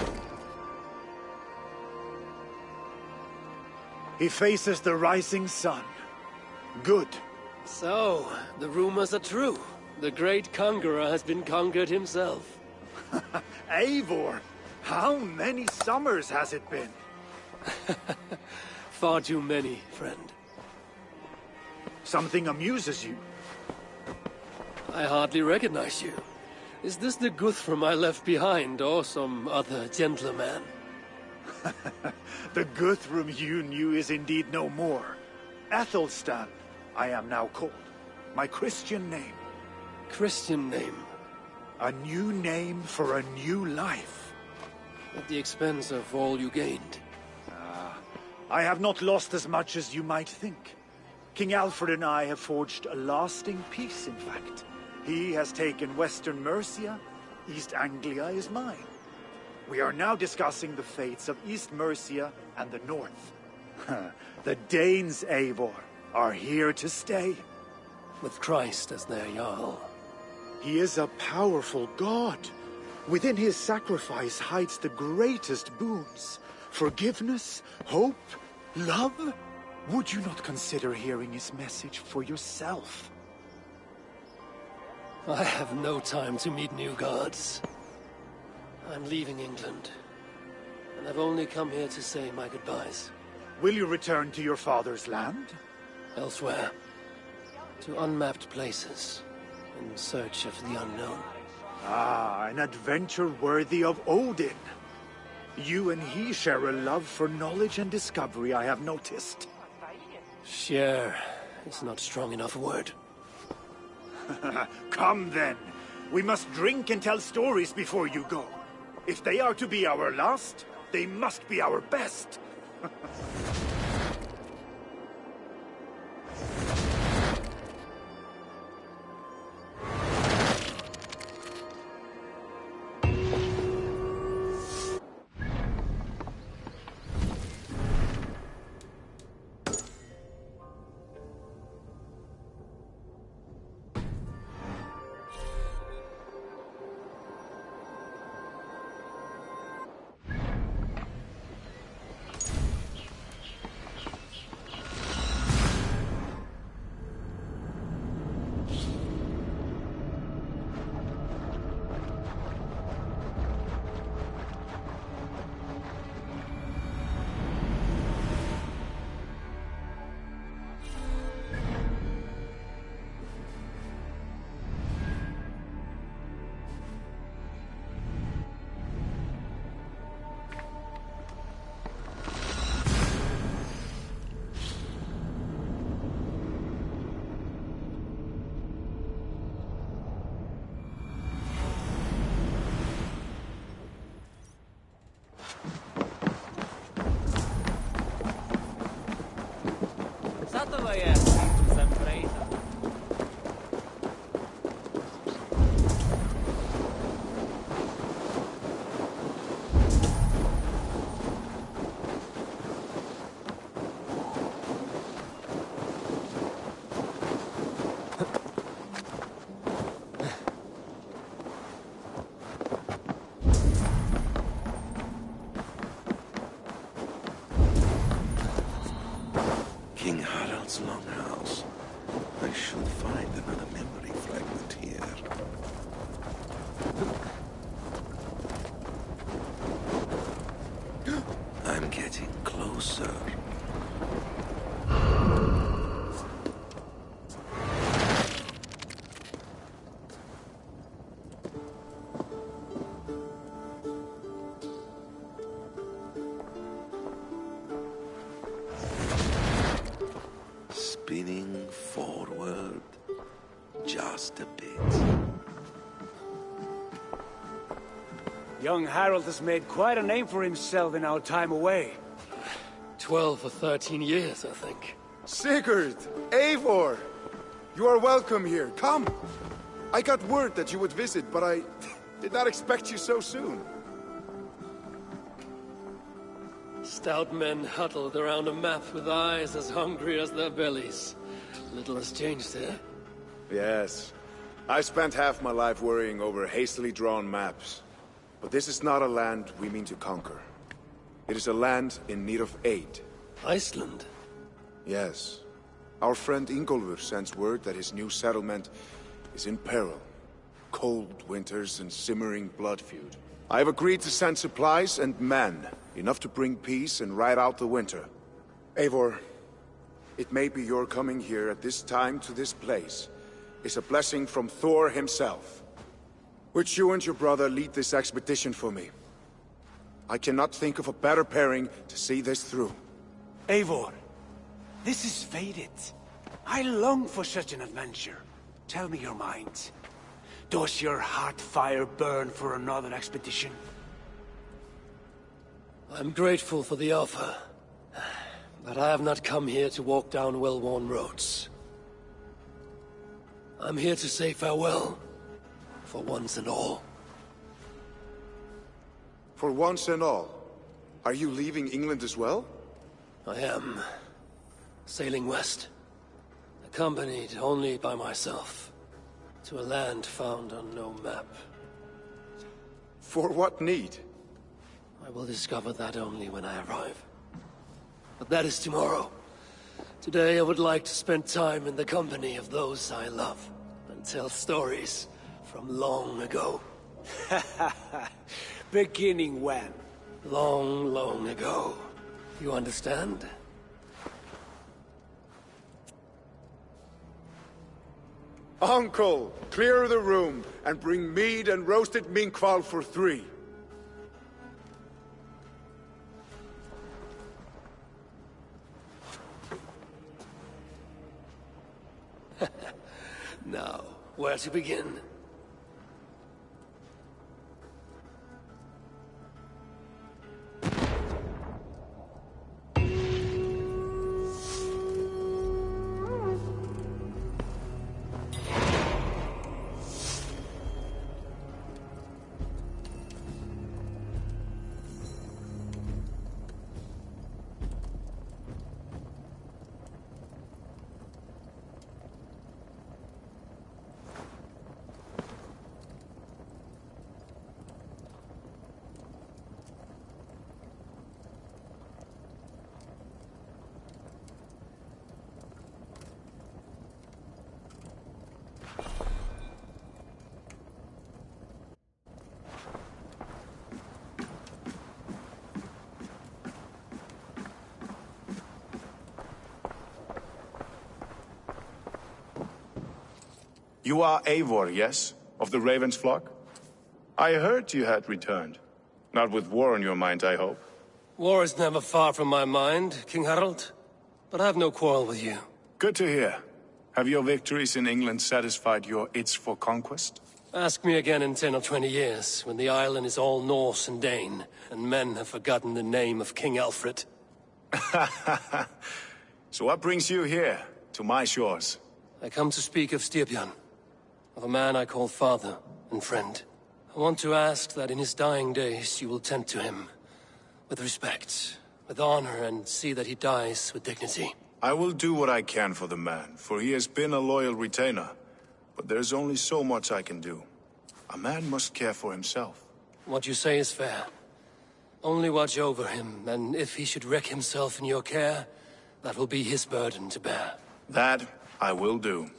He faces the rising sun. Good. So, the rumors are true. The great conqueror has been conquered himself. Eivor, how many summers has it been? Far too many, friend. Something amuses you. I hardly recognize you. Is this the Guthrum I left behind, or some other gentleman? The Guthrum you knew is indeed no more. Athelstan, I am now called. My Christian name. Christian name? A new name for a new life. At the expense of all you gained. I have not lost as much as you might think. King Alfred and I have forged a lasting peace, in fact. He has taken Western Mercia. East Anglia is mine. We are now discussing the fates of East Mercia and the North. The Danes, Eivor, are here to stay. With Christ as their Jarl. He is a powerful god. Within his sacrifice hides the greatest boons. Forgiveness, hope, love. Would you not consider hearing his message for yourself? I have no time to meet new gods. I'm leaving England, and I've only come here to say my goodbyes. Will you return to your father's land? Elsewhere. To unmapped places, in search of the unknown. Ah, an adventure worthy of Odin. You and he share a love for knowledge and discovery, I have noticed. Share is not strong enough a word. Come then. We must drink and tell stories before you go. If they are to be our last, they must be our best. King Harald's longhouse. I should find another memory fragment here. I'm getting closer. Spinning forward just a bit. Young Harold has made quite a name for himself in our time away. 12 or 13 years, I think. Sigurd! Eivor! You are welcome here. Come! I got word that you would visit, but I did not expect you so soon. Stout men huddled around a map with eyes as hungry as their bellies. Little has changed here. Yes. I spent half my life worrying over hastily drawn maps. But this is not a land we mean to conquer. It is a land in need of aid. Iceland? Yes. Our friend Ingólfur sends word that his new settlement is in peril. Cold winters and simmering blood feud. I have agreed to send supplies and men, enough to bring peace and ride out the winter. Eivor, it may be your coming here at this time to this place is a blessing from Thor himself. Would you and your brother lead this expedition for me? I cannot think of a better pairing to see this through. Eivor, this is fated. I long for such an adventure. Tell me your mind. Does your heart fire burn for another expedition? I'm grateful for the offer, but I have not come here to walk down well-worn roads. I'm here to say farewell, for once and all. For once and all? Are you leaving England as well? I am. Sailing west. Accompanied only by myself. To a land found on no map. For what need? I will discover that only when I arrive. But that is tomorrow. Today I would like to spend time in the company of those I love. And tell stories from long ago. Beginning when? Long, long ago. You understand? Uncle, clear the room and bring mead and roasted minkwal for 3. Now, where to begin? You are Eivor, yes? Of the Raven's flock? I heard you had returned. Not with war on your mind, I hope. War is never far from my mind, King Harald. But I have no quarrel with you. Good to hear. Have your victories in England satisfied your itch for conquest? Ask me again in 10 or 20 years, when the island is all Norse and Dane, and men have forgotten the name of King Alfred. So what brings you here, to my shores? I come to speak of Styrbjörn, of a man I call father and friend. I want to ask that in his dying days you will tend to him with respect, with honor, and see that he dies with dignity. I will do what I can for the man, for he has been a loyal retainer. But there's only so much I can do. A man must care for himself. What you say is fair. Only watch over him, and if he should wreck himself in your care, that will be his burden to bear. That I will do.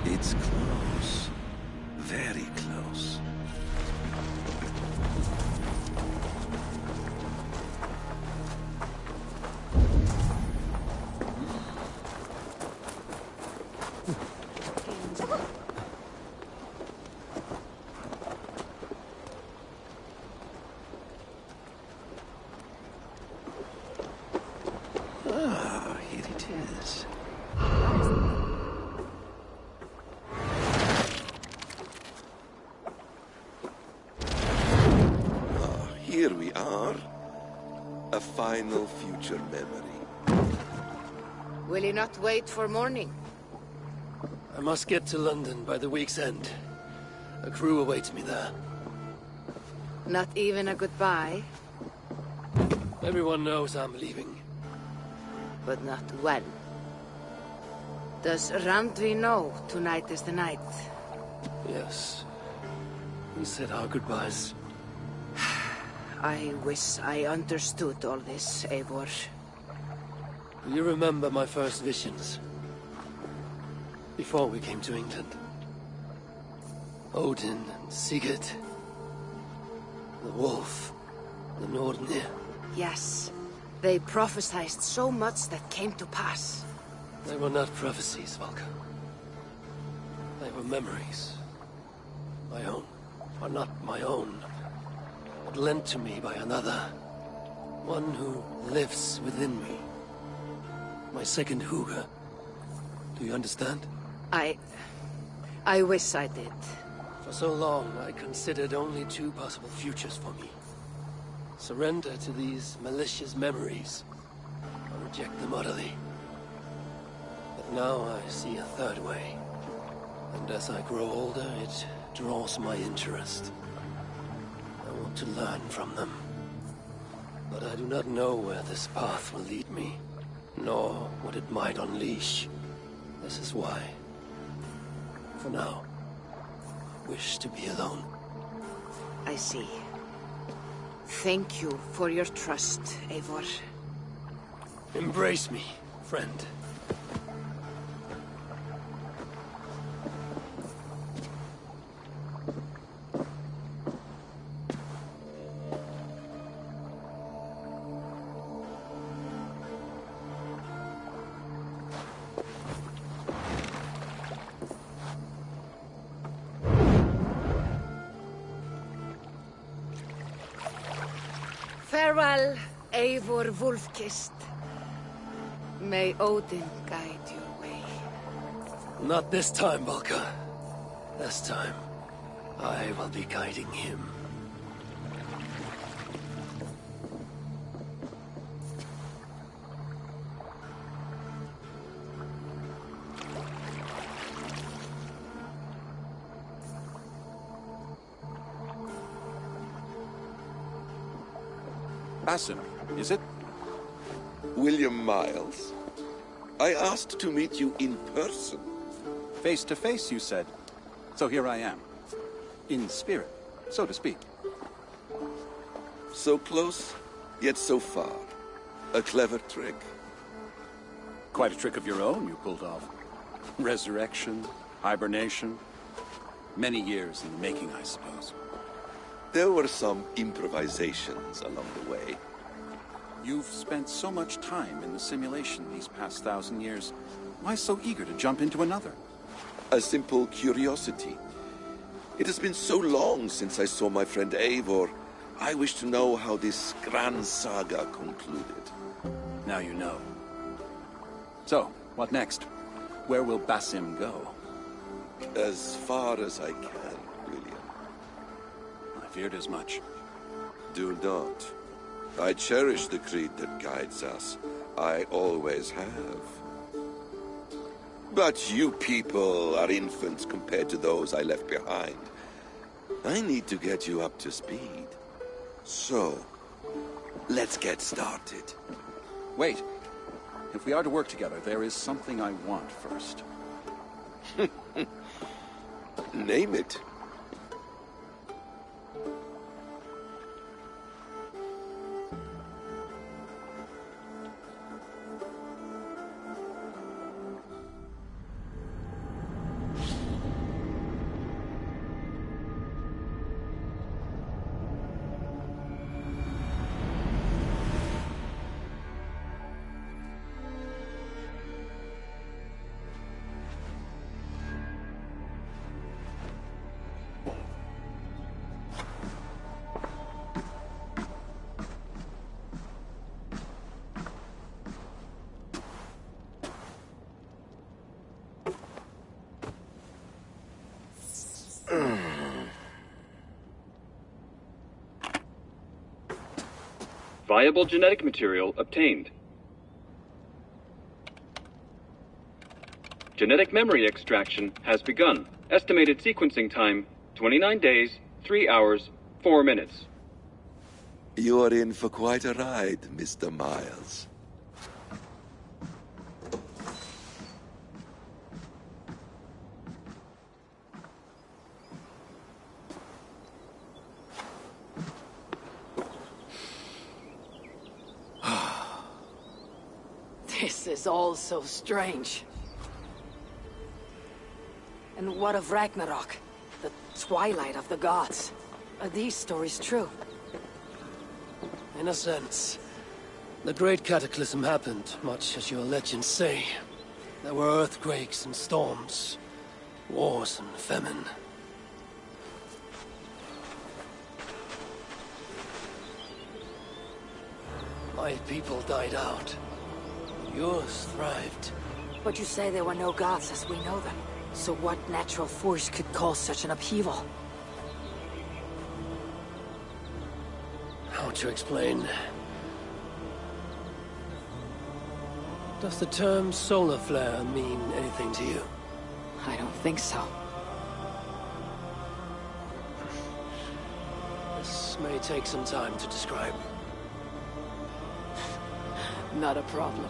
It's close. Very close. Ah, here it is. Here we are. A final future memory. Will you not wait for morning? I must get to London by the week's end. A crew awaits me there. Not even a goodbye? Everyone knows I'm leaving. But not when. Does Randvi know tonight is the night? Yes. We said our goodbyes. I wish I understood all this, Eivor. Do you remember my first visions? Before we came to England. Odin and Sigurd. The wolf. The Nordenir. Yes. They prophesied so much that came to pass. They were not prophecies, Valka. They were memories. My own. Or not my own. But lent to me by another. One who lives within me. My second Hugr. Do you understand? I wish I did. For so long, I considered only two possible futures for me. Surrender to these malicious memories, or reject them utterly. But now I see a third way. And as I grow older, it draws my interest. I want to learn from them. But I do not know where this path will lead me, nor what it might unleash. This is why, for now, I wish to be alone. I see. Thank you for your trust, Eivor. Embrace me, friend. Farewell, Eivor Wolf-Kissed. May Odin guide your way. Not this time, Valka. This time, I will be guiding him. Assen, is it? William Miles. I asked to meet you in person. Face to face, you said? So here I am. In spirit, so to speak. So close, yet so far. A clever trick. Quite a trick of your own you pulled off. Resurrection, hibernation. Many years in the making, I suppose. There were some improvisations along the way. You've spent so much time in the simulation these past 1,000 years. Why so eager to jump into another? A simple curiosity. It has been so long since I saw my friend Eivor. I wish to know how this grand saga concluded. Now you know. So, what next? Where will Basim go? As far as I can, William. I feared as much. Do not. I cherish the creed that guides us. I always have. But you people are infants compared to those I left behind. I need to get you up to speed. So, let's get started. Wait. If we are to work together, there is something I want first. Name it. Viable genetic material obtained. Genetic memory extraction has begun. Estimated sequencing time, 29 days, 3 hours, 4 minutes. You are in for quite a ride, Mr. Miles. This is all so strange. And what of Ragnarok? The twilight of the gods? Are these stories true? In a sense. The Great Cataclysm happened, much as your legends say. There were earthquakes and storms, wars and famine. My people died out. Yours thrived. But you say there were no gods as we know them. So what natural force could cause such an upheaval? How to explain? Does the term solar flare mean anything to you? I don't think so. This may take some time to describe. Not a problem.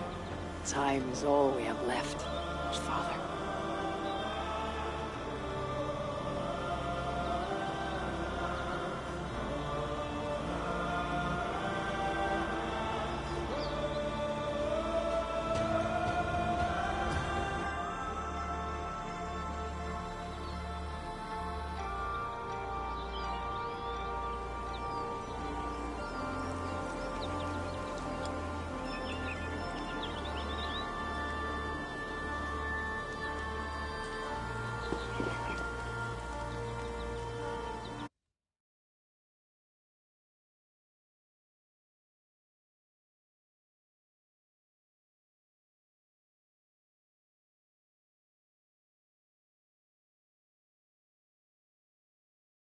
Time is all we have left, Father.